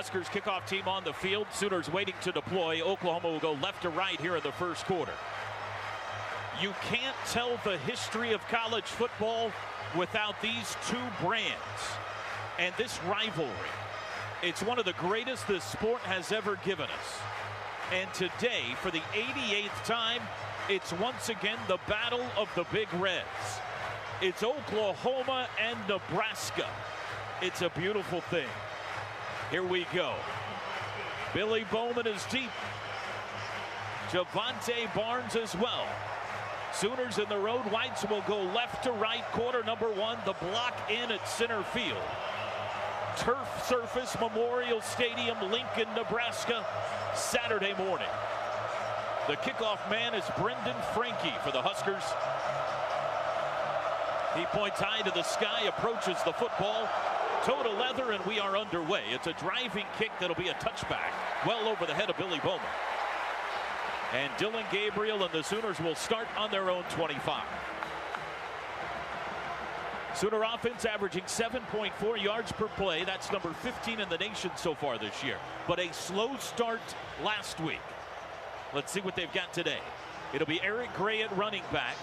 Huskers kickoff team on the field. Sooners waiting to deploy. Oklahoma will go left to right here in the first quarter. You can't tell the history of college football without these two brands and this rivalry. It's one of the greatest this sport has ever given us. And today, for the 88th time, it's once again the battle of the Big Reds. It's Oklahoma and Nebraska. It's a beautiful thing. Here we go. Billy Bowman is deep. Javante Barnes as well. Sooners in the road. Whites will go left to right. Quarter number one. The block in at center field. Turf surface, Memorial Stadium, Lincoln, Nebraska, Saturday morning. The kickoff man is Brendan Franke for the Huskers. He points high to the sky, approaches the football, toe to leather, and we are underway. It's a driving kick that'll be a touchback, well over the head of Billy Bowman. And Dillon Gabriel and the Sooners will start on their own 25. Sooner offense averaging 7.4 yards per play. That's number 15 in the nation so far this year. But a slow start last week. Let's see what they've got today. It'll be Eric Gray at running back.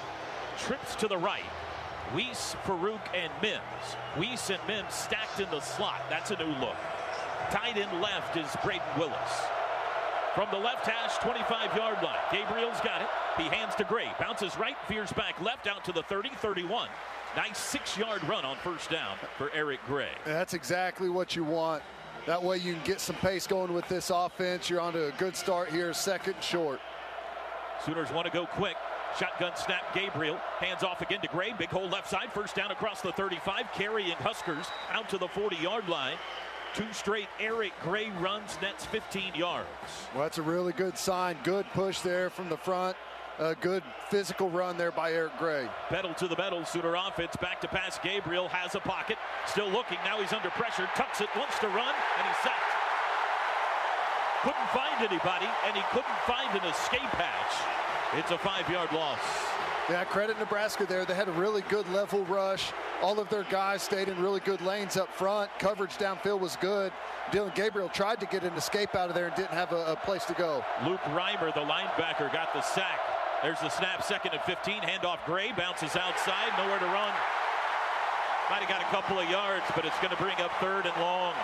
Trips to the right. Weiss, Farouk, and Mims. Weiss and Mims stacked in the slot. That's a new look. Tight end left is Braden Willis. From the left hash, 25-yard line. Gabriel's got it. He hands to Gray. Bounces right, veers back left out to the 30, 31. Nice 6-yard run on first down for Eric Gray. That's exactly what you want. That way you can get some pace going with this offense. You're on to a good start here, second short. Sooners want to go quick. Shotgun snap, Gabriel. Hands off again to Gray. Big hole left side. First down across the 35. Carrying Huskers out to the 40-yard line. Two straight Eric Gray runs, nets 15 yards. Well, that's a really good sign. Good push there from the front. A good physical run there by Eric Gray. Pedal to the metal. Sooner offense back to pass. Gabriel has a pocket. Still looking. Now he's under pressure. Tucks it. Wants to run. And he's sacked. Couldn't find anybody. And he couldn't find an escape hatch. It's a 5-yard loss. Yeah, credit Nebraska there. They had a really good level rush. All of their guys stayed in really good lanes up front. Coverage downfield was good. Dillon Gabriel tried to get an escape out of there and didn't have a place to go. Luke Reimer, the linebacker, got the sack. There's the snap, 2nd and 15. Handoff Gray, bounces outside, nowhere to run. Might have got a couple of yards, but it's going to bring up 3rd and long.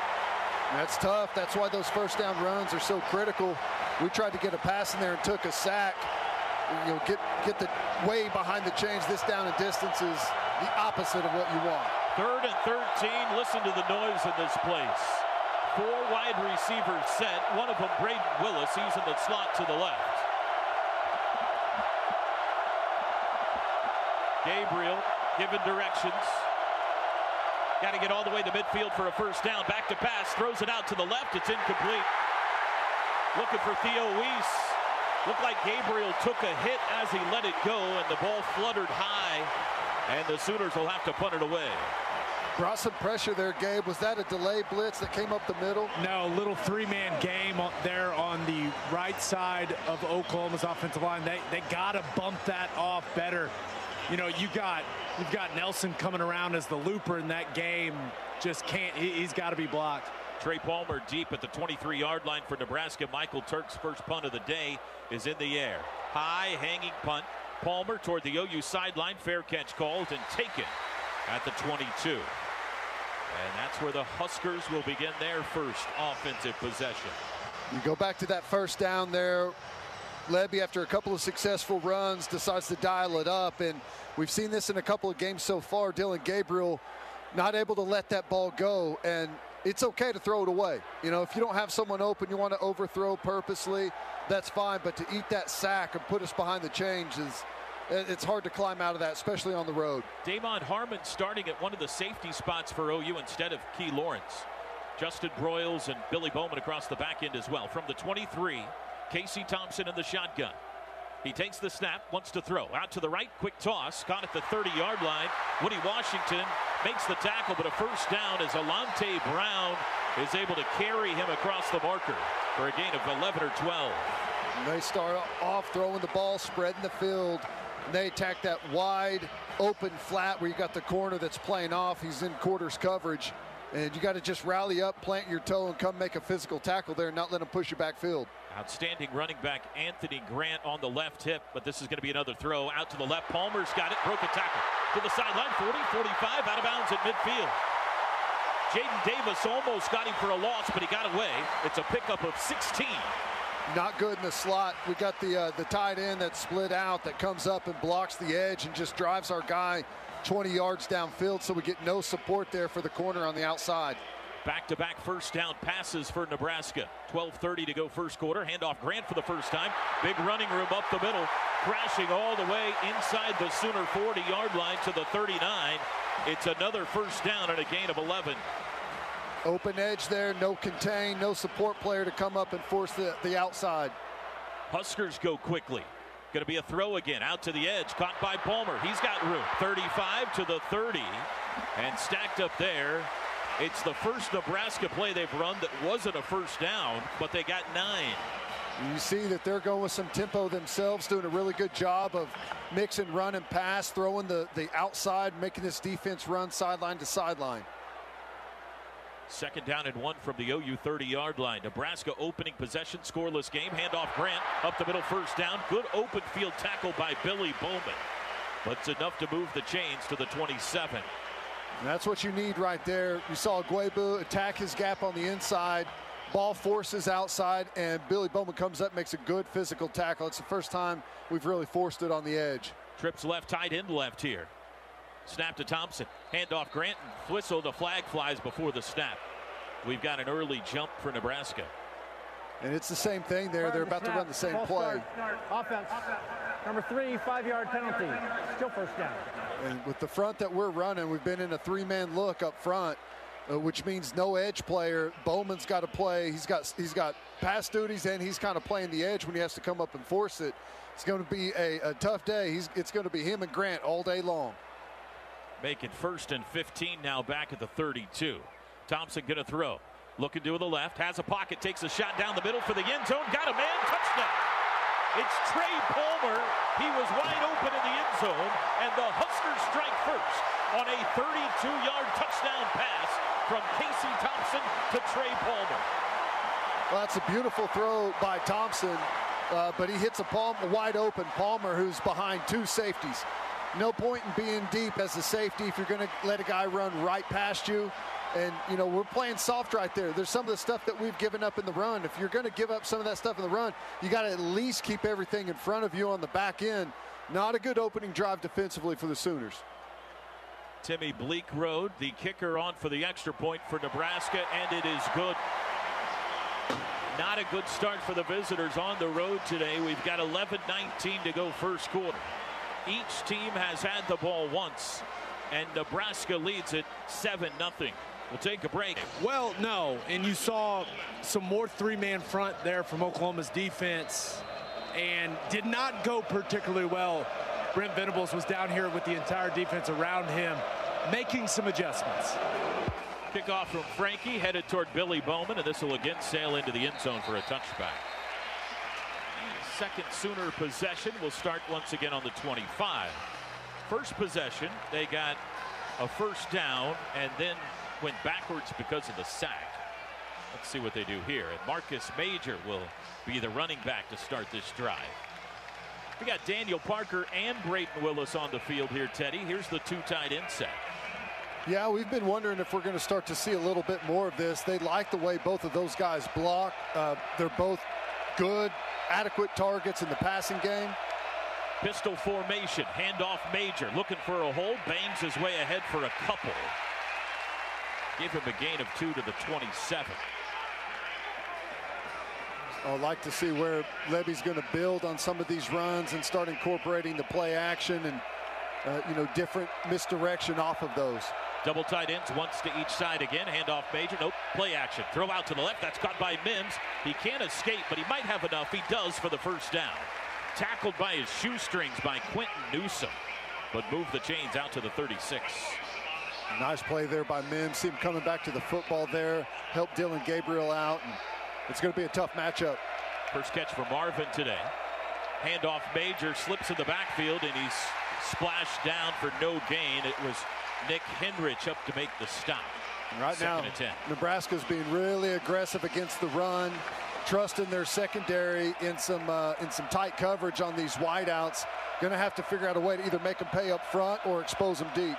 That's tough. That's why those first down runs are so critical. We tried to get a pass in there and took a sack. You know, get the way behind the chains. This down and distance is the opposite of what you want. 3rd and 13. Listen to the noise in this place. 4 wide receivers set. One of them, Braden Willis. He's in the slot to the left. Gabriel given directions. Got to get all the way to midfield for a first down. Back to pass. Throws it out to the left. It's incomplete. Looking for Theo Weiss. Looked like Gabriel took a hit as he let it go, and the ball fluttered high, and the Sooners will have to punt it away. Brought some pressure there, Gabe. Was that a delay blitz that came up the middle? No, little 3-man game there on the right side of Oklahoma's offensive line. They got to bump that off better. You know, you've got Nelson coming around as the looper in that game. Just can't. He's got to be blocked. Trey Palmer deep at the 23-yard line for Nebraska. Michael Turk's first punt of the day is in the air. High hanging punt. Palmer toward the OU sideline. Fair catch called and taken at the 22. And that's where the Huskers will begin their first offensive possession. You go back to that first down there. Lebby, after a couple of successful runs, decides to dial it up. And we've seen this in a couple of games so far. Dillon Gabriel not able to let that ball go. And it's okay to throw it away. You know, if you don't have someone open, you want to overthrow purposely, that's fine. But to eat that sack and put us behind the chains it's hard to climb out of that, especially on the road. Damon Harmon starting at one of the safety spots for OU instead of Key Lawrence. Justin Broyles and Billy Bowman across the back end as well. From the 23, Casey Thompson in the shotgun. He takes the snap, wants to throw. Out to the right, quick toss. Caught at the 30-yard line. Woody Washington makes the tackle, but a first down as Alante Brown is able to carry him across the marker for a gain of 11 or 12. And they start off throwing the ball, spreading the field. And they attack that wide, open flat where you got the corner that's playing off. He's in quarters coverage. And you got to just rally up, plant your toe, and come make a physical tackle there and not let them push you backfield. Outstanding running back Anthony Grant on the left hip, but this is going to be another throw out to the left. Palmer's got it, broke a tackle to the sideline, 40, 45, out of bounds at midfield. Jaden Davis almost got him for a loss, but he got away. It's a pickup of 16. Not good in the slot. We got the tight end that's split out that comes up and blocks the edge and just drives our guy 20 yards downfield, so we get no support there for the corner on the outside. Back-to-back first down passes for Nebraska. 12:30 to go first quarter. Handoff Grant for the first time. Big running room up the middle. Crashing all the way inside the Sooner 40-yard line to the 39. It's another first down and a gain of 11. Open edge there, no contain, no support player to come up and force the outside. Huskers go quickly. Going to be a throw again, out to the edge, caught by Palmer. He's got room. 35 to the 30, and stacked up there. It's the first Nebraska play they've run that wasn't a first down, but they got 9. You see that they're going with some tempo themselves, doing a really good job of mixing run and pass, throwing the outside, making this defense run sideline to sideline. Second down and 1 from the OU 30-yard line. Nebraska opening possession, scoreless game. Handoff Grant up the middle, first down. Good open field tackle by Billy Bowman. But it's enough to move the chains to the 27. And that's what you need right there. You saw Guebu attack his gap on the inside. Ball forces outside, and Billy Bowman comes up, makes a good physical tackle. It's the first time we've really forced it on the edge. Trips left, tight end left here. Snap to Thompson. Handoff Grant. Whistle. The flag flies before the snap. We've got an early jump for Nebraska. And it's the same thing there. They're about to run the same play. Offense. Number 3, 5-yard penalty. Still first down. And with the front that we're running, we've been in a 3-man look up front, which means no edge player. Bowman's got to play. He's got pass duties, and he's kind of playing the edge when he has to come up and force it. It's going to be a tough day. It's going to be him and Grant all day long. Making 1st and 15 now back at the 32. Thompson going to throw. Looking to the left. Has a pocket. Takes a shot down the middle for the end zone. Got a man. Touchdown. It's Trey Palmer. He was wide open in the end zone. And the Huskers strike first on a 32-yard touchdown pass from Casey Thompson to Trey Palmer. Well, that's a beautiful throw by Thompson. But he hits a wide open Palmer, who's behind 2 safeties. No point in being deep as a safety if you're going to let a guy run right past you. And, you know, we're playing soft right there. There's some of the stuff that we've given up in the run. If you're going to give up some of that stuff in the run, you got to at least keep everything in front of you on the back end. Not a good opening drive defensively for the Sooners. Timmy Bleekrode, the kicker, on for the extra point for Nebraska, and it is good. Not a good start for the visitors on the road today. We've got 11:19 to go first quarter. Each team has had the ball once, and Nebraska leads it 7-0. We'll take a break. Well, no, and you saw some more 3-man front there from Oklahoma's defense, and did not go particularly well. Brent Venables was down here with the entire defense around him, making some adjustments. Kickoff from Frankie, headed toward Billy Bowman, and this will again sail into the end zone for a touchback. Second Sooner possession will start once again on the 25. First possession, they got a first down and then went backwards because of the sack. Let's see what they do here. And Marcus Major will be the running back to start this drive. We got Daniel Parker and Brayton Willis on the field here, Teddy. Here's the 2 tight end set. Yeah, we've been wondering if we're going to start to see a little bit more of this. They like the way both of those guys block. They're both good, adequate targets in the passing game. Pistol formation, handoff Major, looking for a hole, bangs his way ahead for a couple. Give him a gain of 2 to the 27. I'd like to see where Levy's going to build on some of these runs and start incorporating the play action and different misdirection off of those. Double tight ends, once to each side again. Handoff Major. Nope. Play action. Throw out to the left. That's caught by Mims. He can't escape, but he might have enough. He does for the first down. Tackled by his shoestrings by Quentin Newsom, but moved the chains out to the 36. Nice play there by Mims. See him coming back to the football there. Help Dylan Gabriel out. And it's going to be a tough matchup. First catch for Marvin today. Handoff Major, slips in the backfield, and he's splashed down for no gain. It was Nick Henrich up to make the stop. Right now, Nebraska's being really aggressive against the run, trusting their secondary in some tight coverage on these wideouts. Going to have to figure out a way to either make them pay up front or expose them deep.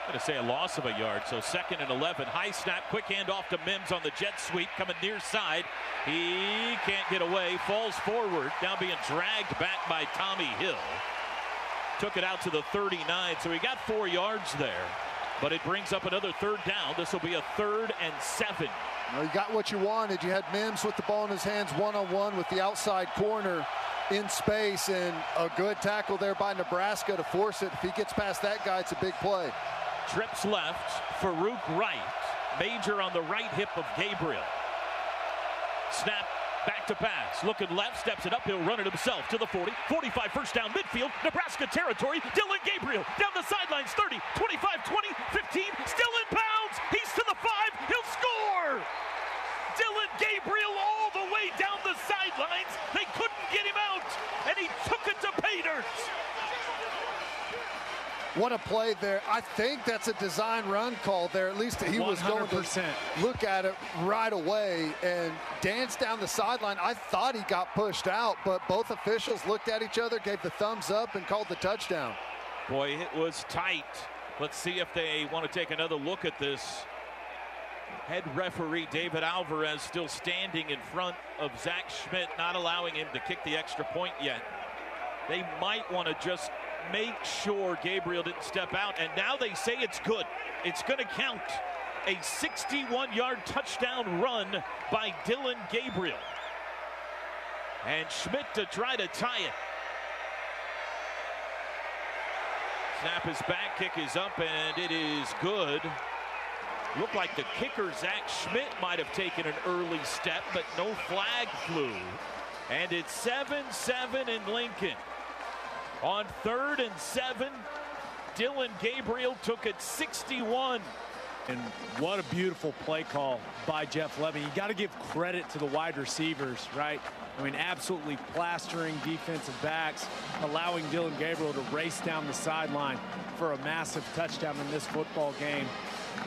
Going to say a loss of a yard, so 2nd and 11. High snap, quick handoff to Mims on the jet sweep, coming near side. He can't get away, falls forward, now being dragged back by Tommy Hill. Took it out to the 39, so he got 4 yards there, but it brings up another 3rd down. This will be a 3rd and 7. Well, you got what you wanted. You had Mims with the ball in his hands, one-on-one with the outside corner in space, and a good tackle there by Nebraska to force it. If he gets past that guy, it's a big play. Trips left, Farouk right. Major on the right hip of Gabriel. Snap, back to pass. Looking left, steps it up. He'll run it himself to the 40. 45, first down, midfield. Nebraska territory. Dylan Gabriel down the sidelines. 30, 25, 20, 15. Still in bounds. He's to the 5. He'll score. Dylan Gabriel all the way down the sidelines. They couldn't get him out, and he took it to pay dirt. What a play there. I think that's a design run call there. At least he 100%. Was going to look at it right away and dance down the sideline. I thought he got pushed out, but both officials looked at each other, gave the thumbs up, and called the touchdown. Boy, it was tight. Let's see if they want to take another look at this. Head referee David Alvarez still standing in front of Zach Schmidt, not allowing him to kick the extra point yet. They might want to just make sure Gabriel didn't step out, and now they say it's good. It's going to count. A 61-yard touchdown run by Dylan Gabriel. And Schmidt to try to tie it. Snap is back, kick is up, and it is good. Looked like the kicker, Zach Schmidt, might have taken an early step, but no flag flew. And it's 7-7 in Lincoln. On 3rd and 7, Dylan Gabriel took it 61. And what a beautiful play call by Jeff Levy. You got to give credit to the wide receivers, right? I mean, absolutely plastering defensive backs, allowing Dylan Gabriel to race down the sideline for a massive touchdown in this football game.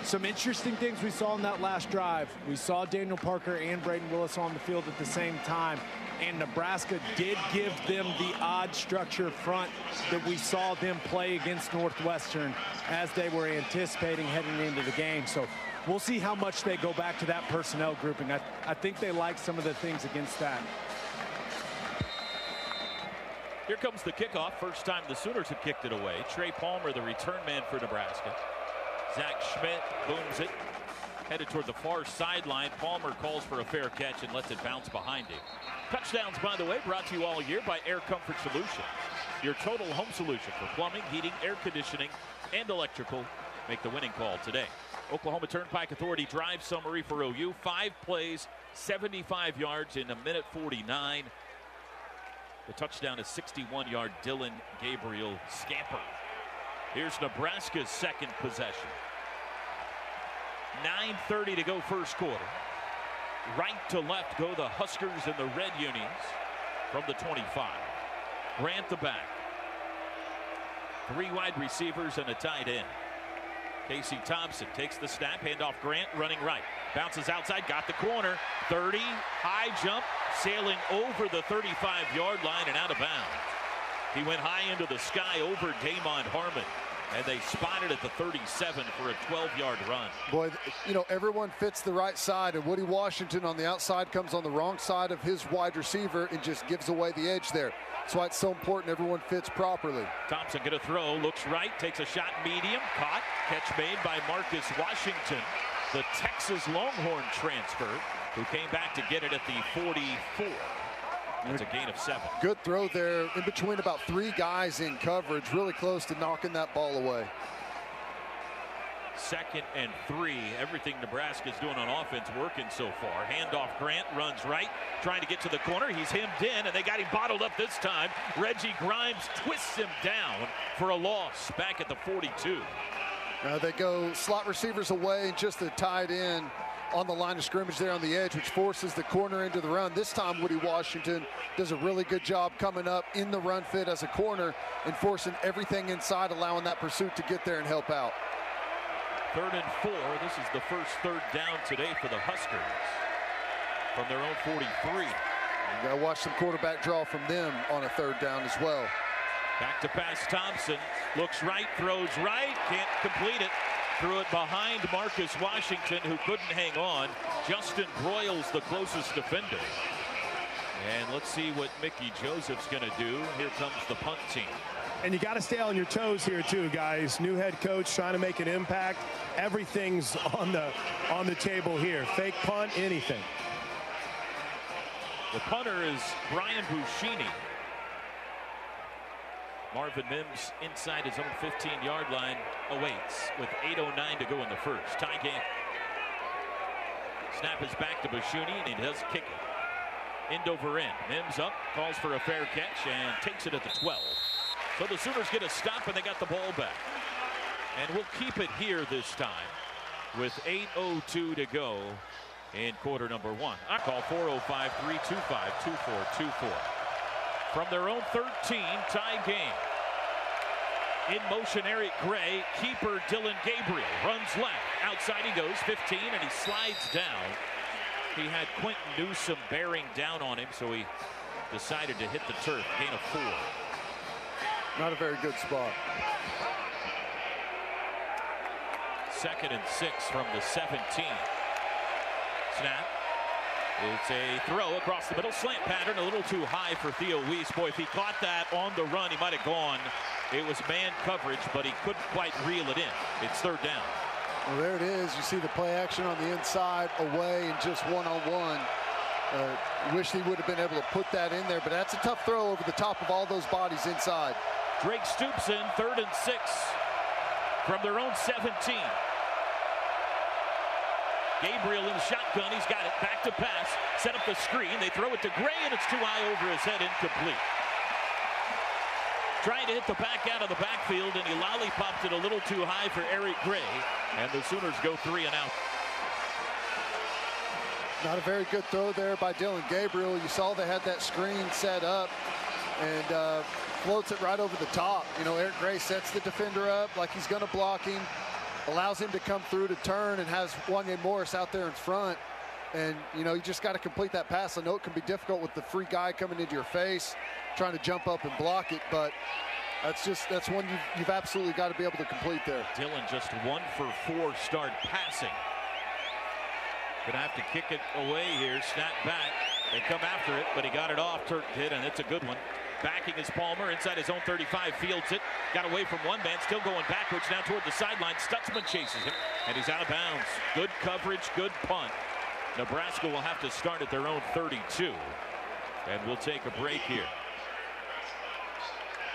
Some interesting things we saw in that last drive. We saw Daniel Parker and Braden Willis on the field at the same time, and Nebraska did give them the odd structure front that we saw them play against Northwestern as they were anticipating heading into the game. So we'll see how much they go back to that personnel grouping. I think they like some of the things against that. Here comes the kickoff. First time the Sooners have kicked it away. Trey Palmer, the return man for Nebraska. Zach Schmidt booms it, headed toward the far sideline. Palmer calls for a fair catch and lets it bounce behind him. Touchdowns, by the way, brought to you all year by Air Comfort Solutions, your total home solution for plumbing, heating, air conditioning, and electrical. Make the winning call today. Oklahoma Turnpike Authority drive summary for OU. 5 plays, 75 yards in 1:49. The touchdown is 61-yard Dylan Gabriel scamper. Here's Nebraska's second possession. 9:30 to go first quarter. Right to left go the Huskers and the Red Unions from the 25. Grant the back. 3 wide receivers and a tight end. Casey Thompson takes the snap, handoff Grant, running right. Bounces outside, got the corner. 30, high jump, sailing over the 35-yard line and out of bounds. He went high into the sky over Damon Harmon, and they spotted at the 37 for a 12-yard run. Boy, you know, everyone fits the right side, and Woody Washington on the outside comes on the wrong side of his wide receiver and just gives away the edge there. That's why it's so important everyone fits properly. Thompson going to throw, looks right, takes a shot medium, caught, catch made by Marcus Washington, the Texas Longhorn transfer, who came back to get it at the 44. That's a gain of 7. Good throw there in between about 3 guys in coverage, really close to knocking that ball away. 2nd and 3. Everything Nebraska's doing on offense working so far. Handoff Grant, runs right, trying to get to the corner. He's hemmed in, and they got him bottled up this time. Reggie Grimes twists him down for a loss back at the 42. They go slot receivers away, and just the tight end on the line of scrimmage there on the edge, which forces the corner into the run. This time Woody Washington does a really good job coming up in the run fit as a corner and forcing everything inside, allowing that pursuit to get there and help out. 3rd and 4. This is the first 3rd down today for the Huskers from their own 43. You got to watch some quarterback draw from them on a 3rd down as well. Back to pass Thompson. Looks right, throws right, can't complete it. Threw it behind Marcus Washington, who couldn't hang on. Justin Broyles, the closest defender. And let's see what Mickey Joseph's going to do. Here comes the punt team. And you got to stay on your toes here too, guys. New head coach trying to make an impact. Everything's on the table here. Fake punt, anything. The punter is Brian Buschini. Marvin Mims inside his own 15-yard line awaits with 8:09 to go in the first. Tie game. Snap is back to Buschini, and he does kick it. End over end. Mims up, calls for a fair catch, and takes it at the 12. So the Sooners get a stop, and they got the ball back. And we'll keep it here this time with 8:02 to go in quarter number 1. I call 405-325-2424. From their own 13, tie game. In motion, Eric Gray. Keeper Dylan Gabriel runs left. Outside he goes, 15, and he slides down. He had Quentin Newsome bearing down on him, so he decided to hit the turf. Gain of 4. Not a very good spot. 2nd and 6 from the 17. Snap. It's a throw across the middle, slant pattern, a little too high for Theo Weiss. Boy, if he caught that on the run, he might have gone. It was man coverage, but he couldn't quite reel it in. It's 3rd down. Well, there it is. You see the play action on the inside, away, and just one-on-one. Wish he would have been able to put that in there, but that's a tough throw over the top of all those bodies inside. Drake stoops in, 3rd and 6 from their own 17. Gabriel in the shotgun. He's got it. Back to pass. Set up the screen. They throw it to Gray, and it's too high over his head. Incomplete. Trying to hit the back out of the backfield, and he lollipopped it a little too high for Eric Gray. And the Sooners go 3 and out. Not a very good throw there by Dylan Gabriel. You saw they had that screen set up and floats it right over the top. You know, Eric Gray sets the defender up like he's going to block him. Allows him to come through to turn and has Wanya Morris out there in front. And, you know, you just got to complete that pass. I know it can be difficult with the free guy coming into your face, trying to jump up and block it, but that's one you've absolutely got to be able to complete there. Dylan just 1 for 4 start passing. Gonna have to kick it away here. Snap back. They come after it, but he got it off. Turk did, and it's a good one. Backing is Palmer inside his own 35, fields it. Got away from one man, still going backwards now toward the sideline. Stutzman chases him, and he's out of bounds. Good coverage, good punt. Nebraska will have to start at their own 32, and we'll take a break here.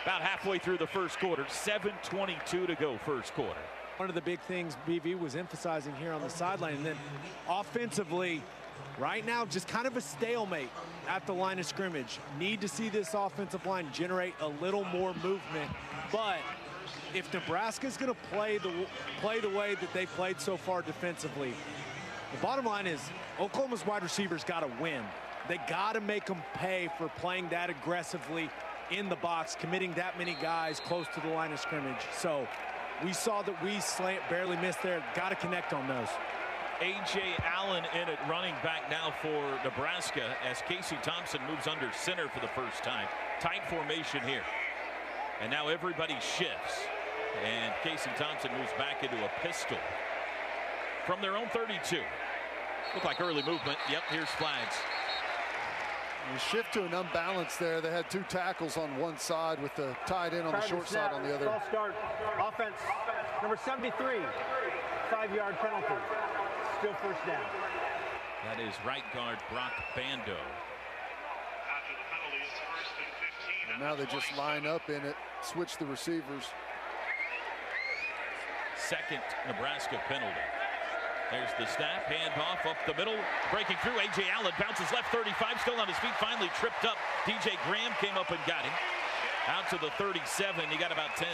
About halfway through the first quarter, 7:22 to go first quarter. One of the big things BV was emphasizing here on the sideline, and then offensively, right now, just kind of a stalemate at the line of scrimmage. Need to see this offensive line generate a little more movement. But if Nebraska's going to play the way that they've played so far defensively, the bottom line is Oklahoma's wide receivers got to win. They got to make them pay for playing that aggressively in the box, committing that many guys close to the line of scrimmage. So we saw that we barely missed there. Got to connect on those. A.J. Allen in at running back now for Nebraska as Casey Thompson moves under center for the first time. Tight formation here. And now everybody shifts. And Casey Thompson moves back into a pistol. From their own 32. Looked like early movement. Yep, here's flags. You shift to an unbalance there. They had 2 tackles on one side with the tight end on the short side on the other. False start. Offense, number 73. 5-yard penalty. Still first down. That is right guard Brock Bando. And now they just line up in it, switch the receivers. Second Nebraska penalty. There's the snap, handoff up the middle, breaking through. A.J. Allen bounces left 35, still on his feet, finally tripped up. DJ Graham came up and got him. Out to the 37, he got about 10.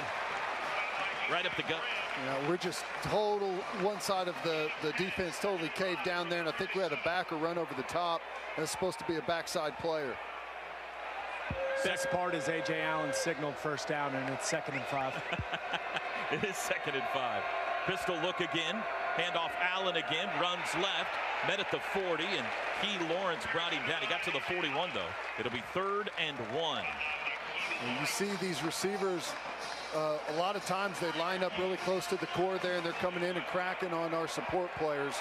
Right up the gut. You know, we're just total, one side of the defense totally caved down there, and I think we had a backer run over the top. That's supposed to be a backside player. Best part is A.J. Allen signaled first down, and it's 2nd and 5. It is 2nd and 5. Pistol look again. Handoff Allen again. Runs left. Met at the 40, and Key Lawrence brought him down. He got to the 41, though. It'll be 3rd and 1. And you see these receivers, a lot of times they line up really close to the core there, and they're coming in and cracking on our support players.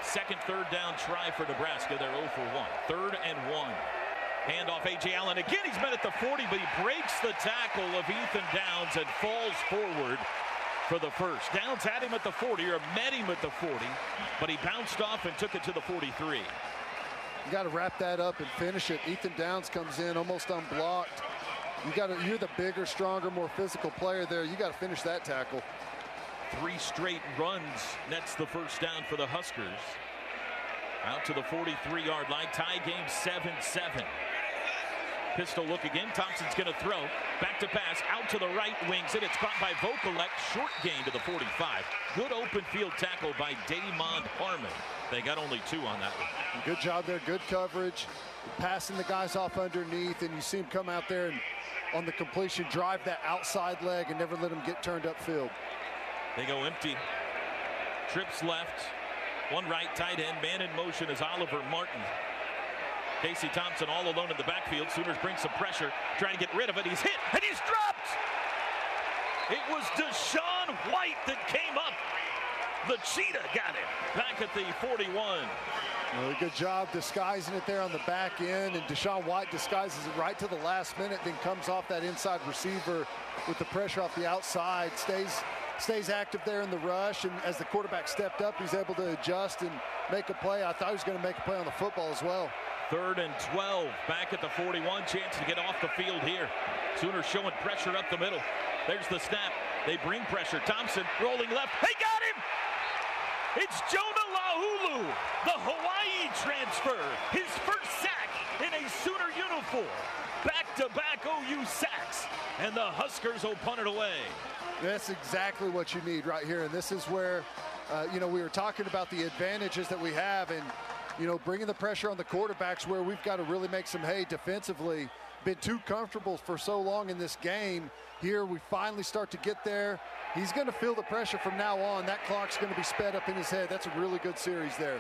Second 3rd down try for Nebraska. They're 0 for 1. 3rd and 1. Handoff A.J. Allen. Again, he's met at the 40, but he breaks the tackle of Ethan Downs and falls forward for the first. Downs had him at the 40, or met him at the 40, but he bounced off and took it to the 43. You got to wrap that up and finish it. Ethan Downs comes in almost unblocked. You're the bigger, stronger, more physical player there. You got to finish that tackle. 3 straight runs nets the first down for the Huskers. Out to the 43-yard line. Tie game 7-7. Pistol look again. Thompson's going to throw. Back to pass. Out to the right. Wings it. It's caught by Vokalek. Short gain to the 45. Good open field tackle by Damond Harmon. They got only 2 on that one. Good job there. Good coverage. Passing the guys off underneath, and you see him come out there and on the completion drive that outside leg and never let him get turned upfield. They go empty. Trips left. One right tight end. Man in motion is Oliver Martin. Casey Thompson all alone in the backfield. Sooners bring some pressure, trying to get rid of it. He's hit, and he's dropped. It was Deshaun White that came up. The cheetah got him back at the 41. Well, good job disguising it there on the back end, and Deshaun White disguises it right to the last minute, then comes off that inside receiver with the pressure off the outside, stays active there in the rush, and as the quarterback stepped up, he's able to adjust and make a play. I thought he was going to make a play on the football as well. 3rd and 12, back at the 41, chance to get off the field here. Sooners showing pressure up the middle. There's the snap. They bring pressure. Thompson rolling left. They got him! It's Jonah Laulu, the Hawaii transfer. His first sack in a Sooner uniform. Back-to-back OU sacks, and the Huskers will punt it away. That's exactly what you need right here, and this is where, we were talking about the advantages that we have, and bringing the pressure on the quarterbacks where we've got to really make some hay defensively. Been too comfortable for so long in this game. Here we finally start to get there. He's going to feel the pressure from now on. That clock's going to be sped up in his head. That's a really good series there.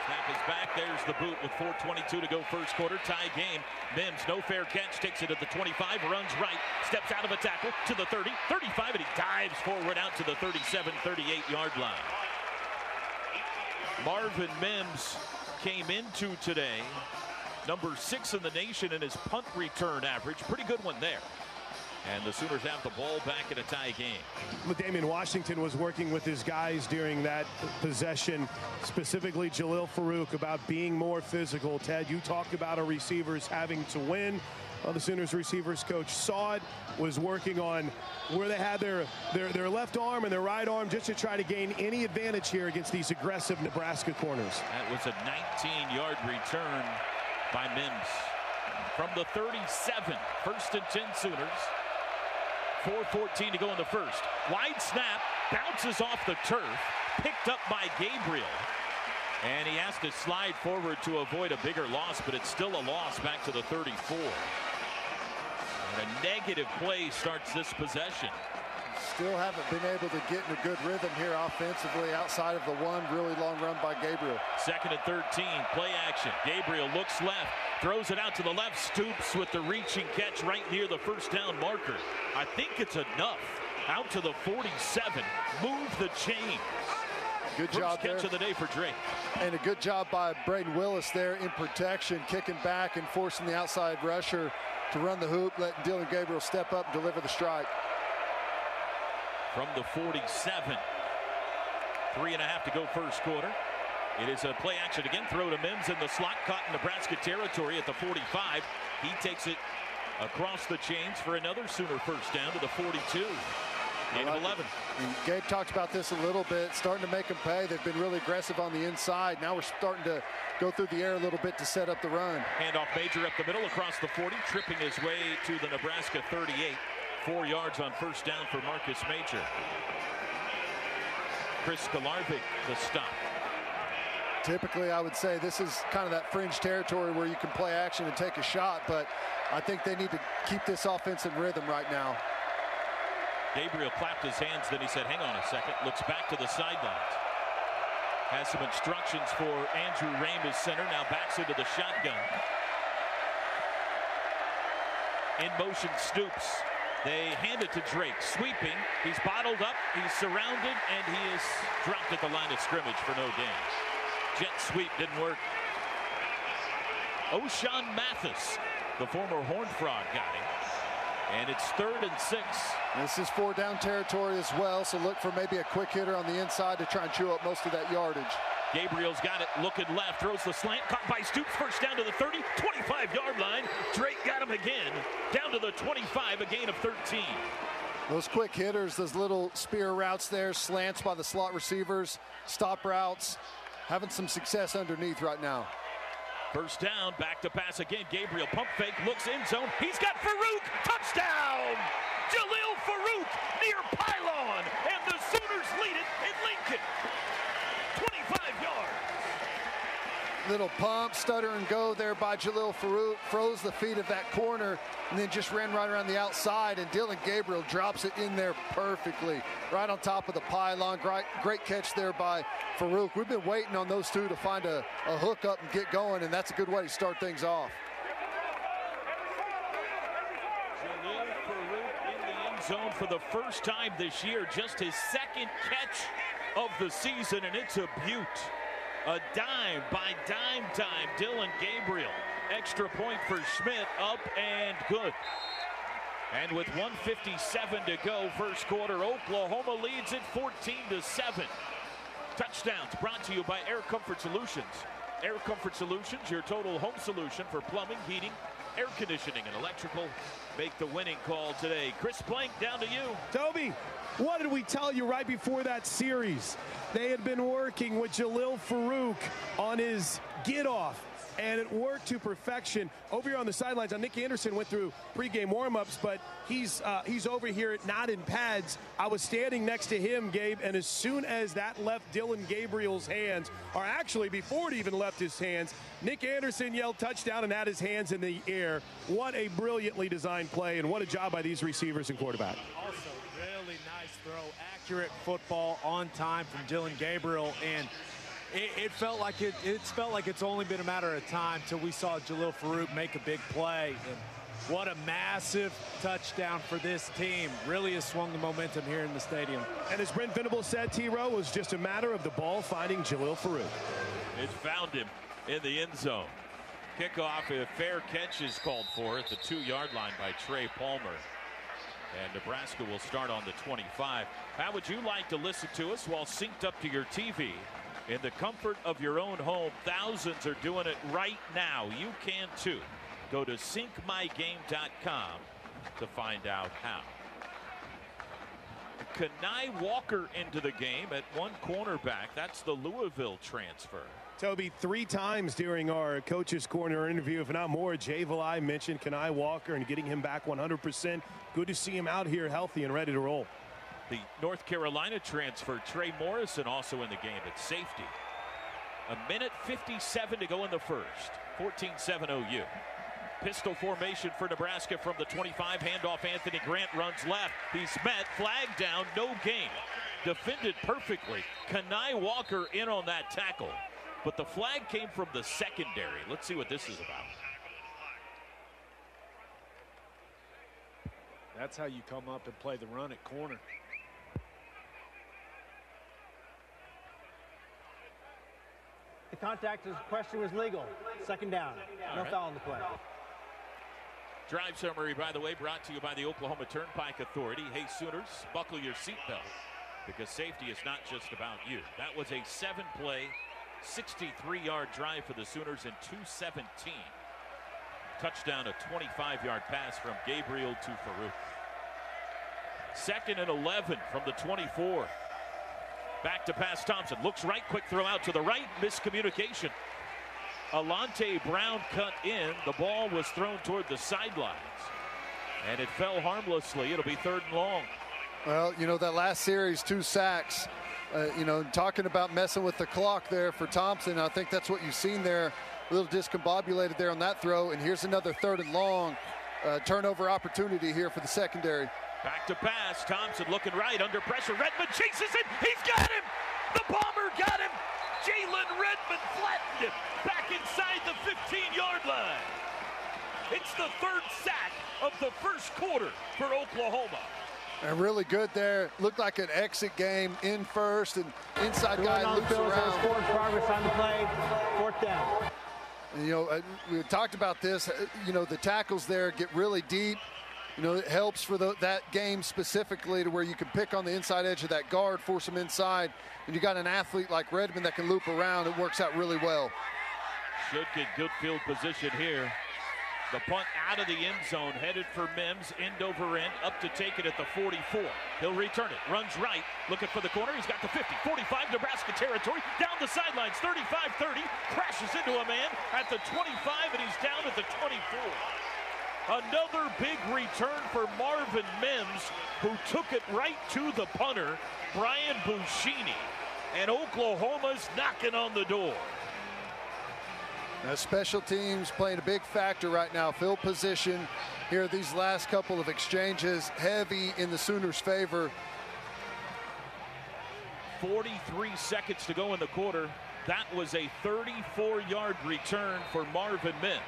Snap is back. There's the boot with 4:22 to go first quarter. Tie game. Mims, no fair catch, takes it at the 25, runs right, steps out of a tackle to the 30, 35, and he dives forward out to the 37, 38-yard line. Marvin Mims came into today number 6 in the nation in his punt return average. Pretty good one there. And the Sooners have the ball back in a tie game. Damian Washington was working with his guys during that possession, specifically Jalil Farouk, about being more physical. Ted, you talked about our receivers having to win. The Sooners receivers coach saw it, was working on where they had their left arm and their right arm just to try to gain any advantage here against these aggressive Nebraska corners. That was a 19-yard return by Mims. From the 37, 1st and 10 Sooners. 4:14 to go in the first. Wide snap, bounces off the turf, picked up by Gabriel. And he has to slide forward to avoid a bigger loss, but it's still a loss back to the 34. And a negative play starts this possession. Still haven't been able to get in a good rhythm here offensively outside of the one really long run by Gabriel. 2nd and 13, play action. Gabriel looks left, throws it out to the left, stoops with the reaching catch right near the first down marker. I think it's enough. Out to the 47, move the chains. Good First job catch there. of the day for Drake. And a good job by Braden Willis there in protection, kicking back and forcing the outside rusher to run the hoop, letting Dylan Gabriel step up and deliver the strike. From the 47, 3.5 to go first quarter. It is a play action again. Throw to Mims in the slot, caught in Nebraska territory at the 45. He takes it across the chains for another Sooner first down to the 42. Gain of 11. Gabe talked about this a little bit, starting to make them pay. They've been really aggressive on the inside. Now we're starting to go through the air a little bit to set up the run. Handoff Major up the middle across the 40, tripping his way to the Nebraska 38. 4 yards on first down for Marcus Major. Chris Skalarvik the stop. Typically, I would say this is kind of that fringe territory where you can play action and take a shot, but I think they need to keep this offense in rhythm right now. Gabriel clapped his hands, then he said, hang on a second, looks back to the sidelines. Has some instructions for Andrew Ramis, center, now backs into the shotgun. In motion, Stoops. They hand it to Drake, sweeping. He's bottled up, he's surrounded, and he is dropped at the line of scrimmage for no gain. Jet sweep didn't work. O'Shawn Mathis, the former Horned Frog, got him. And it's 3rd and 6. This is 4-down territory as well, so look for maybe a quick hitter on the inside to try and chew up most of that yardage. Gabriel's got it, looking left, throws the slant, caught by Stoops, first down to the 30, 25-yard line. Drake got him again, down to the 25, a gain of 13. Those quick hitters, those little spear routes there, slants by the slot receivers, stop routes, having some success underneath right now. First down, back to pass again. Gabriel pump fake, looks in zone. He's got Farouk, touchdown! Jalil Farouk near pylon, and the Sooners lead it in Lincoln. 25 yards. Little pump, stutter and go there by Jalil Farouk, froze the feet of that corner, and then just ran right around the outside, and Dylan Gabriel drops it in there perfectly, right on top of the pylon. Great catch there by Farouk. We've been waiting on those two to find a hook up and get going, and that's a good way to start things off. Jalil Farouk in the end zone for the first time this year, just his second catch of the season, and it's a beaut. A dime by dime time, Dylan Gabriel. Extra point for Schmidt, up and good. And with 1:57 to go, first quarter, Oklahoma leads it 14-7. Touchdowns brought to you by Air Comfort Solutions. Air Comfort Solutions, your total home solution for plumbing, heating, air conditioning, and electrical. Make the winning call today. Chris Plank, down to you. Toby, what did we tell you right before that series? They had been working with Jalil Farouk on his get-off, and it worked to perfection. Over here on the sidelines, Nick Anderson went through pregame warm-ups, but he's over here not in pads. I was standing next to him, Gabe, and as soon as that left Dylan Gabriel's hands, or actually before it even left his hands, Nick Anderson yelled touchdown and had his hands in the air. What a brilliantly designed play, and what a job by these receivers and quarterback. Also, really nice throw, accurate football on time from Dylan Gabriel, and it felt like it's only been a matter of time till we saw Jalil Farouk make a big play. And what a massive touchdown for this team. Really has swung the momentum here in the stadium. And as Brent Venables said, T-Row, it was just a matter of the ball finding Jalil Farouk. It found him in the end zone. Kickoff, a fair catch is called for at the 2-yard line by Trey Palmer. And Nebraska will start on the 25. How would you like to listen to us while synced up to your TV? In the comfort of your own home, thousands are doing it right now. You can too. Go to syncmygame.com to find out how. Kanai Walker into the game at one cornerback. That's the Louisville transfer. Toby, 3 times during our Coach's Corner interview, if not more, Jay Valai mentioned Kanai Walker and getting him back 100%. Good to see him out here healthy and ready to roll. The North Carolina transfer, Trey Morrison, also in the game at safety. 1:57 to go in the first. 14-7 OU. Pistol formation for Nebraska from the 25. Handoff, Anthony Grant runs left. He's met, flag down, no gain. Defended perfectly. Kanai Walker in on that tackle. But the flag came from the secondary. Let's see what this is about. That's how you come up and play the run at corner. The contact question was legal. Second down. No foul on the play. Drive summary, by the way, brought to you by the Oklahoma Turnpike Authority. Hey, Sooners, buckle your seatbelt, because safety is not just about you. That was a 7-play, 63-yard drive for the Sooners in 2:17. Touchdown, a 25-yard pass from Gabriel to Farouk. 2nd and 11 from the 24. Back to pass Thompson. Looks right, quick throw out to the right. Miscommunication. Alante Brown cut in. The ball was thrown toward the sidelines. And it fell harmlessly. It'll be 3rd and long. Well, you know, that last series, 2 sacks. You know, talking about messing with the clock there for Thompson. I think that's what you've seen there. A little discombobulated there on that throw. And here's another 3rd and long. Turnover opportunity here for the secondary. Back to pass. Thompson looking right, under pressure. Redmond chases it. He's got him. The Bomber got him. Jalen Redmond flattened him. Back inside the 15-yard line. It's the third sack of the first quarter for Oklahoma. And really good there. Looked like an exit game in first, and inside guy loops around. Forward progress on the play. Fourth down. And, you know, we talked about this. You know, the tackles there get really deep. You know, it helps for that game specifically to where you can pick on the inside edge of that guard, force him inside, and you got an athlete like Redmond that can loop around. It works out really well. Should get good field position here. The punt out of the end zone, headed for Mims, end over end, up to take it at the 44. He'll return it, runs right, looking for the corner. He's got the 50, 45, Nebraska territory, down the sidelines, 35-30, crashes into a man at the 25, and he's down at the 24. Another big return for Marvin Mims, who took it right to the punter, Brian Buschini. And Oklahoma's knocking on the door. Now, special teams playing a big factor right now. Field position here, these last couple of exchanges, heavy in the Sooners' favor. 43 seconds to go in the quarter. That was a 34-yard return for Marvin Mims.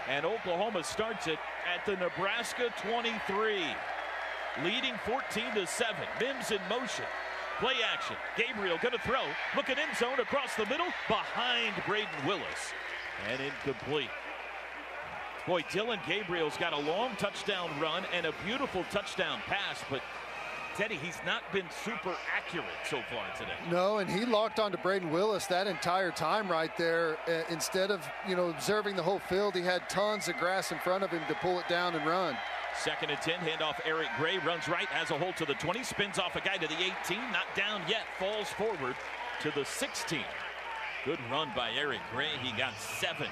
And Oklahoma starts it at the Nebraska 23, leading 14-7. Mims in motion. Play action. Gabriel going to throw. Looking end zone across the middle. Behind Braden Willis. And incomplete. Boy, Dylan Gabriel's got a long touchdown run and a beautiful touchdown pass, but Teddy, he's not been super accurate so far today. No, and he locked onto Braden Willis that entire time right there. Instead of, you know, observing the whole field, he had tons of grass in front of him to pull it down and run. 2nd and 10, handoff Eric Gray, runs right, has a hold to the 20, spins off a guy to the 18, not down yet, falls forward to the 16. Good run by Eric Gray, he got 7.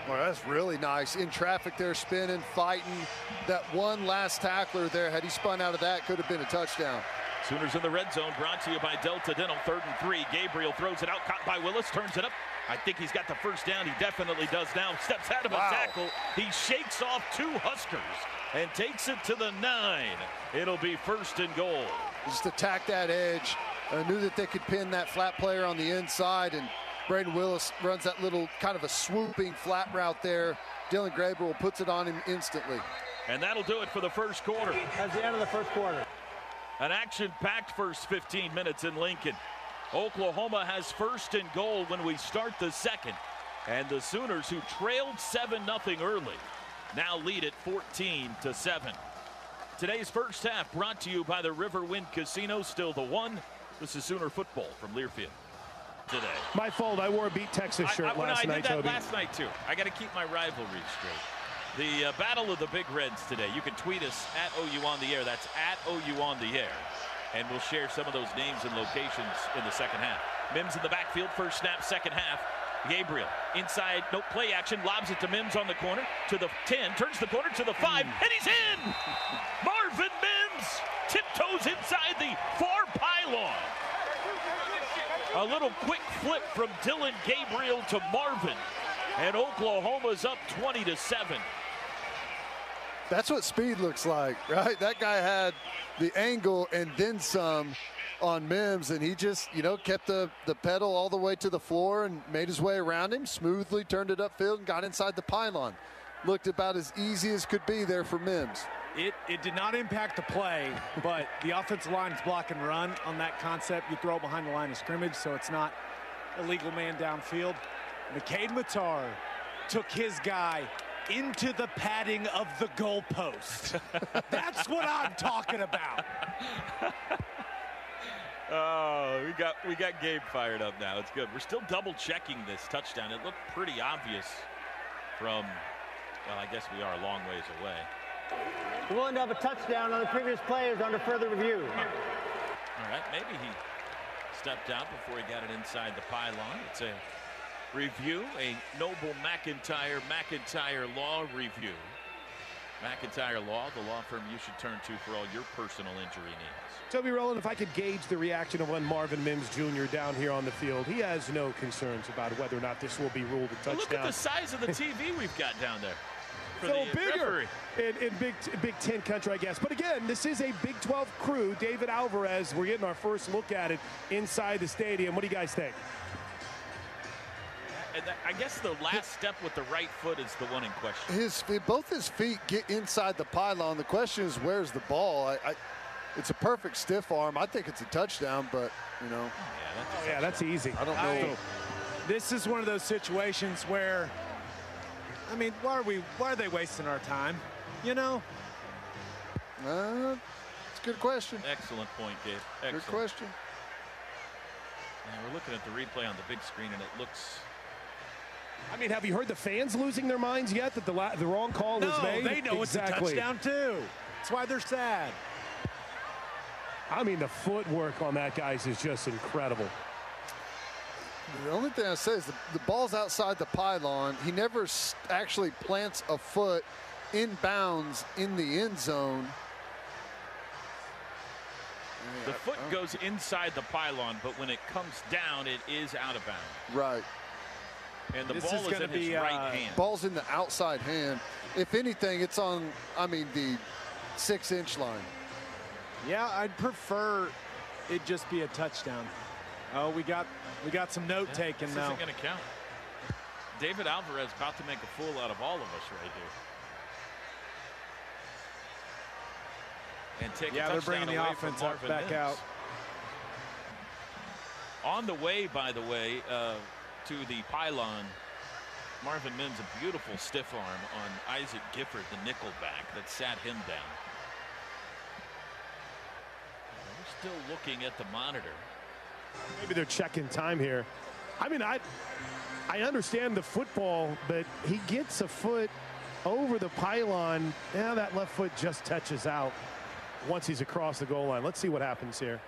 Well, that's really nice. In traffic there, spinning, fighting. That one last tackler there, had he spun out of that, could have been a touchdown. Sooners in the red zone, brought to you by Delta Dental. 3rd and 3. Gabriel throws it out, caught by Willis, turns it up. I think he's got the first down. He definitely does now. Steps out of a tackle. He shakes off 2 Huskers and takes it to the 9. It'll be 1st and goal. Just attack that edge. Knew that they could pin that flat player on the inside, and Braden Willis runs that little kind of a swooping flat route there. Dylan Gabriel puts it on him instantly. And that'll do it for the first quarter. That's the end of the first quarter. An action-packed first 15 minutes in Lincoln. Oklahoma has 1st and goal when we start the second. And the Sooners, who trailed 7-0 early, now lead it 14-7. Today's first half brought to you by the Riverwind Casino, still the 1. This is Sooner football from Learfield today. My fault. I wore a Beat Texas shirt last night, Toby. I did that last night, too. I got to keep my rivalry straight. The Battle of the Big Reds today. You can tweet us at OU on the air. That's at OU on the air. And we'll share some of those names and locations in the second half. Mims in the backfield, first snap, second half. Gabriel inside, no play action, lobs it to Mims on the corner, to the 10, turns the corner to the 5, and he's in! Marvin Mims tiptoes inside the far pylon. A little quick flip from Dylan Gabriel to Marvin, and Oklahoma's up 20-7. That's what speed looks like, right? That guy had the angle and then some on Mims, and he just, you know, kept the pedal all the way to the floor and made his way around him, smoothly turned it upfield and got inside the pylon. Looked about as easy as could be there for Mims. It did not impact the play, but the offensive line is block and run on that concept. You throw it behind the line of scrimmage, so it's not a legal man downfield. McCade Matar took his guy into the padding of the goalpost. That's what I'm talking about. Oh, we got Gabe fired up now. It's good. We're still double checking this touchdown. It looked pretty obvious from, well, I guess we are a long ways away. We're willing to have a touchdown on the previous players under further review. All right, maybe he stepped out before he got it inside the pylon. It's a review, a Noble McIntyre Law review. McIntyre Law, the law firm you should turn to for all your personal injury needs. Toby Rowland, if I could gauge the reaction of one Marvin Mims Jr. down here on the field, he has no concerns about whether or not this will be ruled a touchdown. Look at the size of the TV we've got down there. for so the bigger in Big Ten country, I guess. But again, this is a Big 12 crew. David Alvarez, we're getting our first look at it inside the stadium. What do you guys think? And I guess the last step with the right foot is the one in question. Both his feet get inside the pylon. The question is, where's the ball? It's a perfect stiff arm. I think it's a touchdown, but, you know. Yeah, that's easy. I don't know. This is one of those situations where, I mean, why are they wasting our time? You know? It's a good question. Excellent point, Gabe. Excellent. Good question. And we're looking at the replay on the big screen, and it looks. I mean, have you heard the fans losing their minds yet that the wrong call was made? No, they know exactly. It's a touchdown, too. That's why they're sad. I mean, the footwork on that, guys, is just incredible. The only thing I say is the ball's outside the pylon. He never actually plants a foot in bounds in the end zone. The foot goes inside the pylon, but when it comes down, it is out of bounds. Right. And the ball is in his right hand. Ball's in the outside hand. If anything, it's on, the 6-inch line. Yeah, I'd prefer it just be a touchdown. Oh, we got some note taking now. This isn't going to count. David Alvarez about to make a fool out of all of us right here. And take a touchdown. They're bringing the offense back out. On the way, by the way, to the pylon, Marvin Mims, a beautiful stiff arm on Isaac Gifford, the nickel back that sat him down. We're still looking at the monitor. Maybe they're checking time here. I mean, I understand the football, but he gets a foot over the pylon. Now that left foot just touches out once he's across the goal line. Let's see what happens here.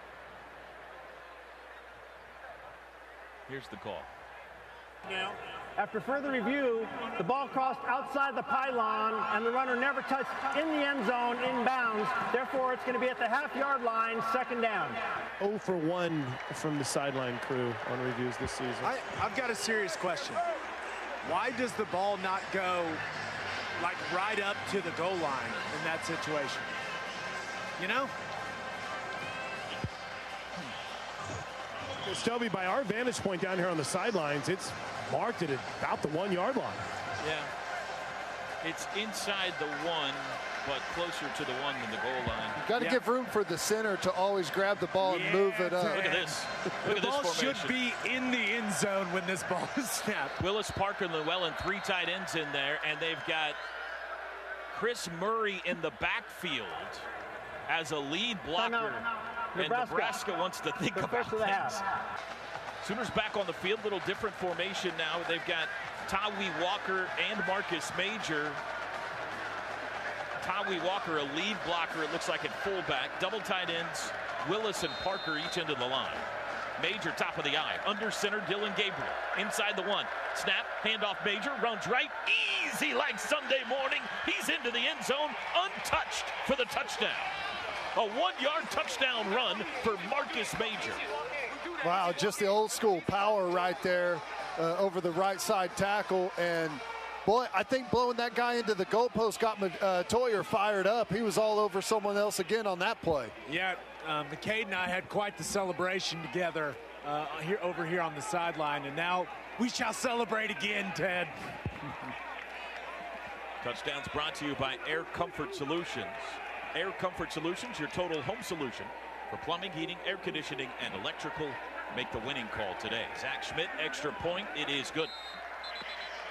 Here's the call. Now, after further review, the ball crossed outside the pylon and the runner never touched in the end zone in bounds. Therefore, it's going to be at the half-yard line, second down. 0 for 1 from the sideline crew on reviews this season. I've got a serious question. Why does the ball not go like right up to the goal line in that situation? You know? Toby, by our vantage point down here on the sidelines, it's marked at about the 1-yard line. Yeah. It's inside the 1, but closer to the 1 than the goal line. You've got to give room for the center to always grab the ball and move it up. Look at this. Look at this formation. The ball should be in the end zone when this ball is snapped. Willis, Parker, Llewellyn, 3 tight ends in there, and they've got Chris Murray in the backfield as a lead blocker. And Nebraska wants to think about things. Sooners back on the field, little different formation now. They've got Tawi Walker and Marcus Major. Tawi Walker, a lead blocker, it looks like at fullback. Double tight ends, Willis and Parker each into the line. Major top of the eye. Under center, Dylan Gabriel. Inside the 1. Snap, handoff Major, runs right. Easy like Sunday morning. He's into the end zone, untouched for the touchdown. A 1-yard touchdown run for Marcus Major. Wow, just the old school power right there over the right side tackle. And boy, I think blowing that guy into the goalpost got Toyer fired up. He was all over someone else again on that play. Yeah, McCade and I had quite the celebration together over here on the sideline. And now we shall celebrate again, Ted. Touchdowns brought to you by Air Comfort Solutions. Air Comfort Solutions, your total home solution for plumbing, heating, air conditioning, and electrical. Make the winning call today. Zach Schmidt, extra point. It is good.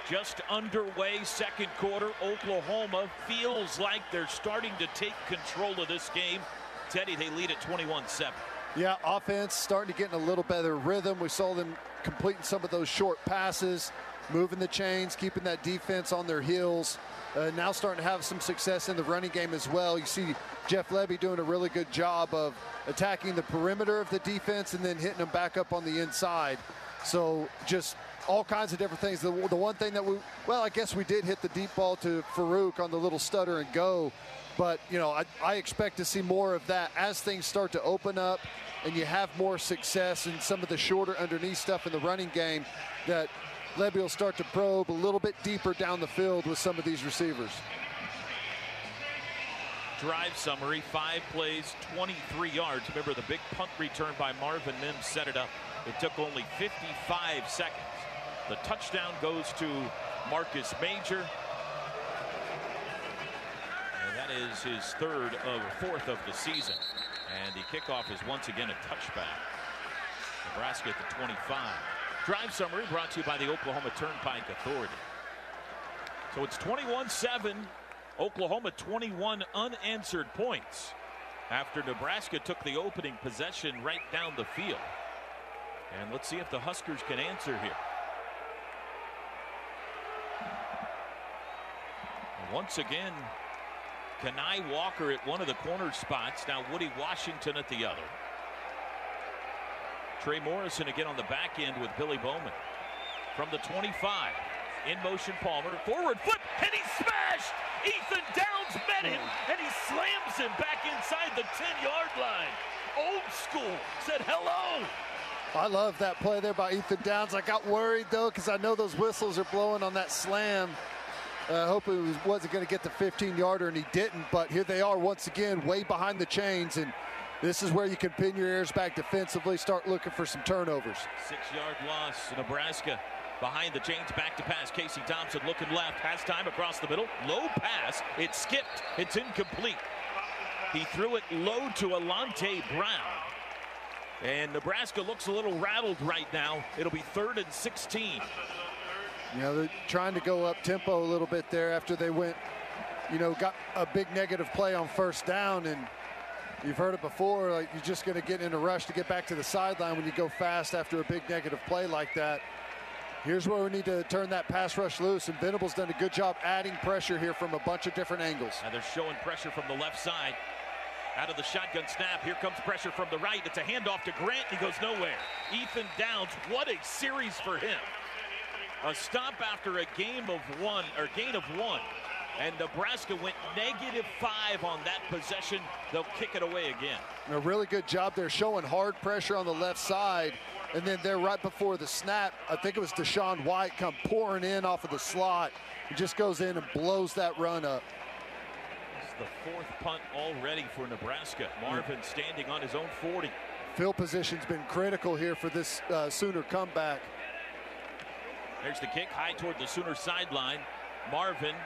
Just underway, second quarter. Oklahoma feels like they're starting to take control of this game. Teddy, they lead at 21-7. Yeah, offense starting to get in a little better rhythm. We saw them completing some of those short passes, moving the chains, keeping that defense on their heels. Now starting to have some success in the running game as well. You see Jeff Levy doing a really good job of attacking the perimeter of the defense and then hitting them back up on the inside. So just all kinds of different things. The one thing that I guess we did hit the deep ball to Farouk on the little stutter and go. But, you know, I expect to see more of that as things start to open up and you have more success in some of the shorter underneath stuff in the running game, that Lebby will start to probe a little bit deeper down the field with some of these receivers. Drive summary, 5 plays, 23 yards. Remember, the big punt return by Marvin Mims set it up. It took only 55 seconds. The touchdown goes to Marcus Major. And that is his 4th of the season. And the kickoff is once again a touchback. Nebraska at the 25. Drive summary brought to you by the Oklahoma Turnpike Authority. So it's 21-7. Oklahoma 21 unanswered points after Nebraska took the opening possession right down the field. And let's see if the Huskers can answer here. Once again, Kenai Walker at one of the corner spots. Now Woody Washington at the other. Trey Morrison again on the back end with Billy Bowman. From the 25, in motion Palmer, forward foot, and he smashed! Ethan Downs met him, and he slams him back inside the 10-yard line. Old school said hello. I love that play there by Ethan Downs. I got worried, though, because I know those whistles are blowing on that slam. I hope it wasn't going to get the 15-yarder, and he didn't. But here they are once again, way behind the chains, and this is where you can pin your ears back defensively, start looking for some turnovers. 6-yard loss. Nebraska behind the chains, back to pass. Casey Thompson looking left, has time across the middle. Low pass. It skipped. It's incomplete. He threw it low to Alante Brown. And Nebraska looks a little rattled right now. It'll be 3rd and 16. You know, they're trying to go up tempo a little bit there after they went, got a big negative play on first down. And you've heard it before, like you're just going to get in a rush to get back to the sideline when you go fast after a big negative play like that. Here's where we need to turn that pass rush loose, and Venables done a good job adding pressure here from a bunch of different angles. Now they're showing pressure from the left side. Out of the shotgun snap, here comes pressure from the right. It's a handoff to Grant. He goes nowhere. Ethan Downs, what a series for him. A stop after a gain of one. And Nebraska went -5 on that possession. They'll kick it away again. A really good job there, showing hard pressure on the left side. And then there right before the snap, I think it was Deshaun White come pouring in off of the slot. He just goes in and blows that run up. It's the 4th punt already for Nebraska. Marvin standing on his own 40. Field position's been critical here for this Sooner comeback. There's the kick, high toward the Sooner sideline. Marvin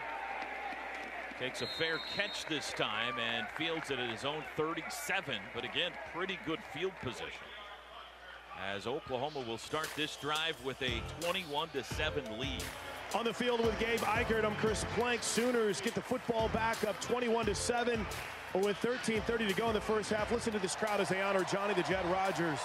takes a fair catch this time and fields it at his own 37. But again, pretty good field position, as Oklahoma will start this drive with a 21-7 lead. On the field with Gabe Eichert, I'm Chris Plank. Sooners get the football back up 21-7 with 13:30 to go in the first half. Listen to this crowd as they honor Johnny the Jet Rodgers.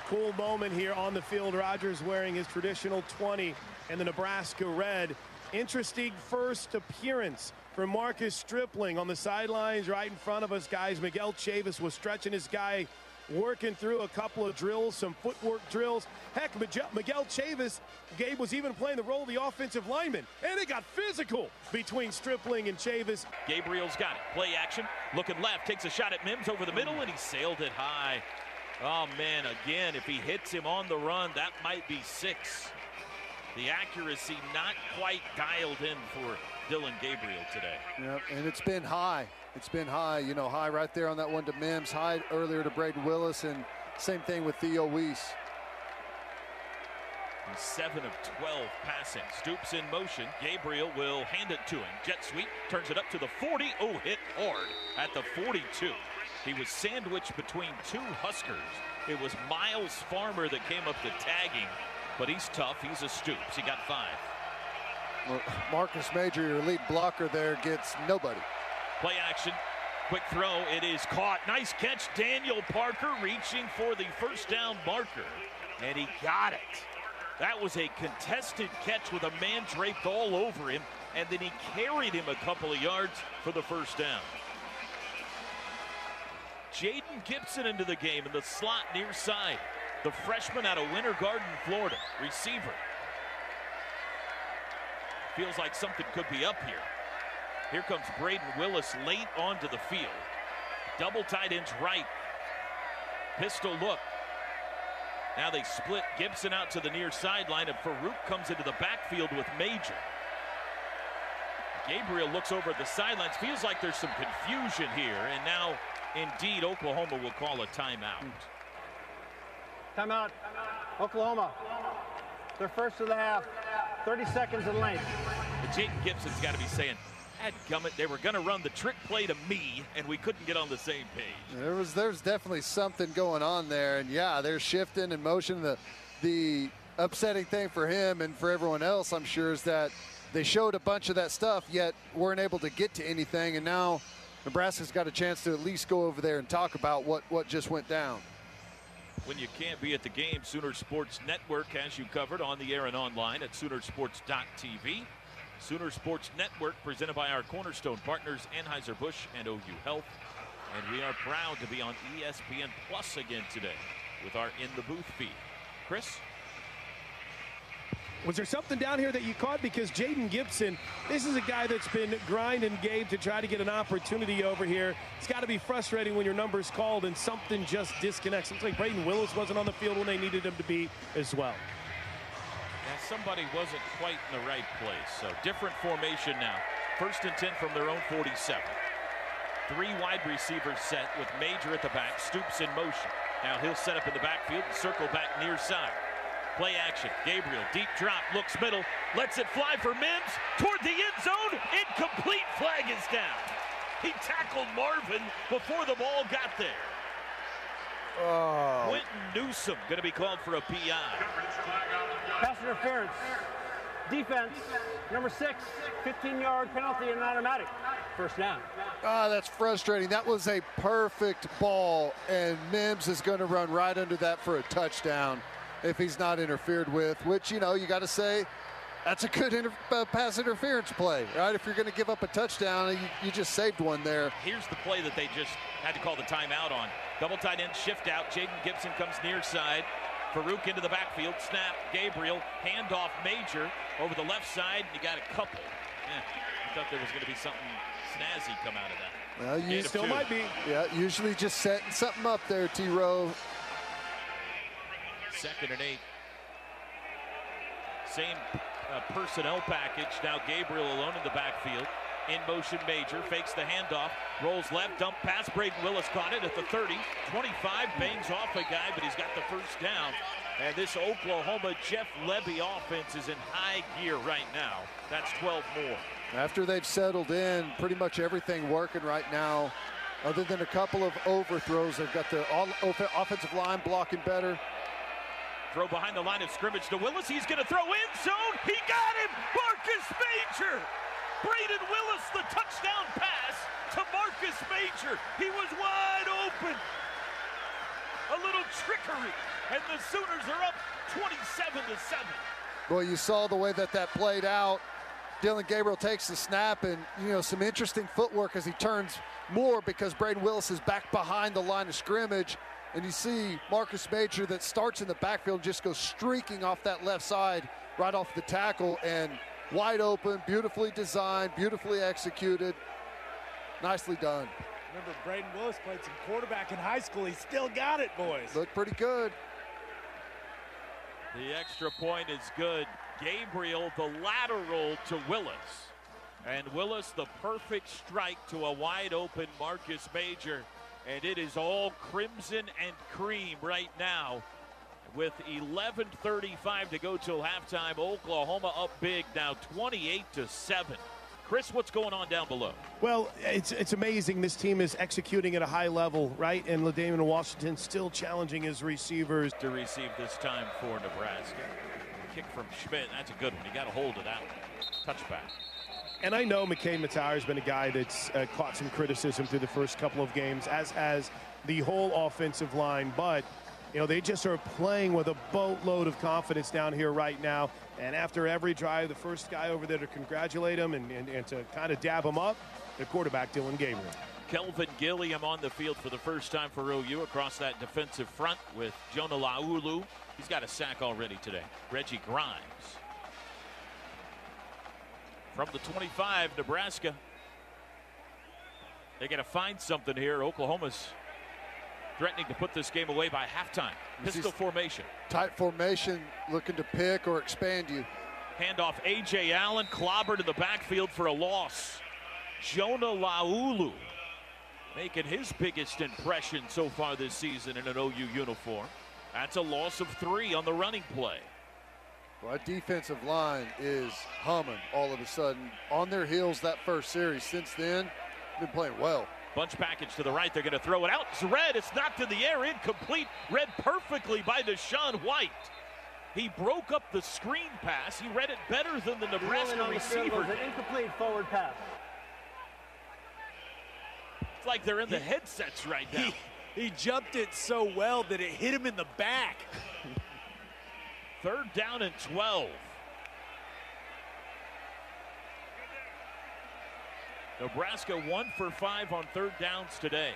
Cool moment here on the field. Rodgers wearing his traditional 20 and the Nebraska red. Interesting first appearance for Marcus Stripling on the sidelines right in front of us, guys. Miguel Chavis was stretching his guy, working through a couple of drills, some footwork drills. Heck, Miguel Chavis, Gabe was even playing the role of the offensive lineman, and it got physical between Stripling and Chavis. Gabriel's got it. Play action, looking left, takes a shot at Mims over the middle, and he sailed it high. Oh, man, again, if he hits him on the run, that might be 6. The accuracy not quite dialed in for Dylan Gabriel today. Yep, and it's been high. It's been high, high right there on that one to Mims, high earlier to Braden Willis, and same thing with Theo Weiss. 7 of 12 passing. Stoops in motion. Gabriel will hand it to him. Jet sweep, turns it up to the 40. Oh, hit hard at the 42. He was sandwiched between 2 Huskers. It was Miles Farmer that came up to tagging, but he's tough. He's a Stoops. He got 5. Well, Marcus Major, your lead blocker there, gets nobody. Play action. Quick throw. It is caught. Nice catch. Daniel Parker reaching for the first down marker, and he got it. That was a contested catch with a man draped all over him, and then he carried him a couple of yards for the first down. Jaden Gibson into the game in the slot near side. The freshman out of Winter Garden, Florida. Receiver. Feels like something could be up here. Here comes Braden Willis late onto the field. Double tight ends right. Pistol look. Now they split Gibson out to the near sideline, and Farouk comes into the backfield with Major. Gabriel looks over at the sidelines. Feels like there's some confusion here, and now, indeed, Oklahoma will call a timeout. Timeout, Oklahoma. Their first of the half, 30 seconds in length. But Jaden Gibson's got to be saying, dadgummit, they were going to run the trick play to me, and we couldn't get on the same page. There's definitely something going on there, and yeah, they're shifting in motion. The upsetting thing for him and for everyone else, I'm sure, is that they showed a bunch of that stuff, yet weren't able to get to anything, and now Nebraska's got a chance to at least go over there and talk about what just went down. When you can't be at the game, Sooner Sports Network has you covered on the air and online at Soonersports.tv. Sooner Sports Network, presented by our cornerstone partners, Anheuser-Busch and OU Health. And we are proud to be on ESPN Plus again today with our In the Booth feed. Chris? Was there something down here that you caught? Because Jaden Gibson, this is a guy that's been grinding game to try to get an opportunity over here. It's got to be frustrating when your number's called and something just disconnects. Looks like Braden Willis wasn't on the field when they needed him to be as well. Yeah, somebody wasn't quite in the right place. So different formation now. 1st and 10 from their own 47. 3 wide receivers set with Major at the back. Stoops in motion. Now he'll set up in the backfield and circle back near side. Play action. Gabriel, deep drop, looks middle, lets it fly for Mims toward the end zone. Incomplete. Flag is down. He tackled Marvin before the ball got there. Oh. Quentin Newsom going to be called for a PI. Pass interference. Defense, number 6, 15-yard penalty and an automatic. First down. That's frustrating. That was a perfect ball, and Mims is going to run right under that for a touchdown if he's not interfered with, which, you know, you got to say that's a good pass interference play, right? If you're going to give up a touchdown, you just saved one there. Here's the play that they just had to call the timeout on. Double tight end shift out. Jaden Gibson comes near side. Farouk into the backfield. Snap. Gabriel. Handoff Major over the left side. You got a couple. I thought there was going to be something snazzy come out of that. Well, you still might be. Yeah, usually just setting something up there, T-Row. 2nd and 8. Same personnel package. Now Gabriel alone in the backfield. In motion Major. Fakes the handoff. Rolls left. Dump pass. Braden Willis caught it at the 30. 25. Bangs off a guy, but he's got the first down. And this Oklahoma Jeff Lebby offense is in high gear right now. That's 12 more. After they've settled in, pretty much everything working right now. Other than a couple of overthrows, they've got the offensive line blocking better. Throw behind the line of scrimmage to Willis. He's going to throw in zone. He got him. Marcus Major. Braden Willis, the touchdown pass to Marcus Major. He was wide open. A little trickery, and the Sooners are up 27-7. Boy, you saw the way that played out. Dylan Gabriel takes the snap, and some interesting footwork as he turns more because Braden Willis is back behind the line of scrimmage. And you see Marcus Major that starts in the backfield, just goes streaking off that left side right off the tackle, and wide open, beautifully designed, beautifully executed. Nicely done. Remember, Braden Willis played some quarterback in high school. He still got it, boys. Looked pretty good. The extra point is good. Gabriel, the lateral to Willis. And Willis, the perfect strike to a wide open Marcus Major. And it is all crimson and cream right now. With 11:35 to go till halftime, Oklahoma up big now 28-7. Chris, what's going on down below? Well, it's amazing. This team is executing at a high level, right? And LaDainian Washington still challenging his receivers. To receive this time for Nebraska. Kick from Schmidt. That's a good one. He got a hold of that one. Touchback. And I know McCain Mattire has been a guy that's caught some criticism through the first couple of games, as has the whole offensive line. But, they just are playing with a boatload of confidence down here right now. And after every drive, the first guy over there to congratulate him and to kind of dab him up, the quarterback, Dylan Gabriel. Kelvin Gilliam on the field for the first time for OU across that defensive front with Jonah Laulu. He's got a sack already today. Reggie Grimes. From the 25, Nebraska. They got to find something here. Oklahoma's threatening to put this game away by halftime. Pistol formation. Tight formation, looking to pick or expand you. Handoff, A.J. Allen clobbered in the backfield for a loss. Jonah Laulu making his biggest impression so far this season in an OU uniform. That's a loss of 3 on the running play. Well, our defensive line is humming all of a sudden. On their heels that first series. Since then, been playing well. Bunch package to the right. They're going to throw it out. It's Red. It's knocked in the air. Incomplete. Read perfectly by Deshaun White. He broke up the screen pass. He read it better than the Nebraska receiver. An incomplete forward pass. It's like they're in the headsets right now. He jumped it so well that it hit him in the back. 3rd down and 12. Nebraska 1 for 5 on 3rd downs today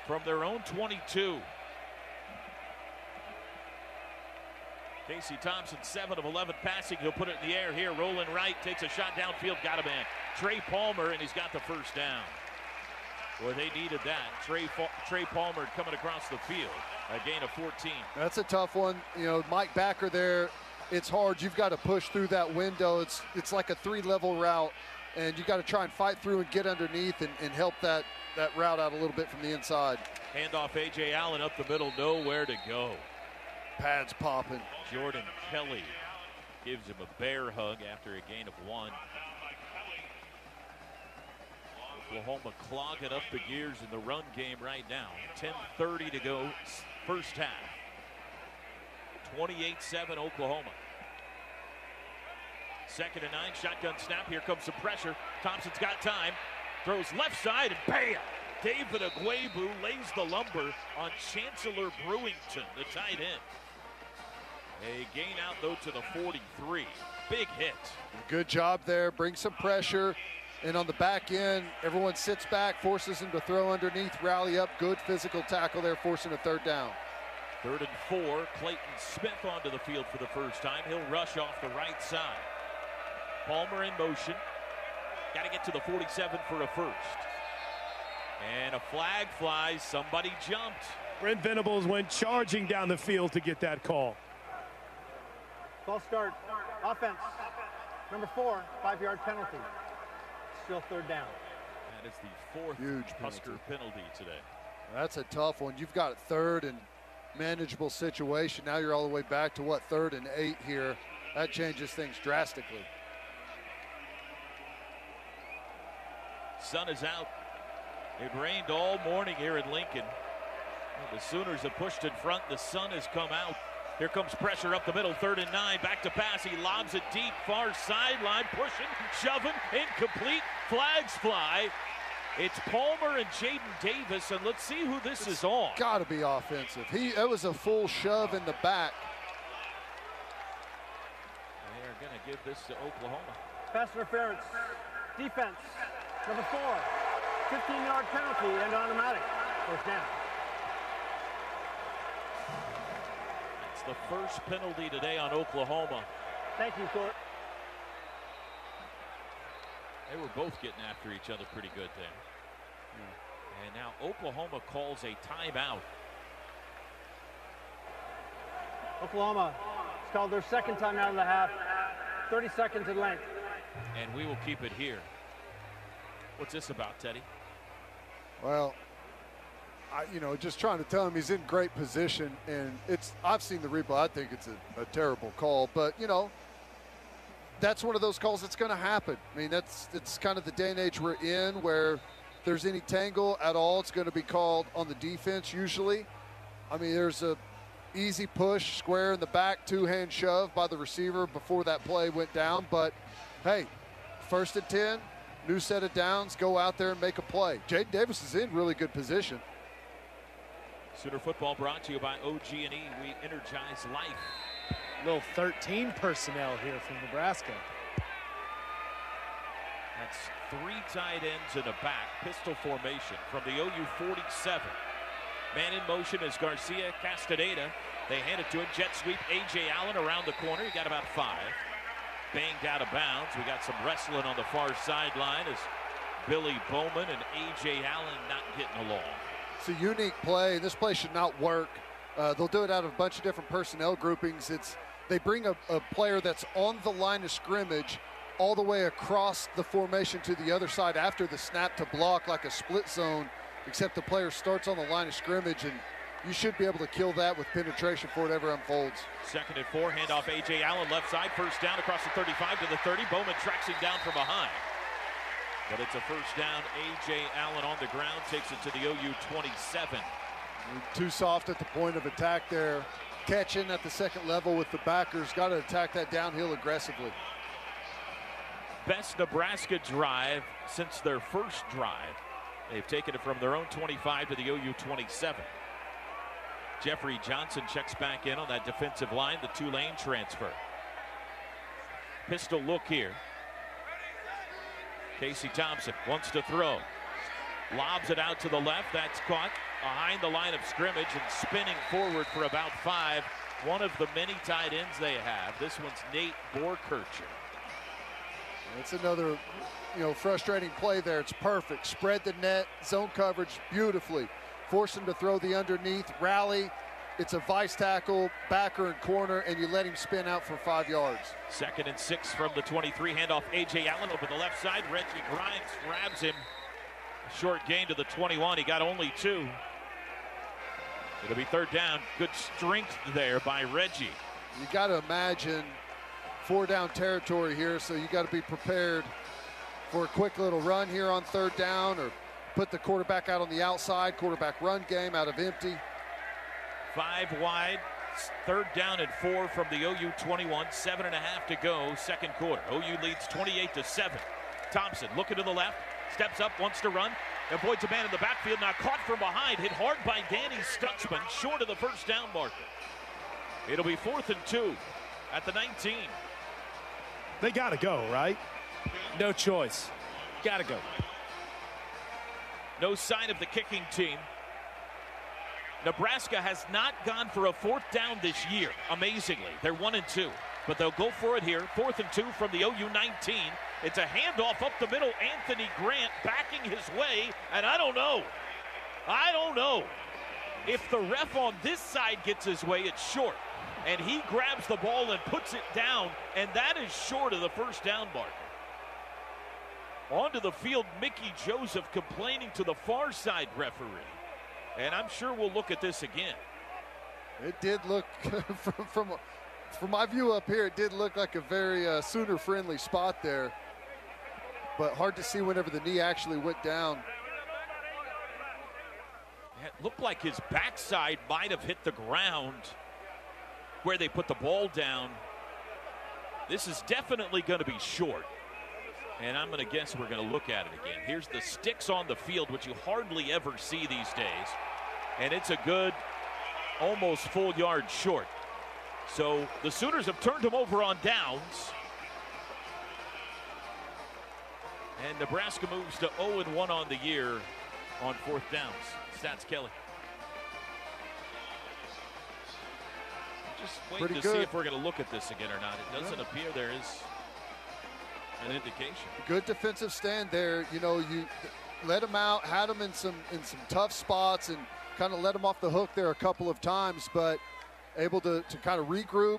from their own 22. Casey Thompson 7 of 11 passing. He'll put it in the air here. Rolling right, takes a shot downfield, got a man. Trey Palmer, and he's got the first down. Boy, they needed that. Trey Palmer coming across the field. A gain of 14. That's a tough one. You know, Mike Backer there, it's hard. You've got to push through that window. It's like a 3-level route, and you got to try and fight through and get underneath and help that route out a little bit from the inside. Handoff, A.J. Allen up the middle, nowhere to go. Pads popping. Jordan Kelly gives him a bear hug after a gain of 1. Oklahoma clogging up the gears in the run game right now. 10:30 to go, first half. 28-7 Oklahoma. 2nd and 9, shotgun snap. Here comes some pressure. Thompson's got time. Throws left side and bam! David Agwebu lays the lumber on Chancellor Brewington, the tight end. A gain out though to the 43. Big hit. Good job there. Bring some pressure. And on the back end, everyone sits back, forces him to throw underneath, rally up. Good physical tackle there, forcing a 3rd down. 3rd and 4. Clayton Smith onto the field for the first time. He'll rush off the right side. Palmer in motion. Got to get to the 47 for a first. And a flag flies. Somebody jumped. Brent Venables went charging down the field to get that call. False start. Offense. Number 4, 5-yard penalty. Still 3rd down. That is the 4th huge Husker penalty today. That's a tough one. You've got 3rd and manageable situation. Now you're all the way back to what, 3rd and 8 here. That changes things drastically. Sun is out. It rained all morning here in Lincoln. The Sooners have pushed in front. The sun has come out. Here comes pressure up the middle, 3rd and 9, back to pass. He lobs it deep, far sideline, pushing, shoving, incomplete, flags fly. It's Palmer and Jaden Davis, and let's see who this is on. Got to be offensive. It was a full shove in the back. They are going to give this to Oklahoma. Pass interference. Defense. Number 4, 15-yard penalty and automatic. First down. The first penalty today on Oklahoma. Thank you, Court. They were both getting after each other pretty good there. And now Oklahoma calls a timeout. Oklahoma has called their 2nd timeout of the half. 30 seconds in length. And we will keep it here. What's this about, Teddy? Well, just trying to tell him he's in great position, and I've seen the replay. I think it's a terrible call, but that's one of those calls that's going to happen. I mean, it's kind of the day and age we're in where if there's any tangle at all, it's going to be called on the defense usually. I mean, there's a easy push, square in the back, 2-hand shove by the receiver before that play went down, but hey, 1st and 10, new set of downs, go out there and make a play. Jaden Davis is in really good position. Sooner football brought to you by OG&E. We energize life. Little 13 personnel here from Nebraska. That's 3 tight ends in a back. Pistol formation from the OU 47. Man in motion is Garcia Castaneda. They hand it to him. Jet sweep. A.J. Allen around the corner. He got about 5. Banged out of bounds. We got some wrestling on the far sideline as Billy Bowman and A.J. Allen not getting along. It's a unique play. This play should not work. They'll do it out of a bunch of different personnel groupings. They bring a player that's on the line of scrimmage all the way across the formation to the other side after the snap to block like a split zone, except the player starts on the line of scrimmage, and you should be able to kill that with penetration before it ever unfolds. 2nd and 4, handoff A.J. Allen left side, first down across the 35 to the 30. Bowman tracks him down from behind. But it's a first down. A.J. Allen on the ground takes it to the OU 27. Too soft at the point of attack there. Catching at the second level with the backers. Got to attack that downhill aggressively. Best Nebraska drive since their first drive. They've taken it from their own 25 to the OU 27. Jeffrey Johnson checks back in on that defensive line, the Tulane transfer. Pistol look here. Casey Thompson wants to throw. Lobs it out to the left. That's caught behind the line of scrimmage and spinning forward for about 5. One of the many tight ends they have. This one's Nate Borkircher. It's another, frustrating play there. It's perfect. Spread the net, zone coverage beautifully. Force him to throw the underneath, rally. It's a vice tackle, backer and corner, and you let him spin out for 5 yards. 2nd and 6 from the 23. Handoff A.J. Allen over the left side. Reggie Grimes grabs him. A short gain to the 21. He got only 2. It'll be 3rd down. Good strength there by Reggie. You got to imagine 4-down territory here, so you got to be prepared for a quick little run here on 3rd down, or put the quarterback out on the outside, quarterback run game out of empty. 5 wide, 3rd down and 4 from the OU 21, 7.5 to go, 2nd quarter. OU leads 28-7. Thompson looking to the left, steps up, wants to run, avoids a man in the backfield, now caught from behind, hit hard by Danny Stutzman, short of the 1st down marker. It'll be 4th and 2 at the 19. They got to go, right? No choice. Got to go. No sign of the kicking team. Nebraska has not gone for a 4th down this year, amazingly. They're 1 and 2, but they'll go for it here. 4th and 2 from the OU 19. It's a handoff up the middle. Anthony Grant backing his way, and I don't know. If the ref on this side gets his way, it's short. And he grabs the ball and puts it down, and that is short of the 1st down marker. Onto the field, Mickey Joseph complaining to the far side referee. And I'm sure we'll look at this again. It did look, from my view up here, it did look like a very Sooner-friendly spot there. But hard to see whenever the knee actually went down. It looked like his backside might have hit the ground where they put the ball down. This is definitely going to be short. And I'm going to guess we're going to look at it again. Here's the sticks on the field, which you hardly ever see these days. And it's a good, almost full yard short. So the Sooners have turned him over on downs. And Nebraska moves to 0-1 on the year on 4th downs. Stats Kelly. Just waiting to see if we're going to look at this again or not. It doesn't appear there is an indication. Good defensive stand there. You let him out, had him in some tough spots, and kind of let him off the hook there a couple of times, but able to kind of regroup,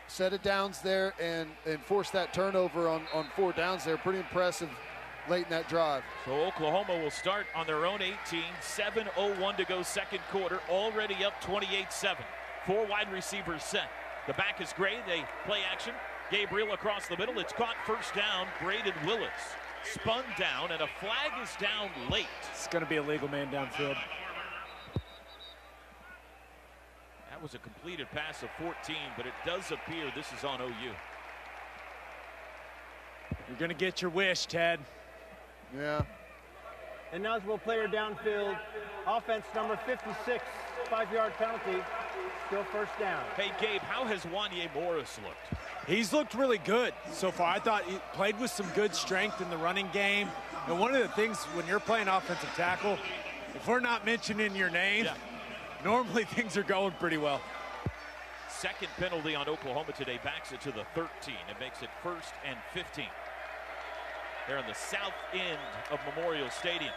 set it downs there, and force that turnover on 4 downs there. Pretty impressive late in that drive. So Oklahoma will start on their own 18, 7:01 to go 2nd quarter, already up 28-7. 4 wide receivers set. The back is Gray. They play action. Gabriel across the middle. It's caught, 1st down. Braden Willis spun down, and a flag is down late. It's going to be a legal man downfield. That was a completed pass of 14, but it does appear this is on OU. You're going to get your wish, Ted. Yeah. Ineligible player downfield. Offense number 56, 5-yard penalty. Still 1st down. Hey, Gabe, how has Wanye Morris looked? He's looked really good so far. I thought he played with some good strength in the running game. And one of the things when you're playing offensive tackle, if we're not mentioning your name, normally things are going pretty well. 2nd penalty on Oklahoma today, backs it to the 13. It makes it 1st and 15. They're on the south end of Memorial Stadium.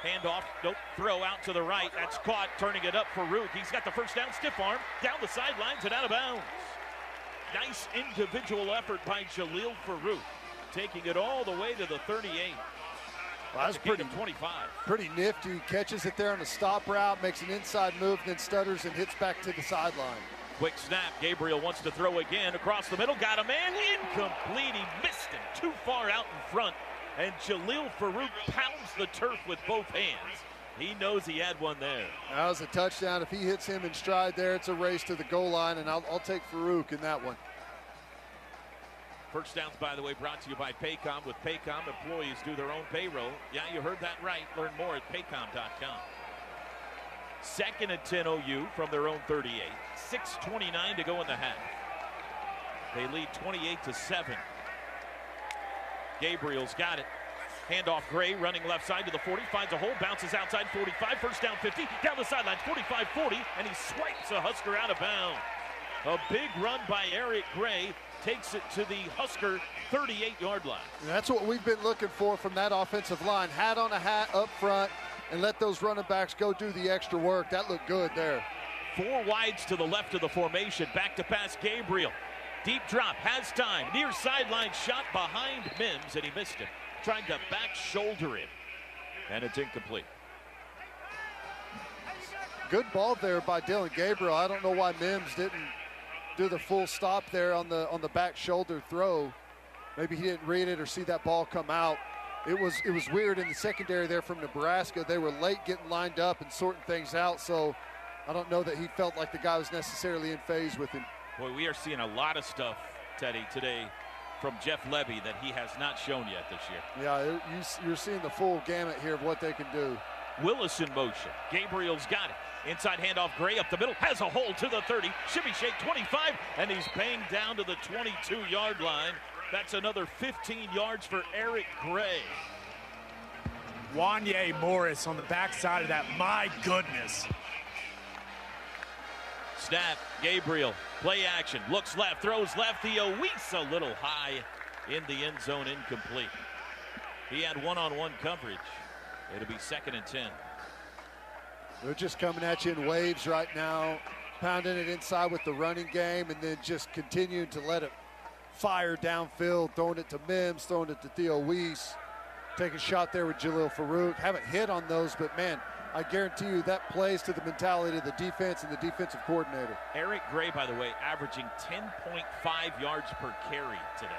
Handoff, nope, throw out to the right. That's caught, turning it up for Farouk. He's got the first down, stiff arm, down the sidelines and out of bounds. Nice individual effort by Jalil Farouk, taking it all the way to the 38. Well, that's pretty nifty. He catches it there on a stop route, makes an inside move, then stutters and hits back to the sideline. Quick snap. Gabriel wants to throw again across the middle. Got a man. Incomplete. He missed him. Too far out in front. And Jalil Farouk pounds the turf with both hands. He knows he had one there. That was a touchdown. If he hits him in stride there, it's a race to the goal line, and I'll take Farouk in that one. First downs, by the way, brought to you by Paycom. With Paycom, employees do their own payroll. Yeah, you heard that right. Learn more at paycom.com. Second and 10 OU from their own 38. 6:29 to go in the half. They lead 28-7. Gabriel's got it. Handoff Gray running left side to the 40. Finds a hole, bounces outside 45. First down 50. Down the sidelines 45-40. And he swipes a Husker out of bounds. A big run by Eric Gray takes it to the Husker 38-yard line. And that's what we've been looking for from that offensive line. Hat on a hat up front and let those running backs go do the extra work. That looked good there. 4 wides to the left of the formation. Back to pass Gabriel. Deep drop, has time. Near sideline shot behind Mims, and he missed him. Trying to back shoulder him, and it's incomplete. Good ball there by Dylan Gabriel. I don't know why Mims didn't do the full stop there on the back shoulder throw. Maybe he didn't read it or see that ball come out. It was weird in the secondary there from Nebraska. They were late getting lined up and sorting things out, so I don't know that he felt like the guy was necessarily in phase with him. Boy, we are seeing a lot of stuff, Teddy, today from Jeff Lebby that he has not shown yet this year. Yeah, you're seeing the full gamut here of what they can do. Willis in motion. Gabriel's got it. Inside handoff, Gray up the middle, has a hole to the 30. Shimmy shake 25, and he's banged down to the 22-yard line. That's another 15 yards for Eric Gray. Wanye Morris on the backside of that. My goodness. Snap, Gabriel, play action, looks left, throws left, the Oweese a little high in the end zone, incomplete. He had one-on-one coverage. It'll be second and 10. They're just coming at you in waves right now, pounding it inside with the running game and then just continuing to let it fire downfield, throwing it to Mims, throwing it to Theo Weiss. Take a shot there with Jalil Farouk. Haven't hit on those, but man, I guarantee you that plays to the mentality of the defense and the defensive coordinator. Eric Gray, by the way, averaging 10.5 yards per carry today.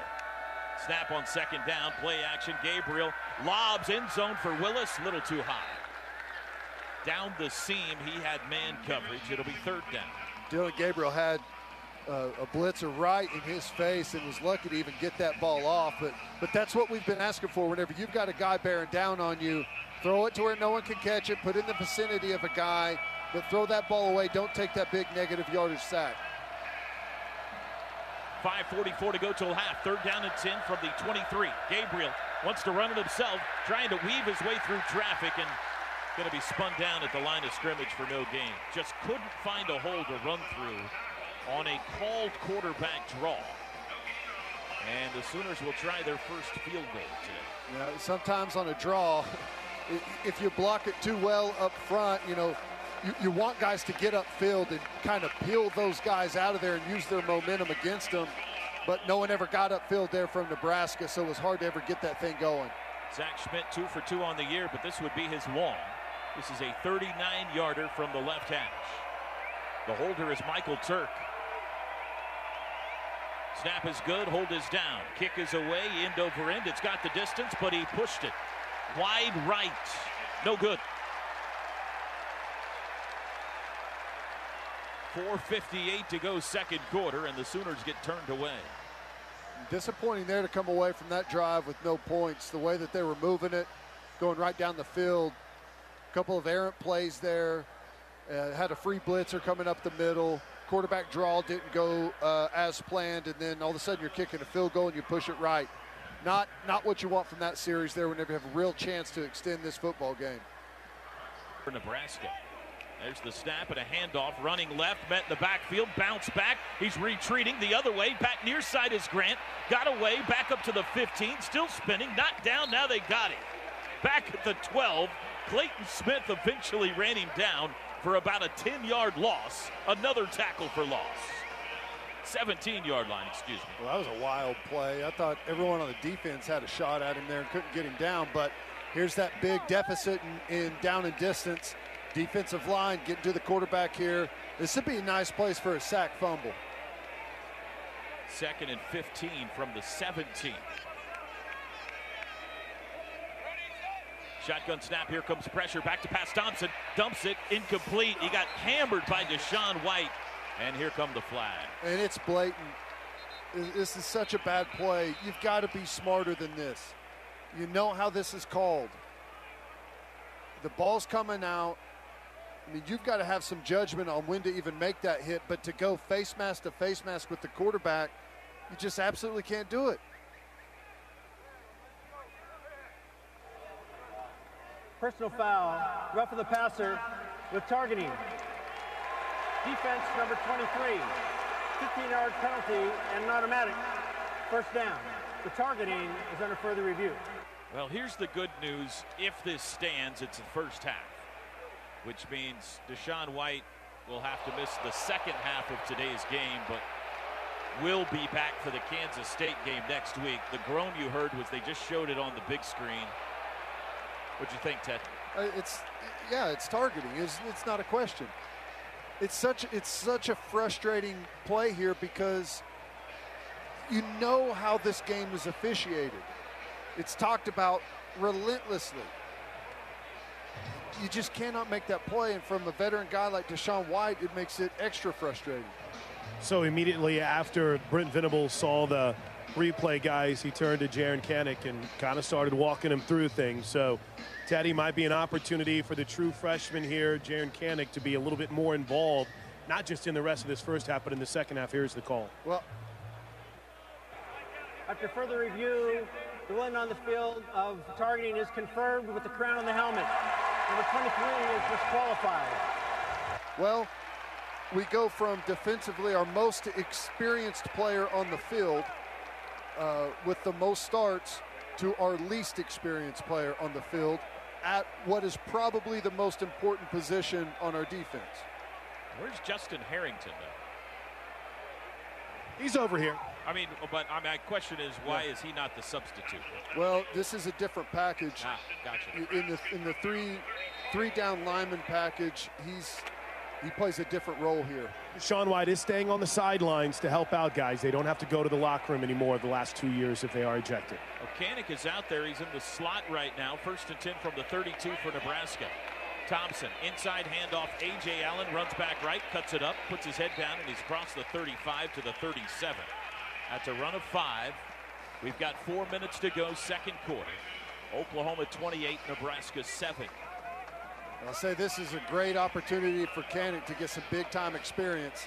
Snap on second down, play action. Gabriel lobs end zone for Willis, a little too high. Down the seam, he had man coverage. It'll be third down. Dylan Gabriel had a blitzer right in his face and was lucky to even get that ball off. But that's what we've been asking for. Whenever you've got a guy bearing down on you, throw it to where no one can catch it, put it in the vicinity of a guy, but throw that ball away. Don't take that big negative yardage sack. 5:44 to go till half. Third down and 10 from the 23. Gabriel wants to run it himself, trying to weave his way through traffic and going to be spun down at the line of scrimmage for no gain. Just couldn't find a hole to run through on a called quarterback draw. And the Sooners will try their first field goal today. Yeah, sometimes on a draw, if you block it too well up front, you want guys to get upfield and kind of peel those guys out of there and use their momentum against them. But no one ever got upfield there from Nebraska, so it was hard to ever get that thing going. Zach Schmidt 2 for 2 on the year, but this would be his long. This is a 39-yarder from the left hash. The holder is Michael Turk. Snap is good, hold is down. Kick is away, end over end. It's got the distance, but he pushed it. Wide right, no good. 4:58 to go second quarter, and the Sooners get turned away. Disappointing there to come away from that drive with no points. The way that they were moving it, going right down the field. A couple of errant plays there. Had a free blitzer coming up the middle. Quarterback draw didn't go as planned, and then all of a sudden you're kicking a field goal and you push it right. Not what you want from that series there whenever you have a real chance to extend this football game. For Nebraska. There's the snap and a handoff, running left, met in the backfield, bounce back. He's retreating the other way. Back near side is Grant. Got away, back up to the 15, still spinning, knocked down, now they got him. Back at the 12, Clayton Smith eventually ran him down for about a 10-yard loss. Another tackle for loss. 17-yard line, excuse me. Well, that was a wild play. I thought everyone on the defense had a shot at him there and couldn't get him down, but here's that big deficit in down and distance. Defensive line getting to the quarterback here. This would be a nice place for a sack fumble. 2nd and 15 from the 17. Shotgun snap, here comes pressure, back to pass Thompson, dumps it, incomplete. He got hammered by Deshaun White, and here come the flag. And it's blatant. This is such a bad play. You've got to be smarter than this. You know how this is called. The ball's coming out. I mean, you've got to have some judgment on when to even make that hit, but to go face mask to face mask with the quarterback, you just absolutely can't do it. Personal foul, roughing the passer with targeting. Defense number 23, 15-yard penalty and an automatic. First down. The targeting is under further review. Well, here's the good news. If this stands, it's the first half, which means Deshaun White will have to miss the second half of today's game, but will be back for the Kansas State game next week. The groan you heard was they just showed it on the big screen. What'd you think, Ted? It's targeting. It's not a question. It's such a frustrating play here because you know how this game is officiated. It's talked about relentlessly. You just cannot make that play, and from a veteran guy like Deshaun White, it makes it extra frustrating. So immediately after Brent Venables saw the replay guys, he turned to Jaren Kanak and kind of started walking him through things. So Teddy, might be an opportunity for the true freshman here, Jaren Kanak, to be a little bit more involved, not just in the rest of this first half, but in the second half. Here's the call. Well, after further review, the one on the field of targeting is confirmed with the crown on the helmet. Number 23 is disqualified. Well, we go from defensively our most experienced player on the field with the most starts to our least experienced player on the field at what is probably the most important position on our defense. Where's Justin Harrington, though? He's over here. But my question is, why is he not the substitute? Well, this is a different package. Gotcha. In the three down lineman package, he plays a different role here. Deshaun White is staying on the sidelines to help out guys. They don't have to go to the locker room anymore the last 2 years if they are ejected. Well, Kanak is out there. He's in the slot right now. 1st and 10 from the 32 for Nebraska. Thompson, inside handoff. A.J. Allen runs back right, cuts it up, puts his head down, and he's crossed the 35 to the 37. That's a run of 5. We've got 4 minutes to go, second quarter. Oklahoma 28, Nebraska 7. I'll say this is a great opportunity for Kanak to get some big-time experience.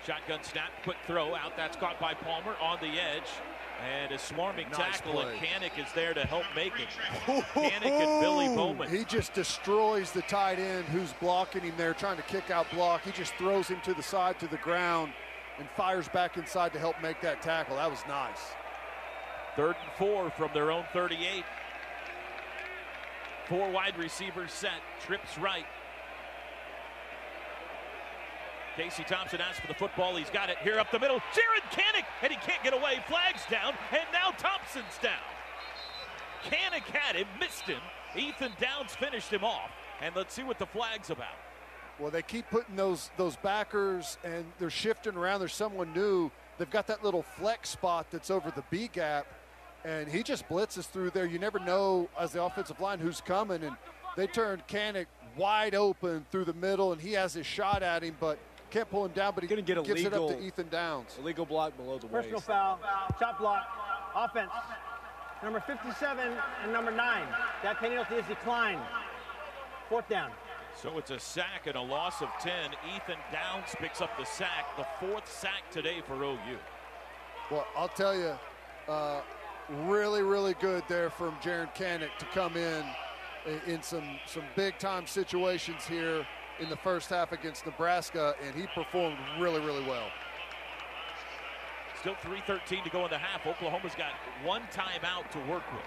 Shotgun snap, quick throw out. That's caught by Palmer on the edge. And a swarming tackle, and Kanak is there to help make it. Kanak and Billy Bowman. He just destroys the tight end who's blocking him there, trying to kick out block. He just throws him to the side, to the ground, and fires back inside to help make that tackle. That was nice. 3rd and 4 from their own 38. 4 wide receivers set. Trips right. Casey Thompson asks for the football. He's got it here up the middle. Jaren Kanak, and he can't get away. Flag's down, and now Thompson's down. Kanak had him, missed him. Ethan Downs finished him off. And let's see what the flag's about. Well, they keep putting those backers, and they're shifting around. There's someone new. They've got that little flex spot that's over the B gap, and he just blitzes through there. You never know as the offensive line who's coming, and they turned Kanak wide open through the middle, and he has his shot at him, but can't pull him down, but he gives it up to Ethan Downs. Illegal block below the waist. Personal foul, shot block, offense. Number 57 and number 9. That penalty is declined. 4th down. So it's a sack and a loss of 10. Ethan Downs picks up the sack, the 4th sack today for OU. Well, I'll tell you, really, really good there from Jaren Kanak to come in some big-time situations here in the first half against Nebraska, and he performed really, really well. Still 3:13 to go in the half. Oklahoma's got 1 timeout to work with.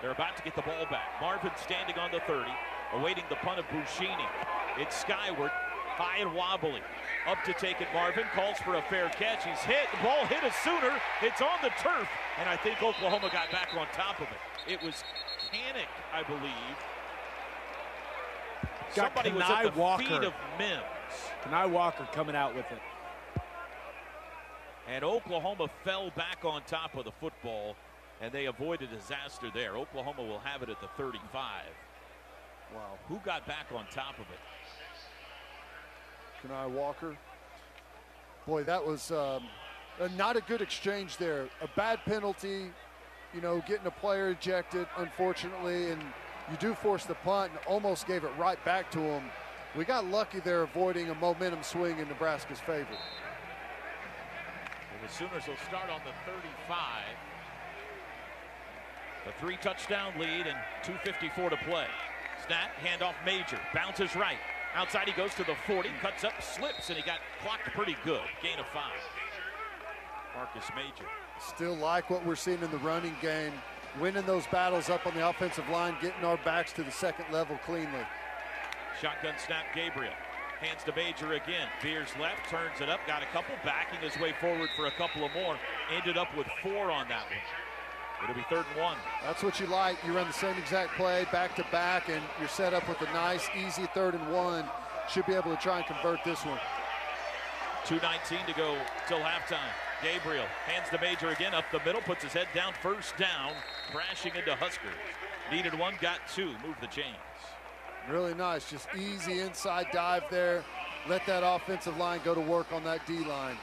They're about to get the ball back. Marvin standing on the 30, awaiting the punt of Buschini. It's skyward, high and wobbly. Up to take it, Marvin calls for a fair catch. He's hit. The ball hit a Sooner. It's on the turf, and I think Oklahoma got back on top of it. It was Panic, I believe. Somebody was at the feet of Mims. Kenai Walker coming out with it. And Oklahoma fell back on top of the football, and they avoided disaster there. Oklahoma will have it at the 35. Wow. Who got back on top of it? Kenai Walker. Boy, that was not a good exchange there. A bad penalty, you know, getting a player ejected, unfortunately, and you do force the punt and almost gave it right back to him. We got lucky there avoiding a momentum swing in Nebraska's favor. And the Sooners will start on the 35. The 3-touchdown lead and 2:54 to play. Snap, handoff Major, bounces right. Outside he goes to the 40, cuts up, slips, and he got clocked pretty good. Gain of 5. Marcus Major. Still like what we're seeing in the running game. Winning those battles up on the offensive line, getting our backs to the second level cleanly. Shotgun snap, Gabriel. Hands to Major again. Veers left, turns it up, got a couple, backing his way forward for a couple of more. Ended up with 4 on that one. It'll be 3rd and 1. That's what you like. You run the same exact play back to back, and you're set up with a nice, easy 3rd and 1. Should be able to try and convert this one. 2:19 to go till halftime. Gabriel hands to Major again, up the middle, puts his head down, 1st down, crashing into Huskers. Needed 1, got 2, move the chains. Really nice, just easy inside dive there. Let that offensive line go to work on that D-line.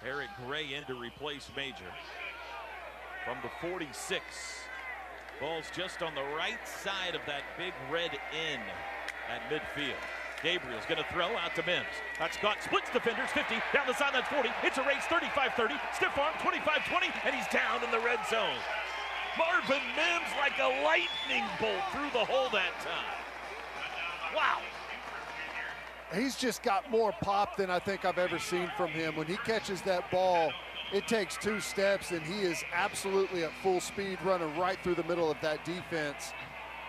Eric Gray in to replace Major. From the 46. Ball's just on the right side of that big red N at midfield. Gabriel's going to throw out to Mims. That's caught, splits defenders, 50, down the sideline 40. It's a race, 35-30, stiff arm, 25-20, and he's down in the red zone. Marvin Mims like a lightning bolt through the hole that time. Wow. He's just got more pop than I think I've ever seen from him. When he catches that ball, it takes 2 steps, and he is absolutely at full speed running right through the middle of that defense.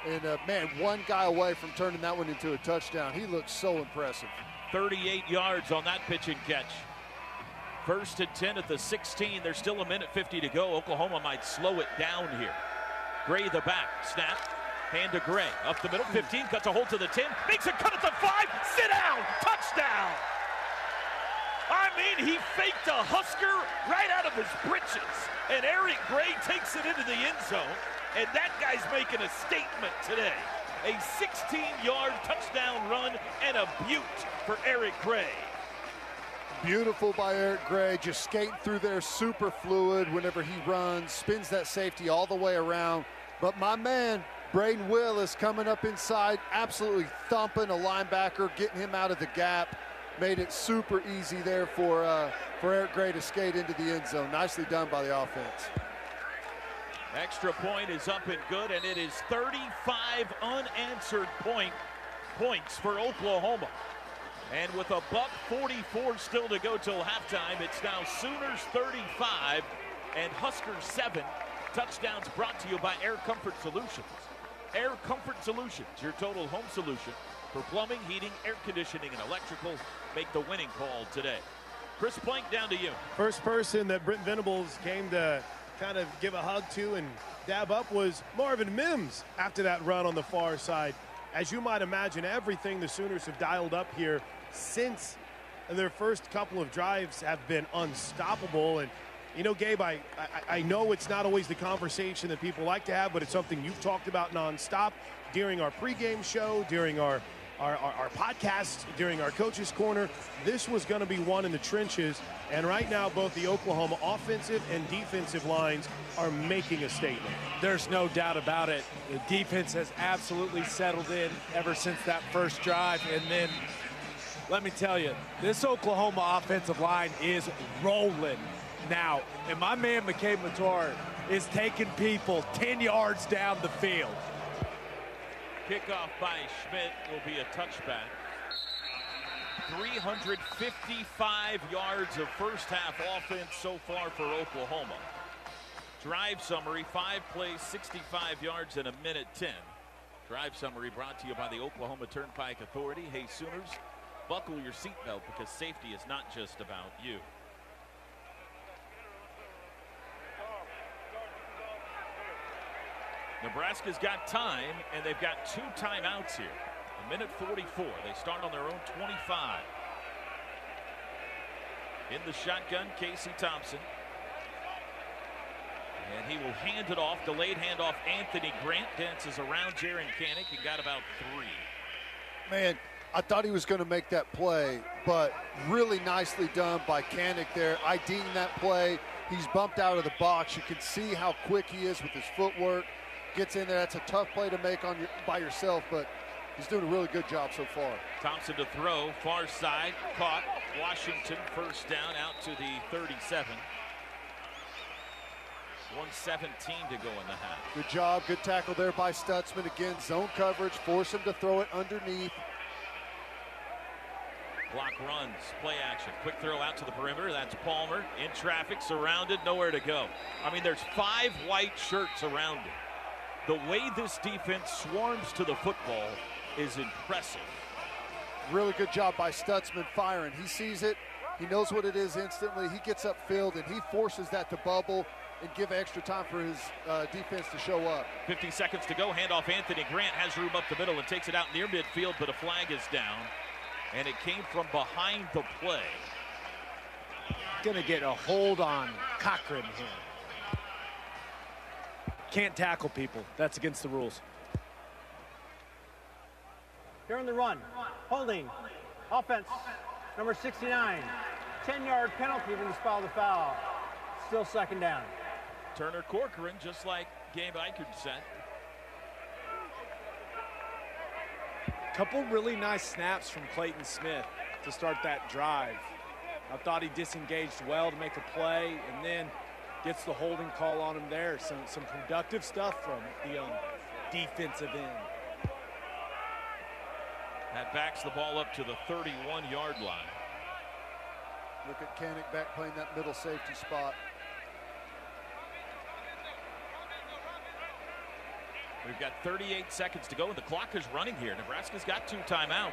And, man, 1 guy away from turning that one into a touchdown. He looks so impressive. 38 yards on that pitch and catch. 1st and 10 at the 16. There's still 1:50 to go. Oklahoma might slow it down here. Gray the back. Snap. Hand to Gray. Up the middle. 15. Cuts a hole to the 10. Makes a cut at the 5. Sit down. Touchdown. I mean, he faked a Husker right out of his britches. And Eric Gray takes it into the end zone. And that guy's making a statement today. A 16-yard touchdown run and a beaut for Eric Gray. Beautiful by Eric Gray, just skating through there, super fluid whenever he runs, spins that safety all the way around. But my man, Braden Willis, coming up inside, absolutely thumping a linebacker, getting him out of the gap. Made it super easy there for Eric Gray to skate into the end zone. Nicely done by the offense. Extra point is up and good, and it is 35 unanswered points for Oklahoma. And with a $1:44 still to go till halftime, it's now Sooners 35 and Huskers 7. Touchdowns brought to you by Air Comfort Solutions. Air Comfort Solutions, your total home solution for plumbing, heating, air conditioning, and electrical. Make the winning call today. Chris Plank, down to you. First person that Brent Venables came to kind of give a hug to and dab up was Marvin Mims after that run on the far side. As you might imagine, everything the Sooners have dialed up here since their first couple of drives have been unstoppable. And, you know, Gabe, I know it's not always the conversation that people like to have, but it's something you've talked about nonstop during our pregame show, during our podcast, during our Coach's Corner. This was going to be one in the trenches, and right now both the Oklahoma offensive and defensive lines are making a statement. There's no doubt about it. The defense has absolutely settled in ever since that first drive, and then let me tell you, this Oklahoma offensive line is rolling now, and my man McCabe Matar is taking people 10 yards down the field. Kickoff by Schmidt will be a touchback. 355 yards of first half offense so far for Oklahoma. Drive summary, 5 plays, 65 yards in a minute 10. Drive summary brought to you by the Oklahoma Turnpike Authority. Hey Sooners, buckle your seatbelt because safety is not just about you. Nebraska's got time, and they've got 2 timeouts here. A minute 44. They start on their own 25. In the shotgun, Casey Thompson. And he will hand it off. Delayed handoff, Anthony Grant dances around Jaron Kanik and got about 3. Man, I thought he was going to make that play, but really nicely done by Kanik there, IDing that play. He's bumped out of the box. You can see how quick he is with his footwork. Gets in there. That's a tough play to make by yourself, but he's doing a really good job so far. Thompson to throw, far side, caught. Washington first down out to the 37. 1:17 to go in the half. Good job, good tackle there by Stutzman. Again, zone coverage, force him to throw it underneath. Clock runs, play action, quick throw out to the perimeter. That's Palmer in traffic, surrounded, nowhere to go. I mean, there's 5 white shirts around him. The way this defense swarms to the football is impressive. Really good job by Stutzman firing. He sees it, he knows what it is instantly. He gets upfield and he forces that to bubble and give extra time for his defense to show up. 50 seconds to go. Handoff, Anthony Grant has room up the middle and takes it out near midfield, but a flag is down. And it came from behind the play. Gonna get a hold on Cochran here. Can't tackle people. That's against the rules. Here on the run. Holding. Offense. Number 69. 10-yard penalty when you spot the foul. Still second down. Turner Corcoran, just like Gabe Eichert said. Couple really nice snaps from Clayton Smith to start that drive. I thought he disengaged well to make a play and then gets the holding call on him there. Some productive stuff from the defensive end. That backs the ball up to the 31-yard line. Look at Kanik back playing that middle safety spot. We've got 38 seconds to go, and the clock is running here. Nebraska's got 2 timeouts.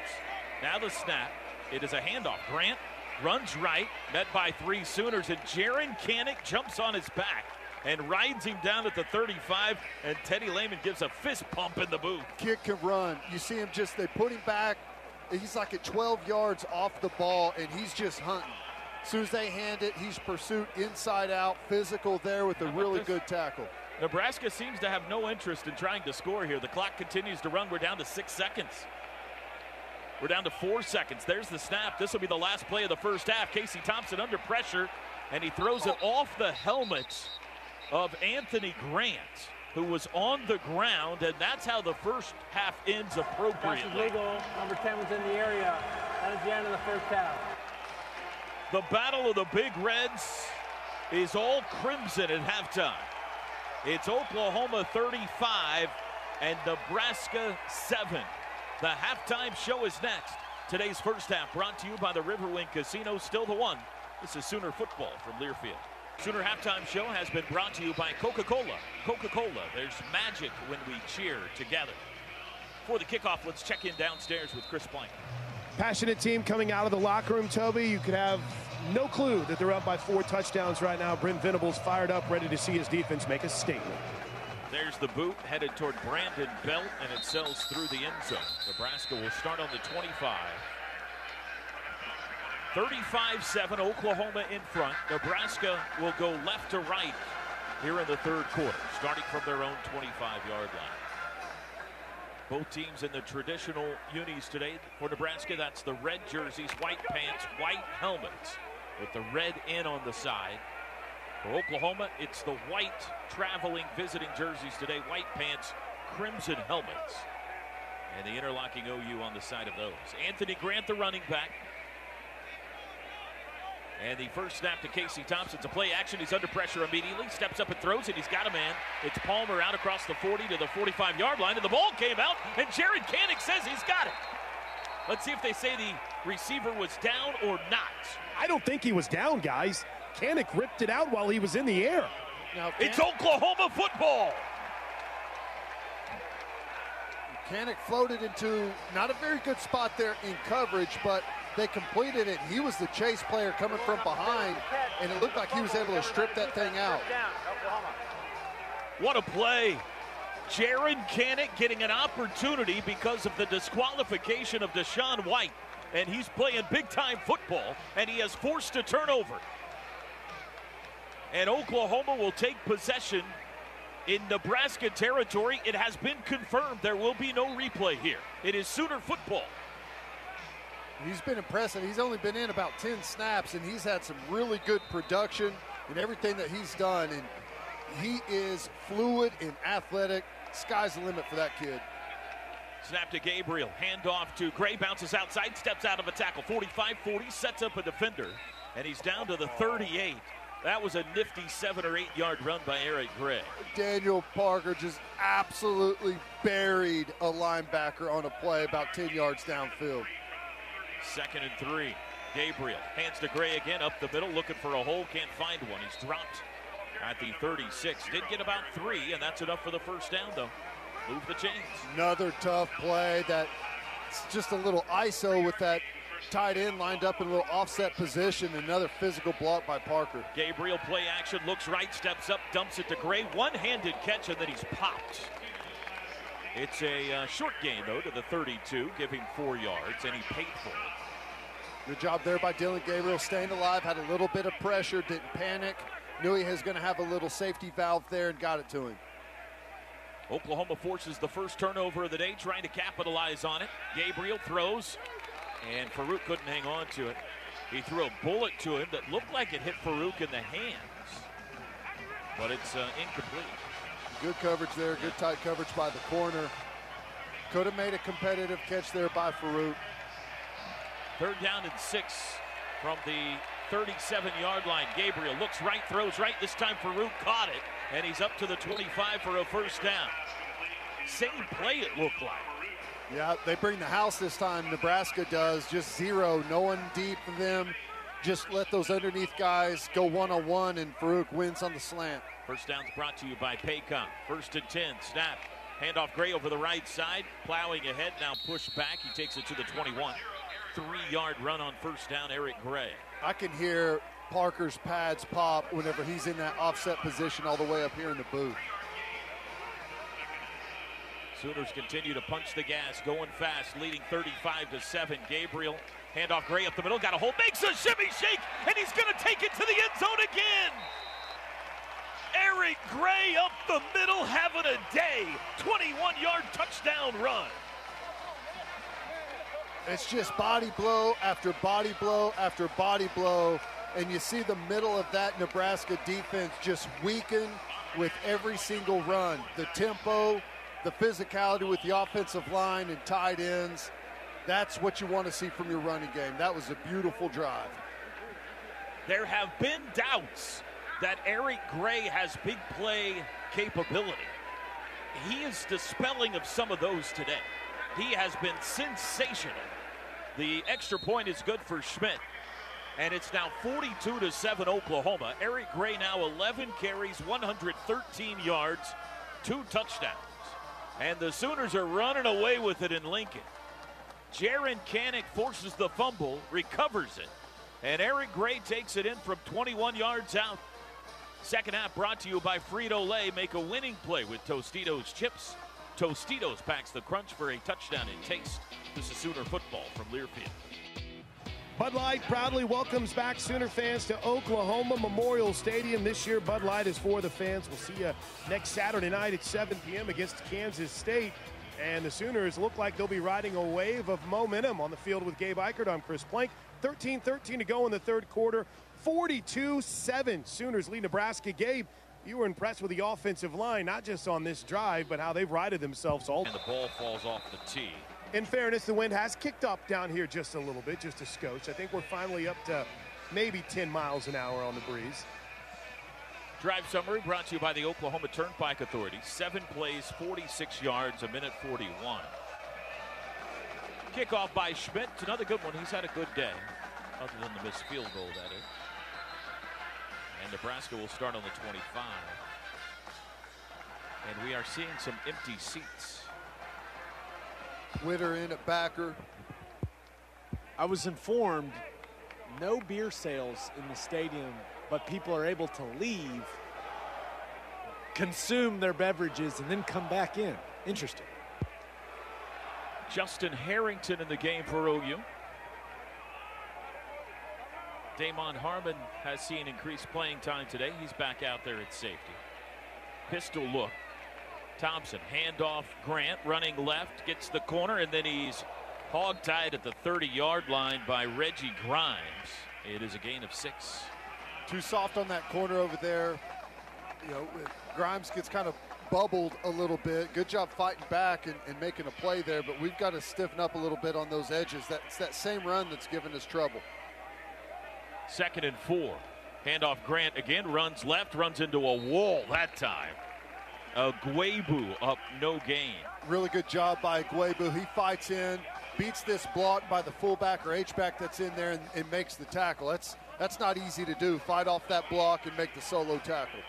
Now the snap. It is a handoff. Grant runs right, met by 3 Sooners, and Jaron Kanik jumps on his back and rides him down at the 35, and Teddy Lehman gives a fist pump in the booth. Kid can run. You see him they put him back. He's like at 12 yards off the ball, and he's just hunting. As soon as they hand it, he's pursuit inside out, physical there with a really good tackle. Nebraska seems to have no interest in trying to score here. The clock continues to run. We're down to 6 seconds. We're down to 4 seconds. There's the snap. This will be the last play of the first half. Casey Thompson under pressure, and he throws it off the helmet of Anthony Grant, who was on the ground, and that's how the first half ends appropriately. Pass is legal. Number 10 was in the area. That is the end of the first half. The battle of the Big Reds is all crimson at halftime. It's Oklahoma 35 and Nebraska 7. The halftime show is next. Today's first half brought to you by the Riverwind Casino, still the one. This is Sooner football from Learfield. Sooner halftime show has been brought to you by Coca-Cola. Coca-Cola, there's magic when we cheer together. For the kickoff, let's check in downstairs with Chris Blank. Passionate team coming out of the locker room, Toby. You could have no clue that they're up by 4 touchdowns right now. Brent Venables fired up, ready to see his defense make a statement. There's the boot headed toward Brandon Belt, and it sails through the end zone. Nebraska will start on the 25. 35-7, Oklahoma in front. Nebraska will go left to right here in the third quarter, starting from their own 25-yard line. Both teams in the traditional unis today. For Nebraska, that's the red jerseys, white pants, white helmets with the red N on the side. For Oklahoma, it's the white traveling visiting jerseys today, white pants, crimson helmets. And the interlocking OU on the side of those. Anthony Grant, the running back. And the first snap to Casey Thompson. It's a play action. He's under pressure immediately. Steps up and throws it. He's got a man. It's Palmer out across the 40 to the 45-yard line. And the ball came out. And Jaron Kanik says he's got it. Let's see if they say the receiver was down or not. I don't think he was down, guys. Kanik ripped it out while he was in the air. Now, It's Oklahoma football. Kanik floated into not a very good spot there in coverage, but they completed it. He was the chase player coming from behind, and it looked like he was able to strip that thing out. What a play. Jaron Kanik getting an opportunity because of the disqualification of Deshaun White, and he's playing big-time football, and he has forced a turnover. And Oklahoma will take possession in Nebraska territory. It has been confirmed there will be no replay here. It is Sooner football. He's been impressive. He's only been in about 10 snaps, and he's had some really good production in everything that he's done. And he is fluid and athletic. Sky's the limit for that kid. Snap to Gabriel. Handoff to Gray. Bounces outside. Steps out of a tackle. 45-40. Sets up a defender. And he's down to the 38. That was a nifty 7 or 8 yard run by Eric Gray. Daniel Parker just absolutely buried a linebacker on a play about 10 yards downfield. 2nd and 3. Gabriel hands to Gray again up the middle, looking for a hole. Can't find one. He's dropped at the 36. Did get about 3, and that's enough for the first down, though. Move the chains. Another tough play. That's just a little ISO with that tight end lined up in a little offset position. Another physical block by Parker. Gabriel play action, looks right, steps up, dumps it to Gray. One-handed catch, and then he's popped. It's a short gain, though, to the 32. Give him 4 yards, and he paid for it. Good job there by Dylan Gabriel, staying alive, had a little bit of pressure, didn't panic. Knew he was going to have a little safety valve there and got it to him. Oklahoma forces the first turnover of the day, trying to capitalize on it. Gabriel throws, and Farouk couldn't hang on to it. He threw a bullet to him that looked like it hit Farouk in the hands, but it's incomplete. Good coverage there, good tight coverage by the corner. Could have made a competitive catch there by Farouk. 3rd down and 6 from the 37-yard line. Gabriel looks right, throws right. This time Farouk caught it, and he's up to the 25 for a first down. Same play it looked like. Yeah, they bring the house this time. Nebraska does, just zero, no one deep for them. Just let those underneath guys go one-on-one, and Farouk wins on the slant. First down's brought to you by Paycom. 1st and 10, snap. Handoff Gray over the right side, plowing ahead, now pushed back. He takes it to the 21. 3-yard run on first down, Eric Gray. I can hear Parker's pads pop whenever he's in that offset position all the way up here in the booth. Sooners continue to punch the gas, going fast, leading 35-7. Gabriel, handoff Gray up the middle, got a hold, makes a shimmy shake, and he's going to take it to the end zone again. Eric Gray up the middle, having a day. 21-yard touchdown run. It's just body blow after body blow after body blow, and you see the middle of that Nebraska defense just weaken with every single run. The tempo, the physicality with the offensive line and tight ends, that's what you want to see from your running game. That was a beautiful drive. There have been doubts that Eric Gray has big play capability. He is dispelling of some of those today. He has been sensational. The extra point is good for Schmidt. And it's now 42-7 Oklahoma. Eric Gray now 11 carries, 113 yards, 2 touchdowns. And the Sooners are running away with it in Lincoln. Jaron Kanik forces the fumble, recovers it. And Eric Gray takes it in from 21 yards out. Second half brought to you by Frito-Lay. Make a winning play with Tostitos chips. Tostitos packs the crunch for a touchdown in taste. This is Sooner football from Learfield. Bud Light proudly welcomes back Sooner fans to Oklahoma Memorial Stadium. This year, Bud Light is for the fans. We'll see you next Saturday night at 7 p.m. against Kansas State. And the Sooners look like they'll be riding a wave of momentum on the field with Gabe Eichert. I'm Chris Plank. 13-13 to go in the third quarter. 42-7. Sooners lead Nebraska. Gabe, you were impressed with the offensive line, not just on this drive, but how they've righted themselves all. And the ball falls off the tee. In fairness, the wind has kicked up down here just a little bit, just a skosh. I think we're finally up to maybe 10 miles an hour on the breeze. Drive summary brought to you by the Oklahoma Turnpike Authority. 7 plays, 46 yards, a minute 41. Kickoff by Schmidt. Another good one. He's had a good day, other than the missed field goal, that is. And Nebraska will start on the 25. And we are seeing some empty seats. Witter in at backer. I was informed no beer sales in the stadium, but people are able to leave, consume their beverages, and then come back in. Interesting. Justin Harrington in the game for OU. Damon Harmon has seen increased playing time today. He's back out there at safety. Pistol look. Thompson, handoff, Grant running left, gets the corner, and then he's hog-tied at the 30-yard line by Reggie Grimes. It is a gain of 6. Too soft on that corner over there. You know, Grimes gets kind of bubbled a little bit. Good job fighting back and making a play there, but we've got to stiffen up a little bit on those edges. That's that same run that's given us trouble. 2nd and 4. Handoff, Grant again, runs left, runs into a wall that time. Guebu up, no gain. Really good job by Guebu. He fights in, beats this block by the fullback or H-back that's in there and makes the tackle. That's not easy to do. Fight off that block and make the solo tackle.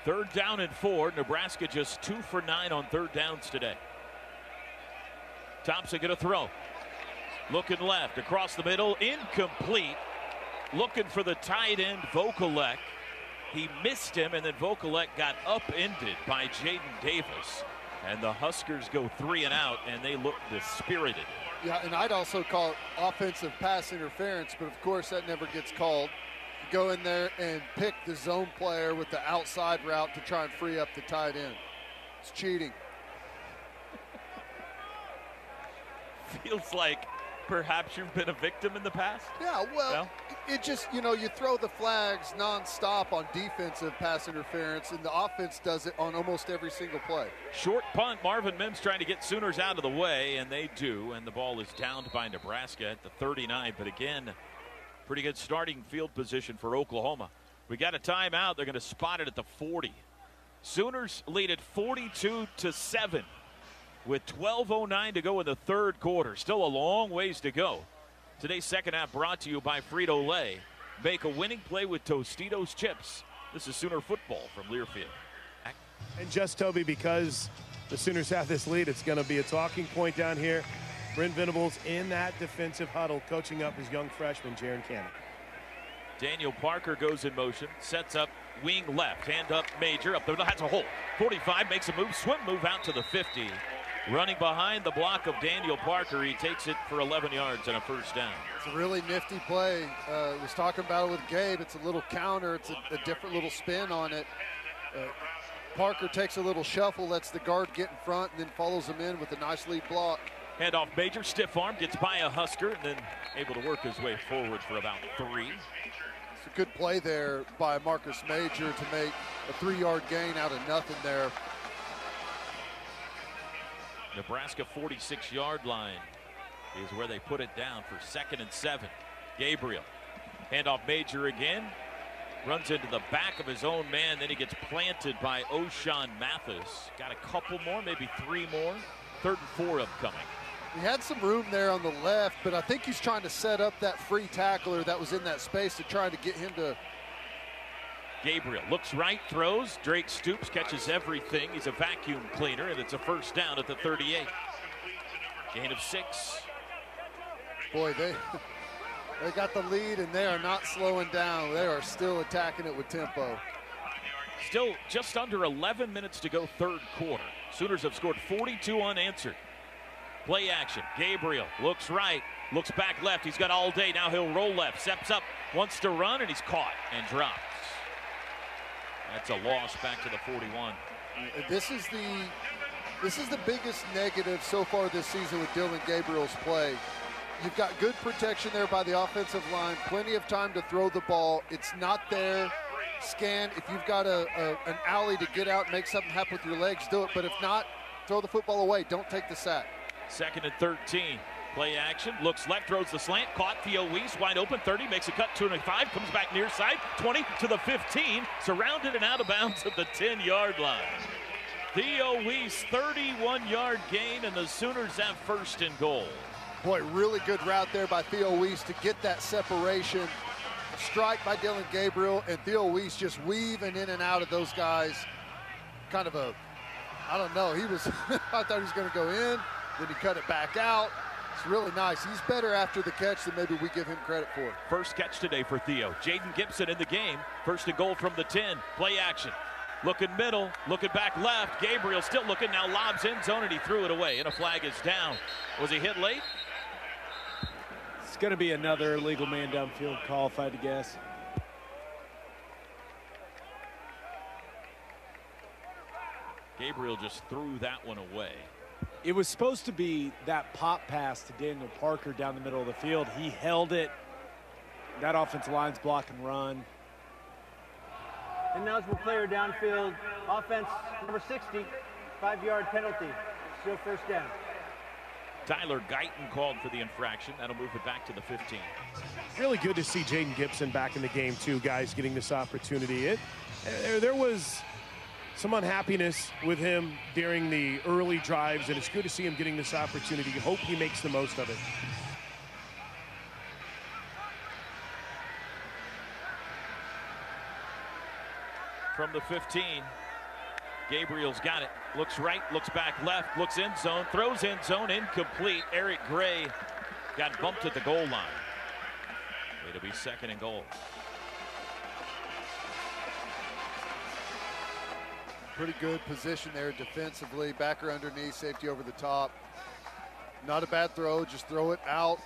3rd down and 4. Nebraska just 2 for 9 on 3rd downs today. Thompson gonna throw. Looking left, across the middle, incomplete. Looking for the tight end, Vokalek. He missed him, and then Vokalek got upended by Jaden Davis. And the Huskers go 3 and out, and they look dispirited. Yeah, and I'd also call it offensive pass interference, but of course that never gets called. You go in there and pick the zone player with the outside route to try and free up the tight end. It's cheating. Feels like perhaps you've been a victim in the past? Yeah, well, it just, you know, you throw the flags nonstop on defensive pass interference, and the offense does it on almost every single play. Short punt. Marvin Mims trying to get Sooners out of the way, and they do, and the ball is downed by Nebraska at the 39. But again, pretty good starting field position for Oklahoma. We got a timeout. They're going to spot it at the 40. Sooners lead it 42-7. With 12:09 to go in the 3rd quarter. Still a long ways to go. Today's second half brought to you by Frito-Lay. Make a winning play with Tostitos chips. This is Sooner football from Learfield. And just, Toby, because the Sooners have this lead, it's going to be a talking point down here. Brent Venables in that defensive huddle, coaching up his young freshman, Jaron Cannon. Daniel Parker goes in motion, sets up wing left, hand up Major, up there, has a hole. 45, makes a move, swim move out to the 50. Running behind the block of Daniel Parker, he takes it for 11 yards and a 1st down. It's a really nifty play. Was talking about it with Gabe. It's a little counter. It's a different little spin on it. Parker takes a little shuffle, lets the guard get in front, and then follows him in with a nice lead block. Handoff Major, stiff arm, gets by a Husker, and then able to work his way forward for about 3. It's a good play there by Marcus Major to make a 3-yard gain out of nothing there. Nebraska 46-yard line is where they put it down for 2nd and 7. Gabriel, handoff Major again, runs into the back of his own man, then he gets planted by O'Shawn Mathis. Got a couple more, maybe 3 more. 3rd and 4 upcoming. He had some room there on the left, but I think he's trying to set up that free tackler that was in that space to try to get him to. Gabriel looks right, throws. Drake Stoops catches everything. He's a vacuum cleaner, and it's a 1st down at the 38. Gain of 6. Boy, they got the lead, and they are not slowing down. They are still attacking it with tempo. Still just under 11 minutes to go, 3rd quarter. Sooners have scored 42 unanswered. Play action. Gabriel looks right, looks back left. He's got all day. Now he'll roll left, steps up, wants to run, and he's caught and dropped. That's a loss back to the 41. This is the biggest negative so far this season with Dillon Gabriel's play. You've got good protection there by the offensive line, plenty of time to throw the ball. It's not there. Scan. If you've got an alley to get out and make something happen with your legs, do it. But if not, throw the football away. Don't take the sack. 2nd and 13. Play action, looks left, throws the slant, caught Theo Weiss, wide open, 30, makes a cut, 25, comes back near side, 20 to the 15, surrounded and out of bounds at the 10-yard line. Theo Weiss, 31-yard gain, and the Sooners have 1st and goal. Boy, really good route there by Theo Weiss to get that separation strike by Dillon Gabriel, and Theo Weiss just weaving in and out of those guys. Kind of a, I don't know, he was, I thought he was going to go in, then he cut it back out. It's really nice. He's better after the catch than maybe we give him credit for. First catch today for Theo. Jaden Gibson in the game. First and goal from the 10. Play action. Looking middle, looking back left. Gabriel still looking, now lobs in zone, and he threw it away, and a flag is down. Was he hit late? It's going to be another illegal man downfield call, if I had to guess. Gabriel just threw that one away. It was supposed to be that pop pass to Daniel Parker down the middle of the field. He held it. That offensive line's block and run. Ineligible player downfield. Offense number 60. 5-yard penalty. Still first down. Tyler Guyton called for the infraction. That'll move it back to the 15. Really good to see Jaden Gibson back in the game too, guys, getting this opportunity. There was some unhappiness with him during the early drives, and it's good to see him getting this opportunity. Hope he makes the most of it. From the 15, Gabriel's got it. Looks right, looks back left, looks end zone, throws end zone, incomplete. Eric Gray got bumped at the goal line. It'll be second and goal. Pretty good position there defensively. Backer underneath, safety over the top. Not a bad throw, just throw it out.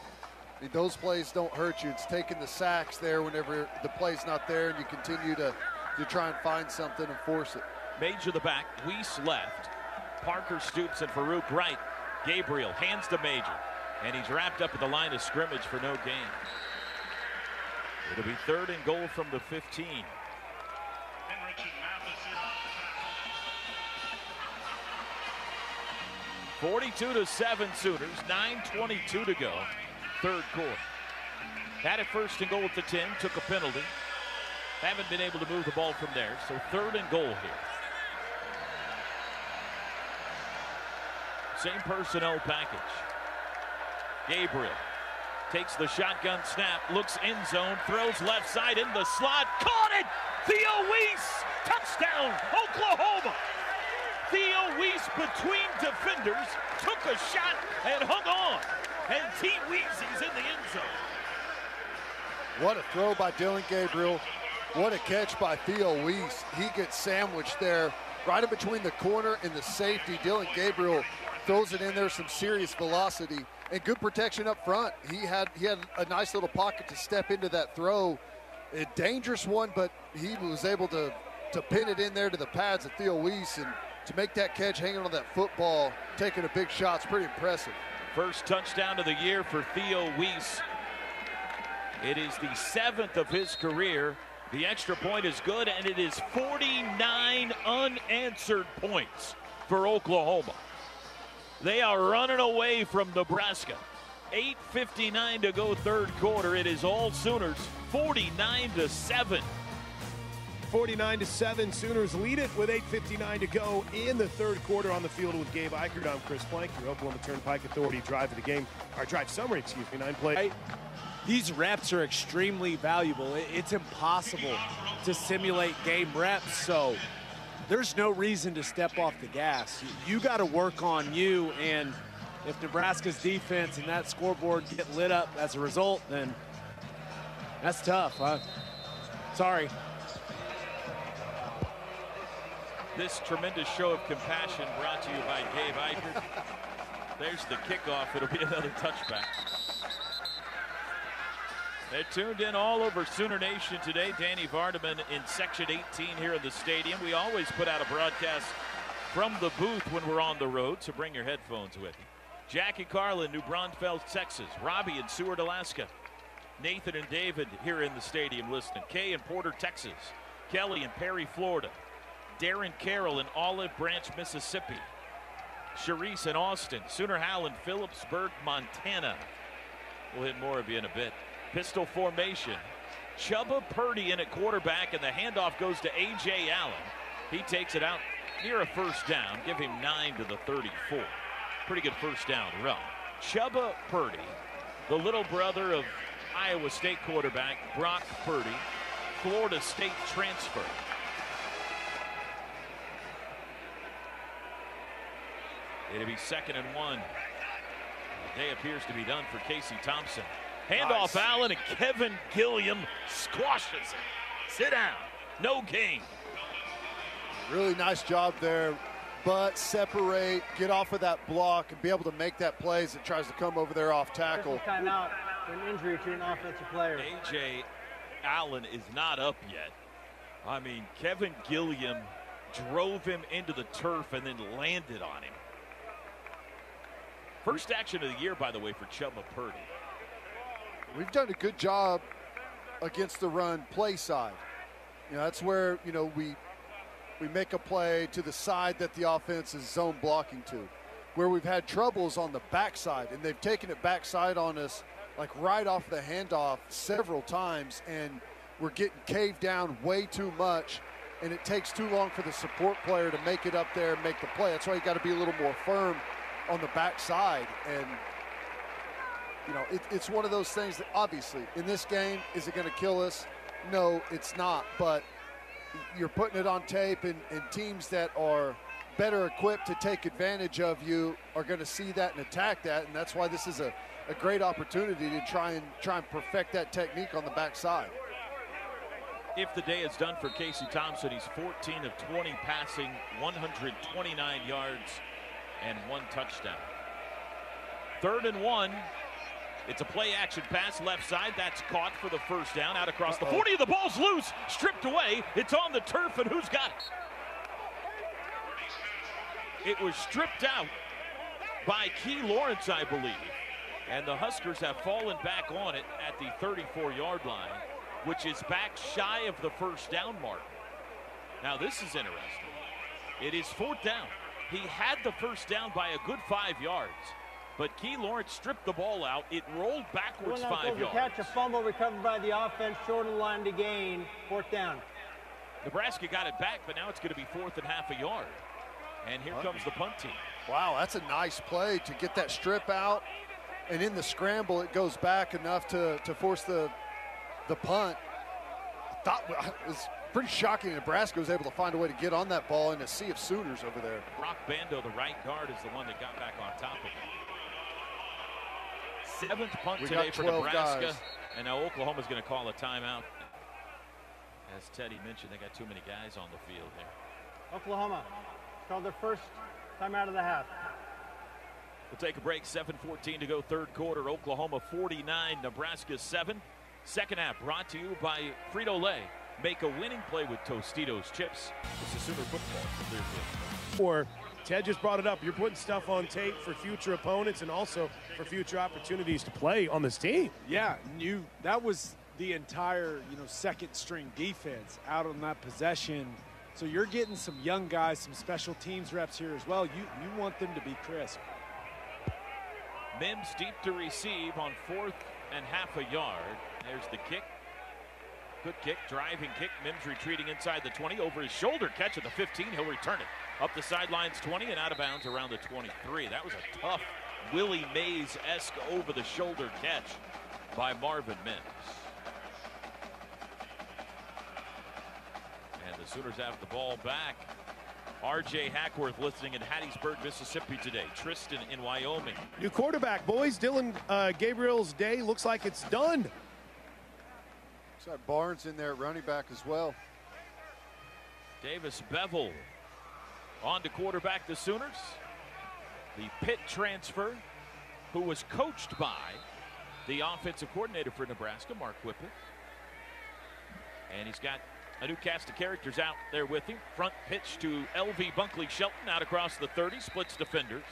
I mean, those plays don't hurt you. It's taking the sacks there whenever the play's not there, and you continue to try and find something and force it. Major the back, Weiss left. Parker Stoops and Farouk right. Gabriel hands to Major, and he's wrapped up at the line of scrimmage for no gain. It'll be third and goal from the 15. 42-7 Sooners, 9:22 to go, third quarter. Had it first and goal at the 10, took a penalty. Haven't been able to move the ball from there, so third and goal here. Same personnel package. Gabriel takes the shotgun snap, looks end zone, throws left side in the slot, caught it! Theo Weiss, touchdown, Oklahoma! Theo Weiss between defenders, took a shot and hung on. And T. Weezy's in the end zone. What a throw by Dillon Gabriel. What a catch by Theo Weiss. He gets sandwiched there right in between the corner and the safety. Dillon Gabriel throws it in there, some serious velocity and good protection up front. He had a nice little pocket to step into that throw. A dangerous one, but he was able to pin it in there to the pads of Theo Weiss, and to make that catch hanging on that football, taking a big shot, it's pretty impressive. First touchdown of the year for Theo Weiss. It is the 7th of his career. The extra point is good, and it is 49 unanswered points for Oklahoma. They are running away from Nebraska. 8:59 to go, third quarter. It is all Sooners, 49-7. 49-7, Sooners lead it with 8:59 to go in the third quarter. On the field with Gabe Eichert, I'm Chris Plank, your Oklahoma Turnpike Authority drive of the game. Our drive summary, 9 plays. These reps are extremely valuable. It's impossible to simulate game reps, so there's no reason to step off the gas. You got to work on you, and if Nebraska's defense and that scoreboard get lit up as a result, then that's tough. Sorry. This tremendous show of compassion brought to you by Gabe Eichert. There's the kickoff. It'll be another touchback. They're tuned in all over Sooner Nation today. Danny Vardaman in Section 18 here in the stadium. We always put out a broadcast from the booth when we're on the road, so bring your headphones with you. Jackie Carlin, New Braunfels, Texas. Robbie in Seward, Alaska. Nathan and David here in the stadium listening. Kay in Porter, Texas. Kelly in Perry, Florida. Darren Carroll in Olive Branch, Mississippi. Sharice in Austin. Sooner Hal in Phillipsburg, Montana. We'll hit more of you in a bit. Pistol formation. Chubba Purdy in at quarterback, and the handoff goes to A.J. Allen. He takes it out near a first down. Give him 9 to the 34. Pretty good first down run. Chubba Purdy, the little brother of Iowa State quarterback Brock Purdy, Florida State transfer. It'll be 2nd and 1. The day appears to be done for Casey Thompson. Handoff Allen, and Kevin Gilliam squashes it. Sit down. No gain. Really nice job there. But separate, get off of that block, and be able to make that play as it tries to come over there off tackle. Timeout for an injury to an offensive player. A.J. Allen is not up yet. I mean, Kevin Gilliam drove him into the turf and then landed on him. First action of the year, by the way, for Chubba Purdy. We've done a good job against the run play side. You know, that's where, you know, we make a play to the side that the offense is zone blocking to. Where we've had troubles on the backside, and they've taken it backside on us, like right off the handoff several times, and we're getting caved down way too much, and it takes too long for the support player to make it up there and make the play. That's why you got to be a little more firm on the backside. And you know, it's one of those things that obviously in this game, is it going to kill us? No, it's not. But you're putting it on tape, and teams that are better equipped to take advantage of you are going to see that and attack that. And that's why this is a great opportunity to try and perfect that technique on the backside. If the day is done for Casey Thompson, he's 14 of 20 passing, 129 yards, and 1 touchdown. 3rd and 1. It's a play action pass left side. That's caught for the first down out across the 40. The ball's loose, stripped away. It's on the turf, and who's got it? It was stripped out by Key Lawrence, I believe. And the Huskers have fallen back on it at the 34-yard line, which is back shy of the first down mark. Now this is interesting. It is 4th down. He had the first down by a good 5 yards. But Key Lawrence stripped the ball out. It rolled backwards 5 yards. Catch, a fumble recovered by the offense, short of the line to gain, 4th down. Nebraska got it back, but now it's going to be 4th and half a yard. And here comes the punt team. Wow, that's a nice play to get that strip out. And in the scramble, it goes back enough to force the punt. I thought it was pretty shocking Nebraska was able to find a way to get on that ball in a sea of Sooners over there. Brock Bando, the right guard, is the one that got back on top of it. 7th punt today for Nebraska. Guys. And now Oklahoma's going to call a timeout. As Teddy mentioned, they got too many guys on the field here. Oklahoma called their first timeout of the half. We'll take a break. 7:14 to go, 3rd quarter. Oklahoma 49, Nebraska 7. Second half brought to you by Frito-Lay. Make a winning play with Tostitos chips. This is Sooner football from Clearfield. Or Ted just brought it up. You're putting stuff on tape for future opponents and also for future opportunities to play on this team. Yeah, that was the entire, second string defense out on that possession. So you're getting some young guys, some special teams reps here as well. You want them to be crisp. Mims deep to receive on 4th and half a yard. There's the kick. Good kick, driving kick. Mims retreating inside the 20, over his shoulder catch at the 15. He'll return it up the sidelines 20 and out of bounds around the 23. That was a tough Willie Mays-esque over the shoulder catch by Marvin Mims. And the Sooners have the ball back. R.J. Hackworth listening in Hattiesburg, Mississippi today. Tristan in Wyoming. New quarterback, boys. Dylan Gabriel's day looks like it's done. Looks like Barnes in there at running back as well. Davis Bevel on to quarterback the Sooners. The Pitt transfer, who was coached by the offensive coordinator for Nebraska, Mark Whipple. And he's got a new cast of characters out there with him. Front pitch to L.V. Bunkley Shelton out across the 30, splits defenders.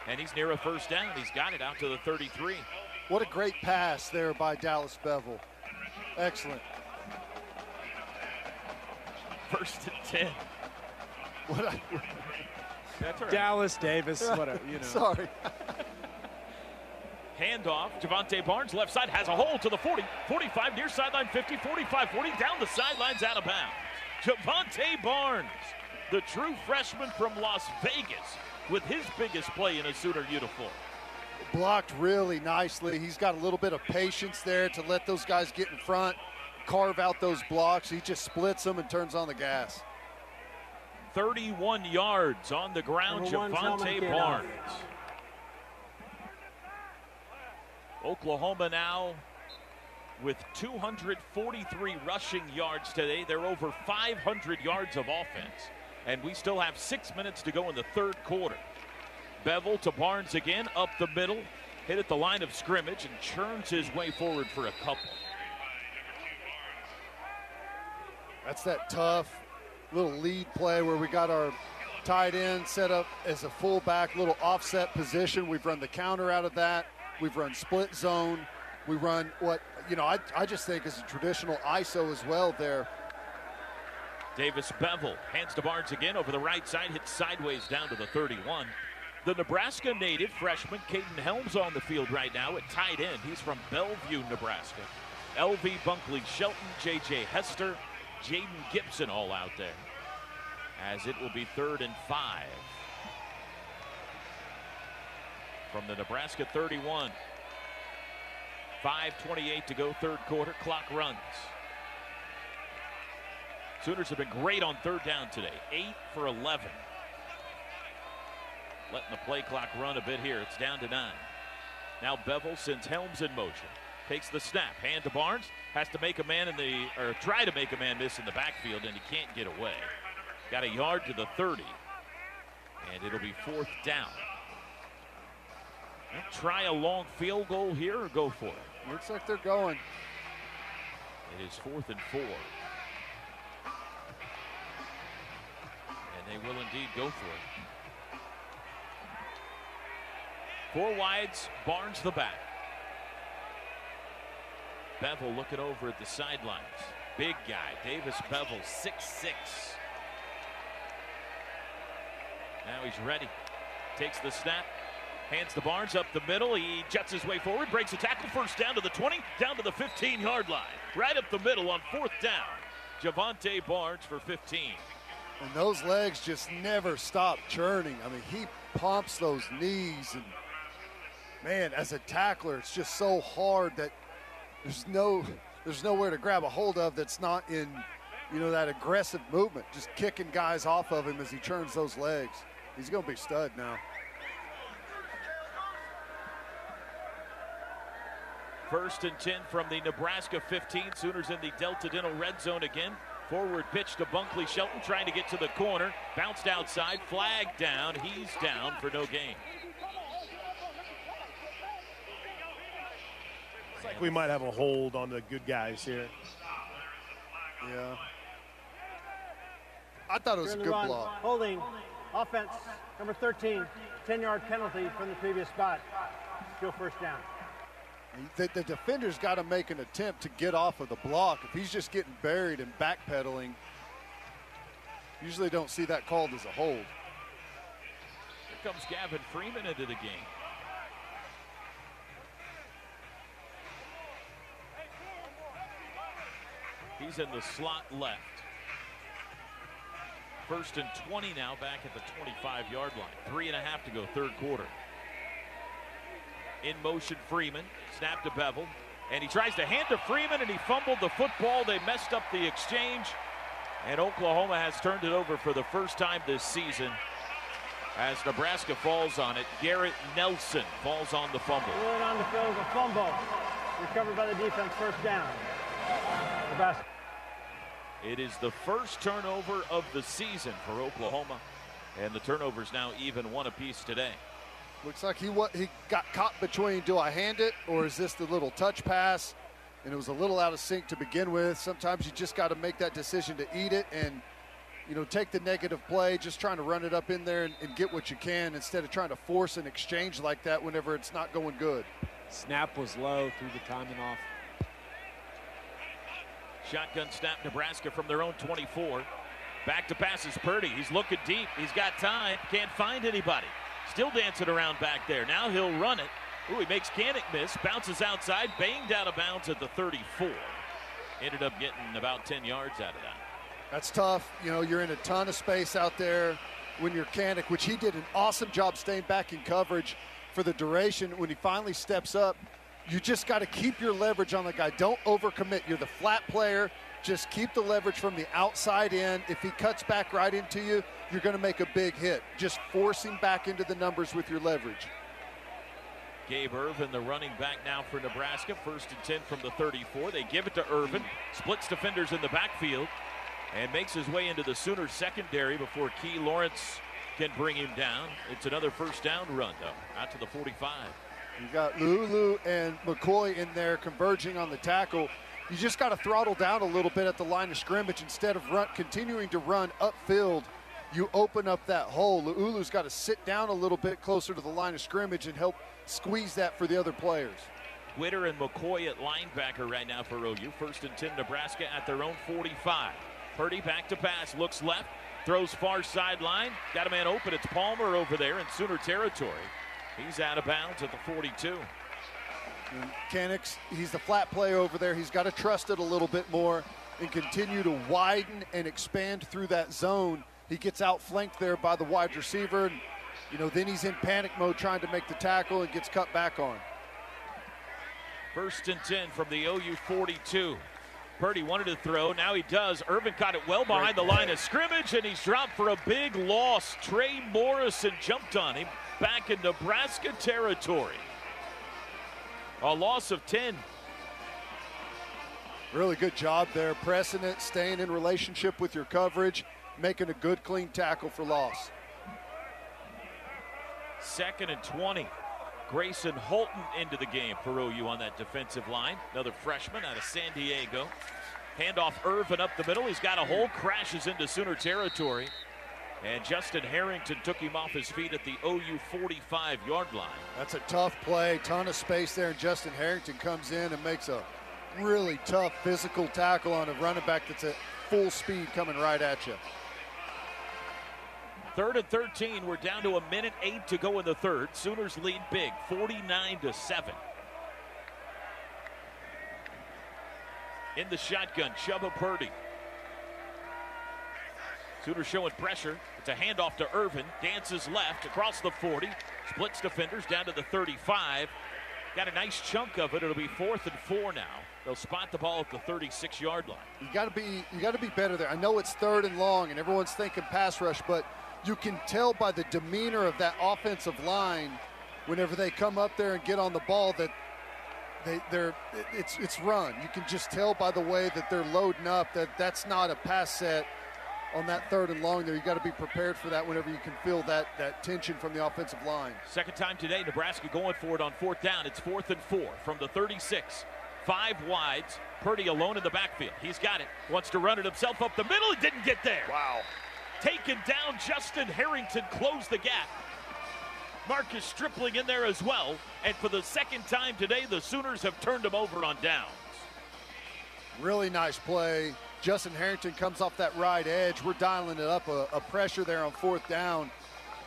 And he's near a first down. He's got it out to the 33. What a great pass there by Dallas Bevel. Excellent. 1st and 10. That's all right. Dallas Davis, whatever, Sorry. Handoff. Javante Barnes, left side, has a hole to the 40, 45, near sideline 50, 45, 40, down the sidelines, out of bounds. Javante Barnes, the true freshman from Las Vegas, with his biggest play in a Sooner uniform. Blocked really nicely. He's got a little bit of patience there to let those guys get in front, carve out those blocks. He just splits them and turns on the gas. 31 yards on the ground, Javante Barnes. Oklahoma now with 243 rushing yards today. They're over 500 yards of offense. And we still have 6 minutes to go in the third quarter. Bevel to Barnes again, up the middle, hit at the line of scrimmage and churns his way forward for a couple. That's that tough little lead play where we got our tight end set up as a fullback, little offset position. We've run the counter out of that. We've run split zone. We run what, I just think is a traditional ISO as well there. Davis Bevel hands to Barnes again over the right side, hits sideways down to the 31. The Nebraska native freshman Caden Helms on the field right now at tight end. He's from Bellevue, Nebraska. LV Bunkley Shelton, J.J. Hester, Jaden Gibson all out there. As it will be 3rd and 5. From the Nebraska 31. 5:28 to go, third quarter, clock runs. Sooners have been great on third down today, 8 for 11. Letting the play clock run a bit here. It's down to 9. Now Bevel sends Helms in motion. Takes the snap, hand to Barnes, has to make a man try to make a man miss in the backfield, and he can't get away. Got a yard to the 30, and it'll be 4th down. Try a long field goal here or go for it? Looks like they're going. It is 4th and 4. And they will indeed go for it. 4 wides, Barnes the back. Bevel looking over at the sidelines. Big guy, Davis Bevel, 6'6". Now he's ready. Takes the snap. Hands to Barnes up the middle. He jets his way forward, breaks a tackle, first down to the 20, down to the 15-yard line. Right up the middle on 4th down. Javante Barnes for 15. And those legs just never stop churning. I mean, he pumps those knees. And, man, as a tackler, it's just so hard that there's nowhere to grab a hold of that's not in, that aggressive movement, just kicking guys off of him as he churns those legs. He's going to be stud now. 1st and 10 from the Nebraska 15. Sooners in the Delta Dental red zone again. Forward pitch to Bunkley Shelton, trying to get to the corner. Bounced outside, flag down. He's down for no gain. It's like we might have a hold on the good guys here. Yeah. I thought it was a good block. Holding, offense, number 13, 10-yard penalty from the previous spot. Still first down. The defender's got to make an attempt to get off of the block. If he's just getting buried and backpedaling, usually don't see that called as a hold. Here comes Gavin Freeman into the game. He's in the slot left. 1st and 20 now, back at the 25-yard line. 3.5 to go, third quarter. In motion, Freeman. Snap to Bevel. And he tries to hand to Freeman, and he fumbled the football. They messed up the exchange. And Oklahoma has turned it over for the first time this season. As Nebraska falls on it, Garrett Nelson falls on the fumble. Going on the field, a fumble. Recovered by the defense, first down. Nebraska. It is the first turnover of the season for Oklahoma. And the turnovers now even 1 apiece today. Looks like he got caught between, do I hand it, or is this the little touch pass? And it was a little out of sync to begin with. Sometimes you just got to make that decision to eat it and, take the negative play, just trying to run it up in there and get what you can instead of trying to force an exchange like that whenever it's not going good. Snap was low, through the timing off. Shotgun snap, Nebraska from their own 24. Back to pass is Purdy. He's looking deep. He's got time. Can't find anybody. Still dancing around back there. Now he'll run it. Ooh, he makes Kannick miss. Bounces outside. Banged out of bounds at the 34. Ended up getting about 10 yards out of that. That's tough. You're in a ton of space out there. when you're Kanik, which he did an awesome job staying back in coverage for the duration. When he finally steps up, you just got to keep your leverage on the guy. Don't overcommit. You're the flat player. Just keep the leverage from the outside in. If he cuts back right into you, you're going to make a big hit. Just force him back into the numbers with your leverage. Gabe Irvin, the running back now for Nebraska. 1st and 10 from the 34. They give it to Irvin. Splits defenders in the backfield and makes his way into the Sooners secondary before Key Lawrence can bring him down. It's another first down run, though, out to the 45. You got Lulu and McCoy in there converging on the tackle. You just got to throttle down a little bit at the line of scrimmage instead of continuing to run upfield. You open up that hole. Lulu's got to sit down a little bit closer to the line of scrimmage and help squeeze that for the other players. Witter and McCoy at linebacker right now for OU. 1st and 10 Nebraska at their own 45. Purdy back to pass, looks left, throws far sideline. Got a man open. It's Palmer over there in Sooner territory. He's out of bounds at the 42. Kanik, he's the flat play over there. He's got to trust it a little bit more and continue to widen and expand through that zone. He gets outflanked there by the wide receiver. And, then he's in panic mode trying to make the tackle and gets cut back on. 1st and 10 from the OU 42. Purdy wanted to throw. Now he does. Irvin caught it well behind the line of scrimmage, and he's dropped for a big loss. Trey Morrison jumped on him back in Nebraska territory. A loss of 10. Really good job there, pressing it, staying in relationship with your coverage, making a good, clean tackle for loss. 2nd and 20. Grayson Holton into the game for OU on that defensive line. Another freshman out of San Diego. Handoff Irvin up the middle. He's got a hole, crashes into Sooner territory. And Justin Harrington took him off his feet at the OU 45-yard line. That's a tough play, ton of space there, and Justin Harrington comes in and makes a really tough physical tackle on a running back that's at full speed coming right at you. 3rd and 13. We're down to 1:08 to go in the third. Sooners lead big, 49-7. In the shotgun, Chubba Purdy. Sooners showing pressure. It's a handoff to Irvin. Dances left across the 40. Splits defenders down to the 35. Got a nice chunk of it. It'll be 4th and 4 now. They'll spot the ball at the 36-yard line. You got to be better there. I know it's 3rd and long, and everyone's thinking pass rush, but you can tell by the demeanor of that offensive line whenever they come up there and get on the ball that it's run. You can just tell by the way that they're loading up that that's not a pass set on that 3rd and long there. You got to be prepared for that whenever you can feel that tension from the offensive line. Second time today, Nebraska going for it on 4th down. It's 4th and 4 from the 36. 5 wides. Purdy alone in the backfield. He's got it. Wants to run it himself up the middle. He didn't get there. Wow. Taken down. Justin Harrington closed the gap. Marcus Stripling in there as well. And for the second time today, the Sooners have turned him over on downs. Really nice play. Justin Harrington comes off that right edge. We're dialing it up, a pressure there on 4th down.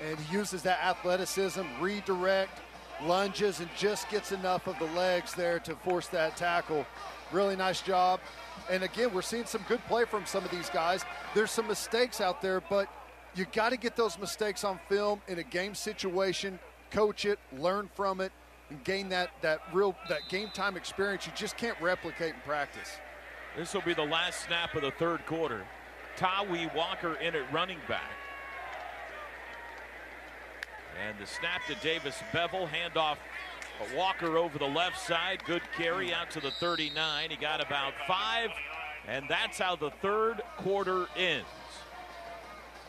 And he uses that athleticism, redirect, lunges, and just gets enough of the legs there to force that tackle. Really nice job. And again, we're seeing some good play from some of these guys. There's some mistakes out there, but you got to get those mistakes on film in a game situation, coach it, learn from it, and gain that game time experience you just can't replicate in practice. This will be the last snap of the 3rd quarter. Tawi Walker in at running back. And the snap to Davis Bevel, handoff Walker over the left side. Good carry out to the 39. He got about 5, and that's how the 3rd quarter ends.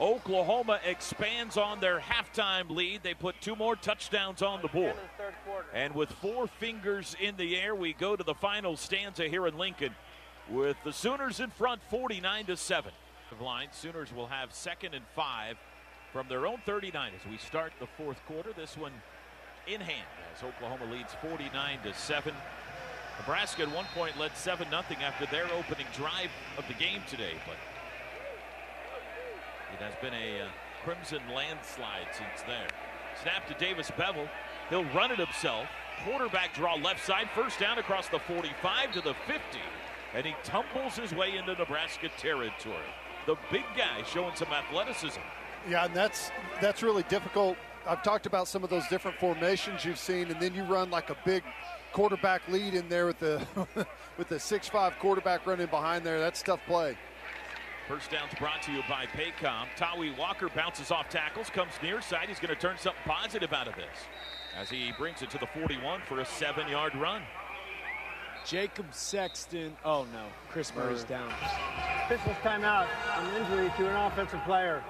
Oklahoma expands on their halftime lead. They put 2 more touchdowns on the board. And with 4 fingers in the air, we go to the final stanza here in Lincoln with the Sooners in front, 49-7. Line, Sooners will have 2nd and 5 from their own 39 as we start the 4th quarter. This one in hand as Oklahoma leads 49-7. Nebraska at one point led 7-0 after their opening drive of the game today, but it has been a crimson landslide since there. Snap to Davis Bevel. He'll run it himself. Quarterback draw left side. First down across the 45 to the 50. And he tumbles his way into Nebraska territory. The big guy showing some athleticism. Yeah, and that's really difficult. I've talked about some of those different formations you've seen, and then you run like a big quarterback lead in there with the with the 6'5" quarterback running behind there. That's tough play. First down's brought to you by Paycom. Toby Walker bounces off tackles, comes near side. He's going to turn something positive out of this as he brings it to the 41 for a 7-yard run. Jacob Sexton. Oh, no. Chris Murray's down. Officials timeout on an injury to an offensive player.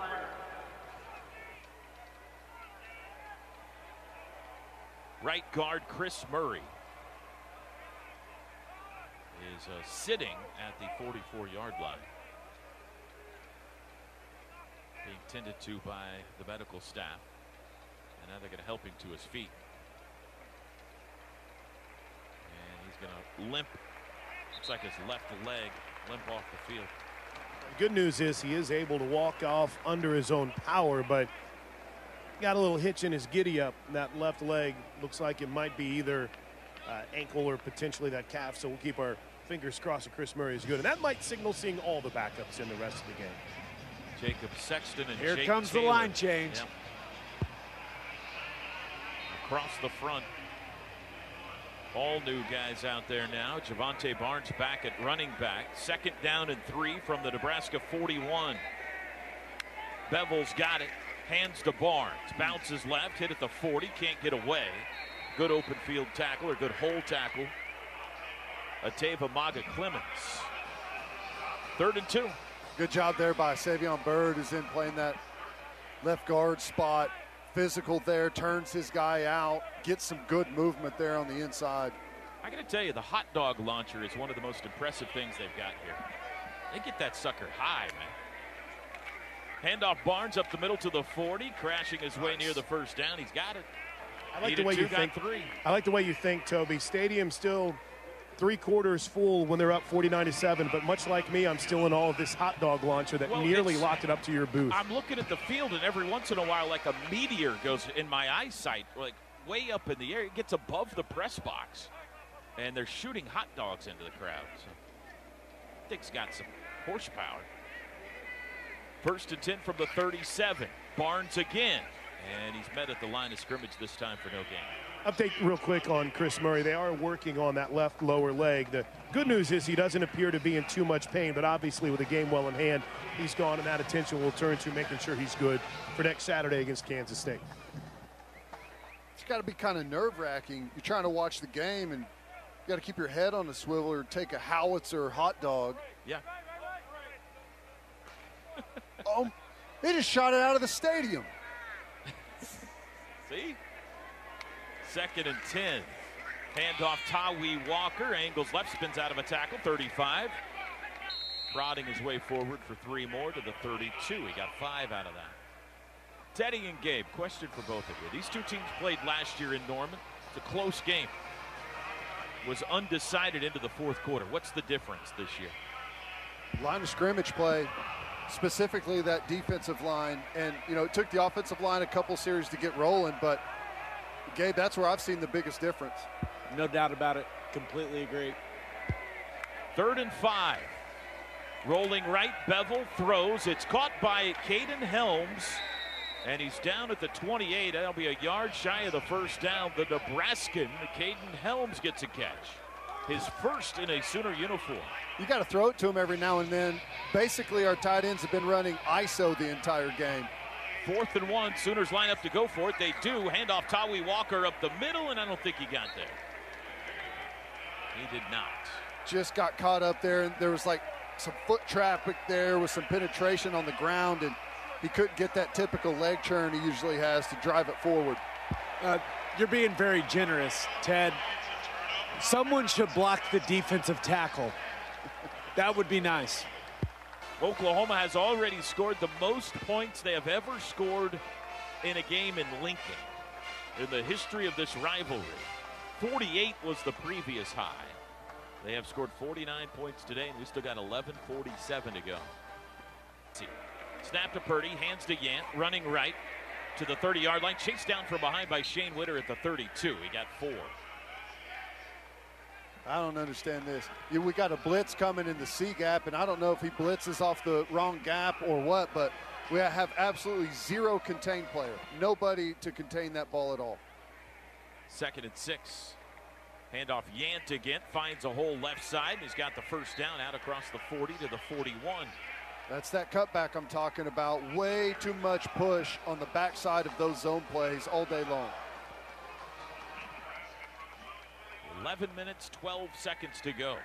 Right guard Chris Murray is sitting at the 44-yard line. Being tended to by the medical staff. And now they're going to help him to his feet. And he's going to limp. Looks like his left leg limp off the field. The good news is he is able to walk off under his own power, but got a little hitch in his giddy up. That left leg looks like it might be either ankle or potentially that calf. So we'll keep our fingers crossed that Chris Murray is good. And that might signal seeing all the backups in the rest of the game. Jacob Sexton and here Jake comes Taylor. The line change. Yep. Across the front. All new guys out there now. Javonte Barnes back at running back. 2nd down and 3 from the Nebraska 41. Bevel's got it. Hands to Barnes. Bounces left. Hit at the 40. Can't get away. Good open field tackle or good hole tackle. Ateva Maga Clemens. 3rd and 2. Good job there by Savion Byrd, who's in playing that left guard spot. Physical there, turns his guy out, gets some good movement there on the inside. I got to tell you, the hot dog launcher is one of the most impressive things they've got here. They get that sucker high, man. Handoff Barnes up the middle to the 40, crashing his way near the first down. He's got it. I like the way you think. 3. I like the way you think, Toby. Stadium still 3/4 full when they're up 49-7, but much like me, I'm still in all of this hot dog launcher that nearly locked it up to your booth. I'm looking at the field, and every once in a while, like a meteor goes in my eyesight, like way up in the air. It gets above the press box, and they're shooting hot dogs into the crowd. So Dick's got some horsepower. 1st and 10 from the 37. Barnes again, and he's met at the line of scrimmage this time for no gain. Update real quick on Chris Murray. They are working on that left lower leg. The good news is he doesn't appear to be in too much pain, but obviously with the game well in hand, he's gone, and that attention will turn to making sure he's good for next Saturday against Kansas State. It's got to be kind of nerve-wracking. You're trying to watch the game, and you got to keep your head on a swivel or take a howitzer hot dog. Yeah. Oh, they just shot it out of the stadium. See? 2nd and 10. Handoff Tawi Walker. Angles left, spins out of a tackle. 35. Prodding his way forward for 3 more to the 32. He got 5 out of that. Teddy and Gabe, question for both of you. These two teams played last year in Norman. It's a close game. Was undecided into the 4th quarter. What's the difference this year? Line of scrimmage play, specifically that defensive line. And, you know, it took the offensive line a couple series to get rolling, but Gabe, that's where I've seen the biggest difference. No doubt about it. Completely agree. 3rd and 5. Rolling right, Bevel throws. It's caught by Caden Helms, and he's down at the 28. That'll be a yard shy of the first down. The Nebraskan, Caden Helms, gets a catch. His first in a Sooner uniform. You got to throw it to him every now and then. Basically, our tight ends have been running ISO the entire game. 4th and 1. Sooners line up to go for it. They do. Handoff Tawi Walker up the middle, and I don't think he got there. He did not. Just got caught up there, and there was like some foot traffic there with some penetration on the ground, and he couldn't get that typical leg turn he usually has to drive it forward. You're being very generous, Ted. Someone should block the defensive tackle. That would be nice. Oklahoma has already scored the most points they have ever scored in a game in Lincoln in the history of this rivalry. 48 was the previous high. They have scored 49 points today, and we still got 11:47 to go. Snap to Purdy, hands to Yant, running right to the 30-yard line. Chased down from behind by Shane Witter at the 32. He got 4. I don't understand this. We got a blitz coming in the C gap, and I don't know if he blitzes off the wrong gap or what, but We have absolutely zero contained player. Nobody to contain that ball at all. 2nd and 6. Handoff Yant again, finds a hole left side. He's got the first down out across the 40 to the 41. That's that cutback I'm talking about. Way too much push on the backside of those zone plays all day long. 11 minutes, 12 seconds to go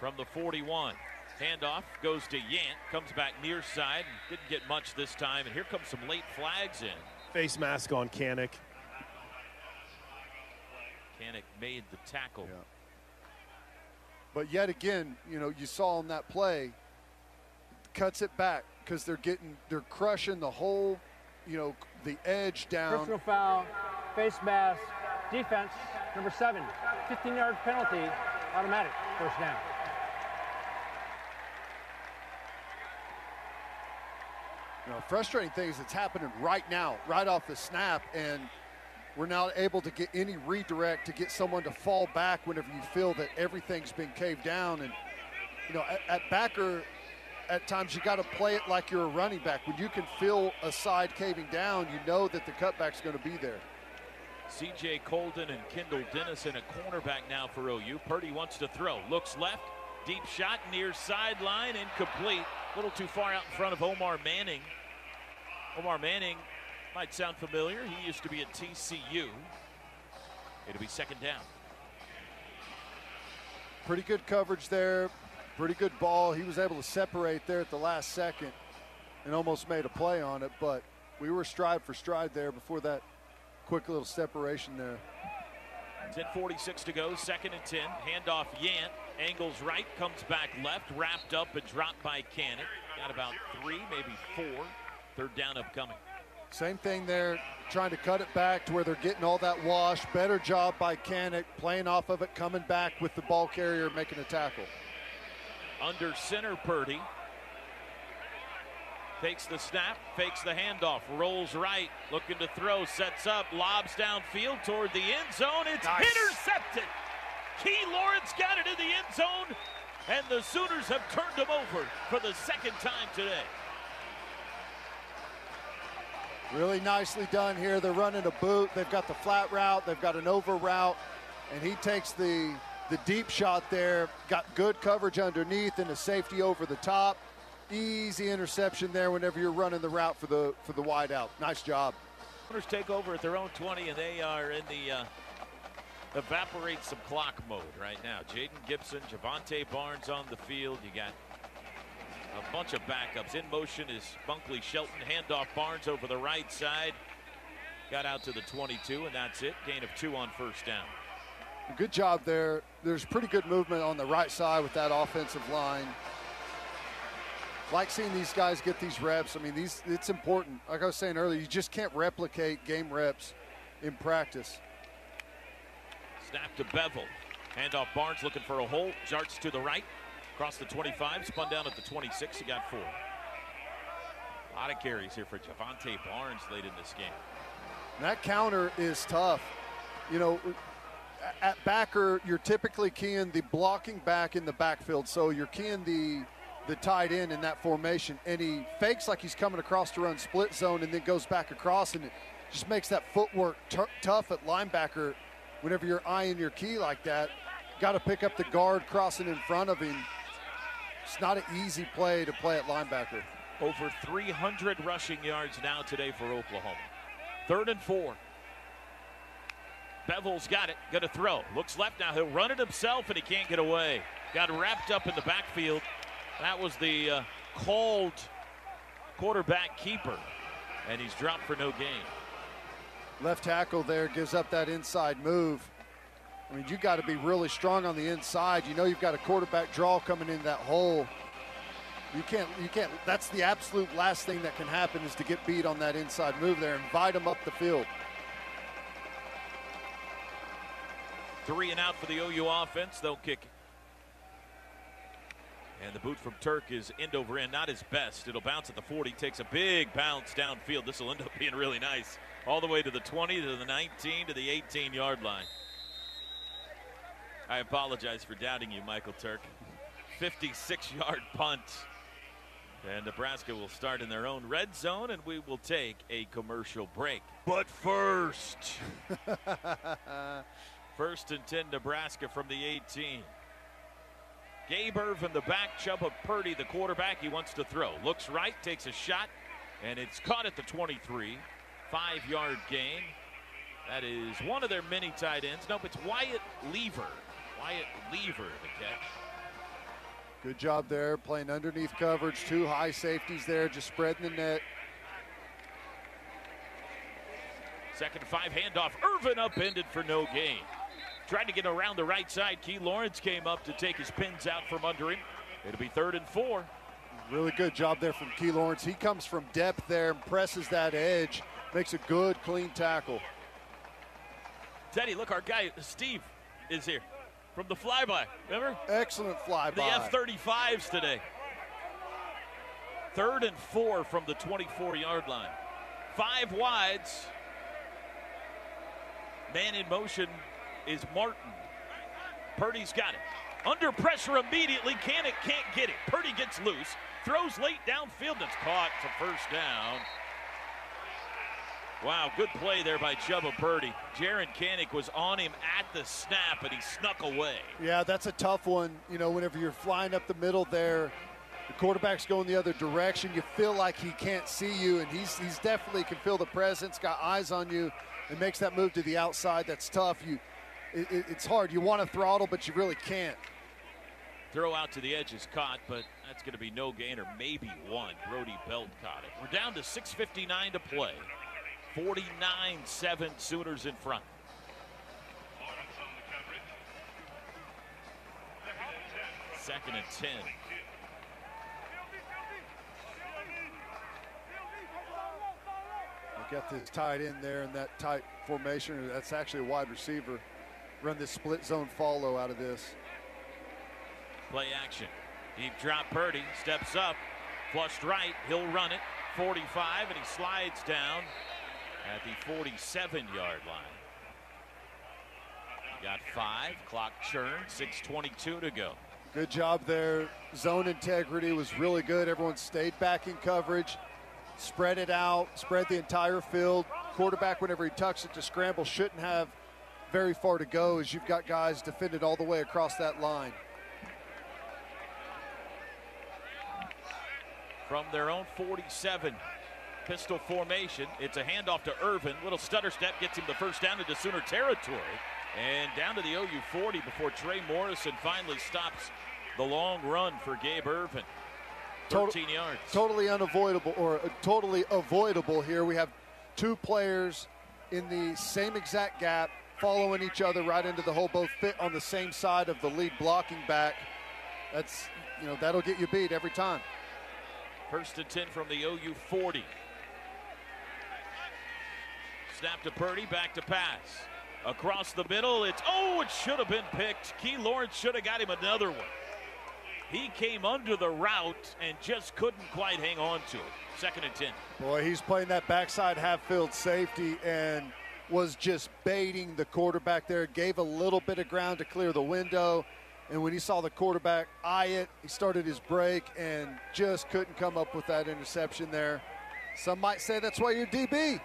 from the 41. Handoff goes to Yant, comes back near side, and didn't get much this time, and here comes some late flags in. Face mask on Kanik. Kanik made the tackle. Yeah. But yet again, you know, you saw on that play, cuts it back because they're crushing the whole, you know, the edge down. Personal foul, face mask, defense, number 7, 15-yard penalty, automatic, first down. You know, frustrating thing is it's happening right now, right off the snap, and we're not able to get any redirect to get someone to fall back whenever you feel that everything's been caved down. And, you know, at backer, at times you got to play it like you're a running back. When you can feel a side caving down, you know that the cutback's going to be there. C.J. Colden and Kendall Dennis in a cornerback now for OU. Purdy wants to throw, looks left, deep shot near sideline, incomplete. A little too far out in front of Omar Manning. Omar Manning might sound familiar. He used to be at TCU. It'll be 2nd down. Pretty good coverage there. Pretty good ball. He was able to separate there at the last second and almost made a play on it, but we were stride for stride there before that quick little separation there. 10:46 to go, 2nd and 10. Handoff Yant, angles right, comes back left, wrapped up and dropped by Kanik. Got about 3, maybe 4. 3rd down upcoming. Same thing there, trying to cut it back to where they're getting all that wash. Better job by Kanik, playing off of it, coming back with the ball carrier, making a tackle. Under center, Purdy. Takes the snap, fakes the handoff, rolls right, looking to throw, sets up, lobs downfield toward the end zone. It's nice. Intercepted. Key Lawrence got it in the end zone, and the Sooners have turned him over for the 2nd time today. Really nicely done here. They're running a boot. They've got the flat route. They've got an over route, and he takes the deep shot there. Got good coverage underneath and a safety over the top. Easy interception there whenever you're running the route for the wide out. Nice job. Sooners take over at their own 20, and they are in the evaporate some clock mode right now. Jaden Gibson, Javonte Barnes on the field. You got a bunch of backups. In motion is Bunkley Shelton. Handoff Barnes over the right side. Got out to the 22, and that's it. Gain of 2 on 1st down. Good job there. There's pretty good movement on the right side with that offensive line. Like seeing these guys get these reps. I mean, it's important. Like I was saying earlier, you just can't replicate game reps in practice. Snap to Bevel. Handoff Barnes looking for a hole. Jarts to the right. Across the 25, spun down at the 26. He got 4. A lot of carries here for Javonte Barnes late in this game. And that counter is tough. You know, at backer, you're typically keying the blocking back in the backfield. So you're keying the tight end in that formation. And he fakes like he's coming across to run split zone and then goes back across. And it just makes that footwork tough at linebacker whenever you're eyeing your key like that. Got to pick up the guard crossing in front of him. It's not an easy play to play at linebacker. Over 300 rushing yards now today for Oklahoma. 3rd and 4. Bevel's got it, gonna throw. Looks left now, he'll run it himself and he can't get away. Got wrapped up in the backfield. That was the called quarterback keeper, and he's dropped for no gain. Left tackle there gives up that inside move. I mean, you got to be really strong on the inside. You know you've got a quarterback draw coming in that hole. You can't, that's the absolute last thing that can happen is to get beat on that inside move there. Invite them up the field. 3 and out for the OU offense. They'll kick it. And the boot from Turk is end over end, not his best. It'll bounce at the 40, takes a big bounce downfield. This will end up being really nice. All the way to the 20, to the 19, to the 18-yard line. I apologize for doubting you, Michael Turk. 56-yard punt. And Nebraska will start in their own red zone, and we will take a commercial break. But first, first and 10 Nebraska from the 18. Gabe Irvin, the back. Chubba Purdy, the quarterback. He wants to throw. Looks right, takes a shot, and it's caught at the 23. 5-yard gain. That is one of their many tight ends. Nope, it's Wyatt Lever. Wyatt Lever, the catch. Good job there, playing underneath coverage. 2 high safeties there, just spreading the net. 2nd 5 handoff. Irvin upended for no gain. Tried to get around the right side. Key Lawrence came up to take his pins out from under him. It'll be 3rd and 4. Really good job there from Key Lawrence. He comes from depth there and presses that edge. Makes a good, clean tackle. Teddy, look, our guy, Steve, is here from the flyby. Remember? Excellent flyby. The F-35s today. 3rd and 4 from the 24-yard line. 5 wides. Man in motion is Martin. Purdy's got it. Under pressure immediately. Can't get it. Purdy gets loose. Throws late downfield. That's caught to first down. Wow, good play there by Chubba Purdy. Jaron Kanik was on him at the snap, and he snuck away. Yeah, that's a tough one. You know, whenever you're flying up the middle there, the quarterback's going the other direction. You feel like he can't see you, and he's definitely can feel the presence, got eyes on you, and makes that move to the outside. That's tough. It's hard. You want to throttle, but you really can't. Throw out to the edge is caught, but that's going to be no gain or maybe one. Brody Belt caught it. We're down to 6:59 to play. 49-7 Sooners in front. Second and 10. You got this tight end there in that tight formation. That's actually a wide receiver. Run this split zone follow out of this. Play action. Deep drop. Purdy steps up. Flushed right. He'll run it. 45, and he slides down at the 47-yard line. Got 5. Clock churn. 6:22 to go. Good job there. Zone integrity was really good. Everyone stayed back in coverage. Spread it out. Spread the entire field. Quarterback, whenever he tucks it to scramble, shouldn't have very far to go, as you've got guys defended all the way across that line. From their own 47. Pistol formation. It's a handoff to Irvin. Little stutter step gets him the first down into Sooner territory. And down to the OU 40 before Trey Morrison finally stops the long run for Gabe Irvin. 13 yards. Totally unavoidable, or totally avoidable here. We have 2 players in the same exact gap following each other right into the hole, both fit on the same side of the lead blocking back. That's, you know, that'll get you beat every time. 1st and 10 from the OU 40. Snap to Purdy, back to pass. Across the middle, it should have been picked. Key Lawrence should have got him another one. He came under the route and just couldn't quite hang on to it. 2nd and 10. Boy, he's playing that backside half-field safety and was just baiting the quarterback there. Gave a little bit of ground to clear the window. And when he saw the quarterback eye it, he started his break and just couldn't come up with that interception there. Some might say that's why you're DB.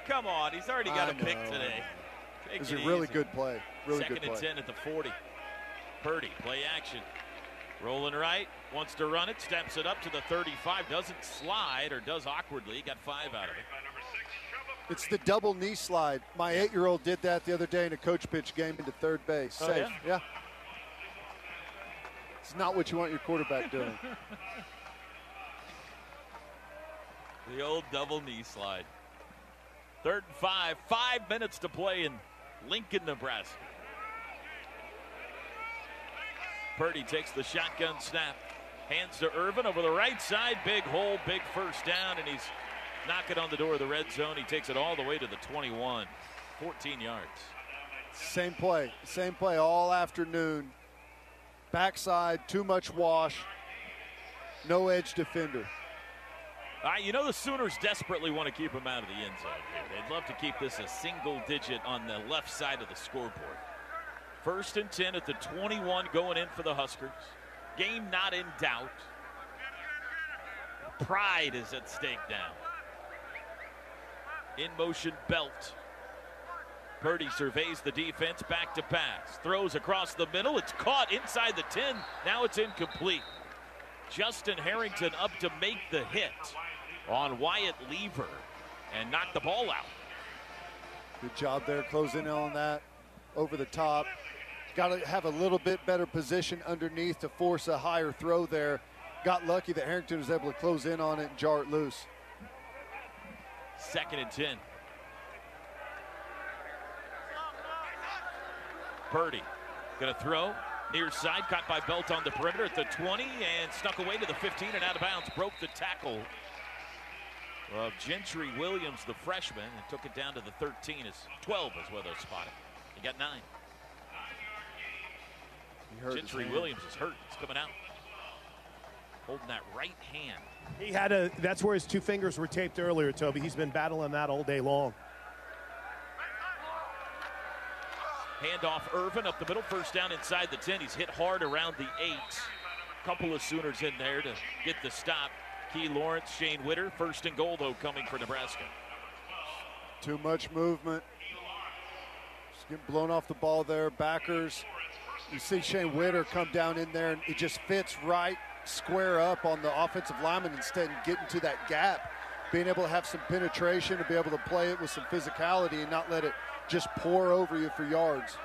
Come on, he's already got a pick today. It was a really good play. Really good play. 2nd and 10 at the 40. Purdy, play action. Rolling right, wants to run it, steps it up to the 35, doesn't slide, or does awkwardly. He got 5 out of it. It's the double knee slide. My 8-year-old did that the other day in a coach pitch game into third base. Oh, safe. Yeah. It's not what you want your quarterback doing. The old double knee slide. 3rd and 5, 5 minutes to play in Lincoln, Nebraska. Purdy takes the shotgun snap. Hands to Irvin over the right side. Big hole, big first down, and he's knocking on the door of the red zone. He takes it all the way to the 21. 14 yards. Same play all afternoon. Backside, too much wash. No edge defender. You know the Sooners desperately want to keep him out of the end zone here. They'd love to keep this a single digit on the left side of the scoreboard. 1st and 10 at the 21 going in for the Huskers. Game not in doubt. Pride is at stake now. In motion Belt. Purdy surveys the defense, back to pass. Throws across the middle. It's caught inside the 10. Now it's incomplete. Justin Harrington up to make the hit on Wyatt Lever and knock the ball out. Good job there, closing in on that. Over the top. Got to have a little bit better position underneath to force a higher throw there. Got lucky that Harrington was able to close in on it and jar it loose. 2nd and 10. Purdy gonna throw near side, caught by Belt on the perimeter at the 20 and snuck away to the 15 and out of bounds. Broke the tackle of Gentry Williams, the freshman, and took it down to the 13. As 12 is where they'll spot it. He got 9. Gentry Williams is hurt. He's coming out. Holding that right hand. He had that's where his 2 fingers were taped earlier, Toby. He's been battling that all day long. Handoff Irvin up the middle, first down inside the 10. He's hit hard around the 8. Couple of Sooners in there to get the stop. Key Lawrence, Shane Witter, 1st and goal though coming for Nebraska. Too much movement. Just getting blown off the ball there. Backers. You see Shane Witter come down in there and it just fits right square up on the offensive lineman instead of getting to that gap. Being able to have some penetration and be able to play it with some physicality and not let it just pour over you for yards.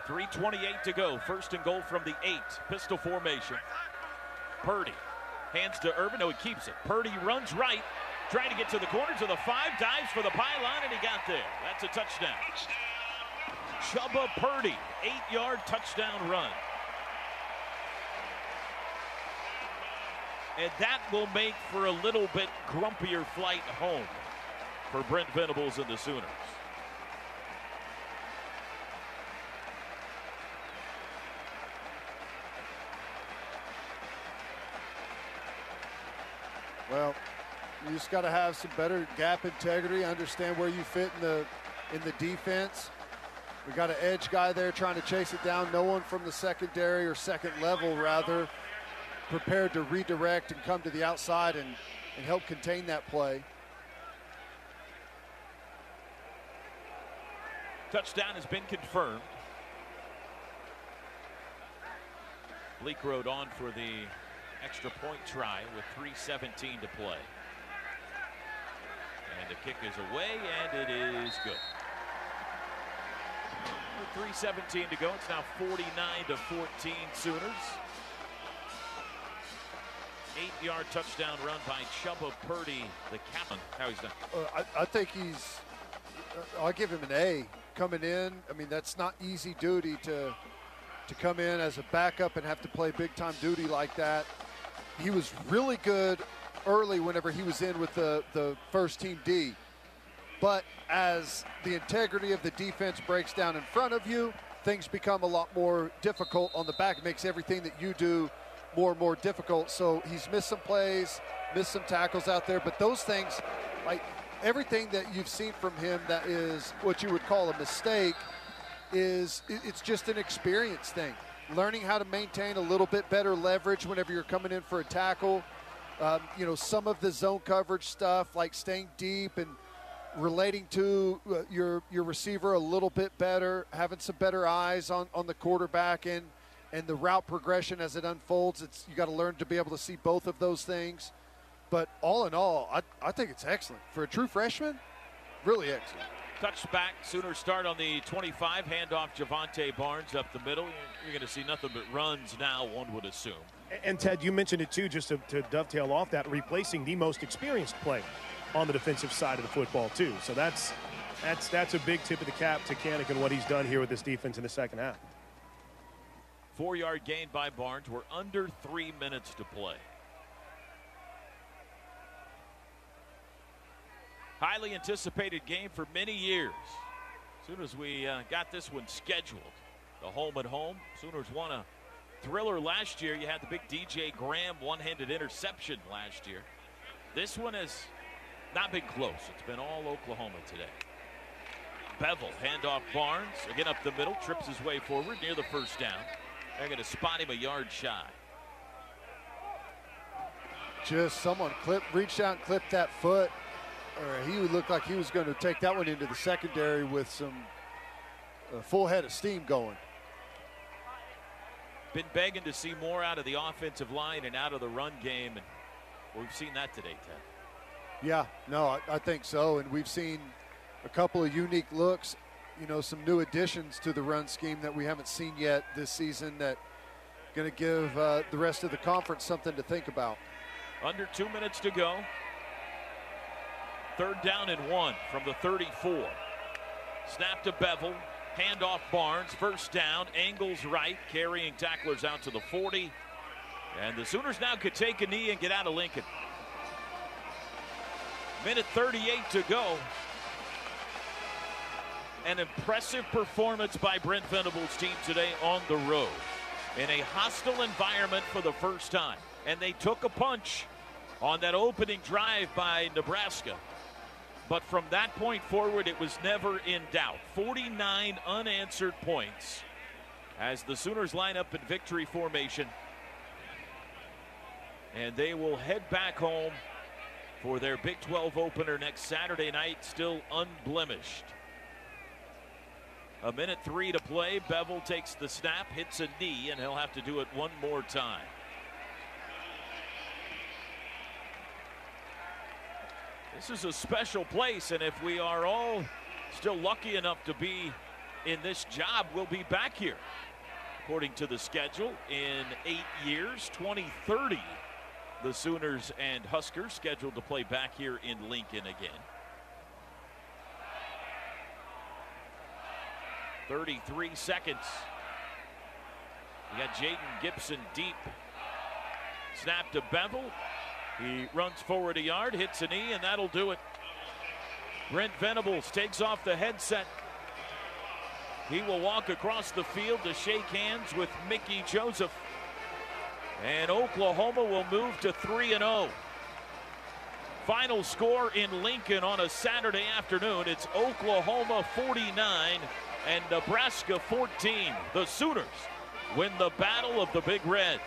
3:28 to go. 1st and goal from the 8. Pistol formation. Purdy hands to Irvin. No, he keeps it. Purdy runs right, trying to get to the corner to the 5, dives for the pylon, and he got there. That's a touchdown. Chubba Purdy, 8-yard touchdown run. And that will make for a little bit grumpier flight home for Brent Venables and the Sooners. Well, you just got to have some better gap integrity, understand where you fit in the defense. We got an edge guy there trying to chase it down. No one from the secondary or second level, rather, prepared to redirect and come to the outside and help contain that play. Touchdown has been confirmed. Bleak Road on for the extra point try with 3:17 to play. And the kick is away, and it is good. With 3:17 to go, it's now 49-14 Sooners. 8-yard touchdown run by Chubba Purdy, the captain. How he's done. I think I'll give him an A coming in. I mean, that's not easy duty to come in as a backup and have to play big-time duty like that. He was really good early whenever he was in with the first team D. But as the integrity of the defense breaks down in front of you, things become a lot more difficult on the back. It makes everything that you do more and more difficult. So he's missed some plays, missed some tackles out there. But those things, like everything that you've seen from him that is what you would call a mistake, it's just an experience thing. Learning how to maintain a little bit better leverage whenever you're coming in for a tackle. Some of the zone coverage stuff, like staying deep and relating to your receiver a little bit better, having some better eyes on the quarterback and the route progression as it unfolds. You got to learn to be able to see both of those things. But all in all, I think it's excellent. For a true freshman, really excellent. Touchback, Sooners start on the 25, handoff Javonte Barnes up the middle. You're going to see nothing but runs now, one would assume. And Ted, you mentioned it too, just to dovetail off that, replacing the most experienced player on the defensive side of the football too. So that's a big tip of the cap to Kanik and what he's done here with this defense in the second half. 4-yard gain by Barnes. We're under 3 minutes to play. Highly anticipated game for many years. As soon as we got this one scheduled, the home at home, Sooners won a thriller last year. You had the big DJ Graham one-handed interception last year. This one has not been close. It's been all Oklahoma today. Bevel, handoff Barnes, again up the middle, trips his way forward near the first down. They're going to spot him a yard shy. Just someone reached out and clipped that foot, or he would look like he was going to take that one into the secondary with some full head of steam going. Been begging to see more out of the offensive line and out of the run game, and we've seen that today, Ted. Yeah, no, I think so, and we've seen a couple of unique looks, you know, some new additions to the run scheme that we haven't seen yet this season that going to give the rest of the conference something to think about. Under 2 minutes to go. 3rd down and 1 from the 34. Snap to Bevel. Handoff Barnes. 1st down. Angles right. Carrying tacklers out to the 40. And the Sooners now could take a knee and get out of Lincoln. Minute 38 to go. An impressive performance by Brent Venables' team today on the road. In a hostile environment for the first time. And they took a punch on that opening drive by Nebraska. But from that point forward, it was never in doubt. 49 unanswered points as the Sooners line up in victory formation. And they will head back home for their Big 12 opener next Saturday night, still unblemished. 1:03 to play. Bevel takes the snap, hits a knee, and he'll have to do it one more time. This is a special place, and if we are all still lucky enough to be in this job, we'll be back here. According to the schedule, in 8 years, 2030, the Sooners and Huskers scheduled to play back here in Lincoln again. 33 seconds. You got Jaden Gibson deep. Snap to Bevel. He runs forward a yard, hits a knee, and that'll do it. Brent Venables takes off the headset. He will walk across the field to shake hands with Mickey Joseph. And Oklahoma will move to 3-0. Final score in Lincoln on a Saturday afternoon. It's Oklahoma 49 and Nebraska 14. The Sooners win the Battle of the Big Reds.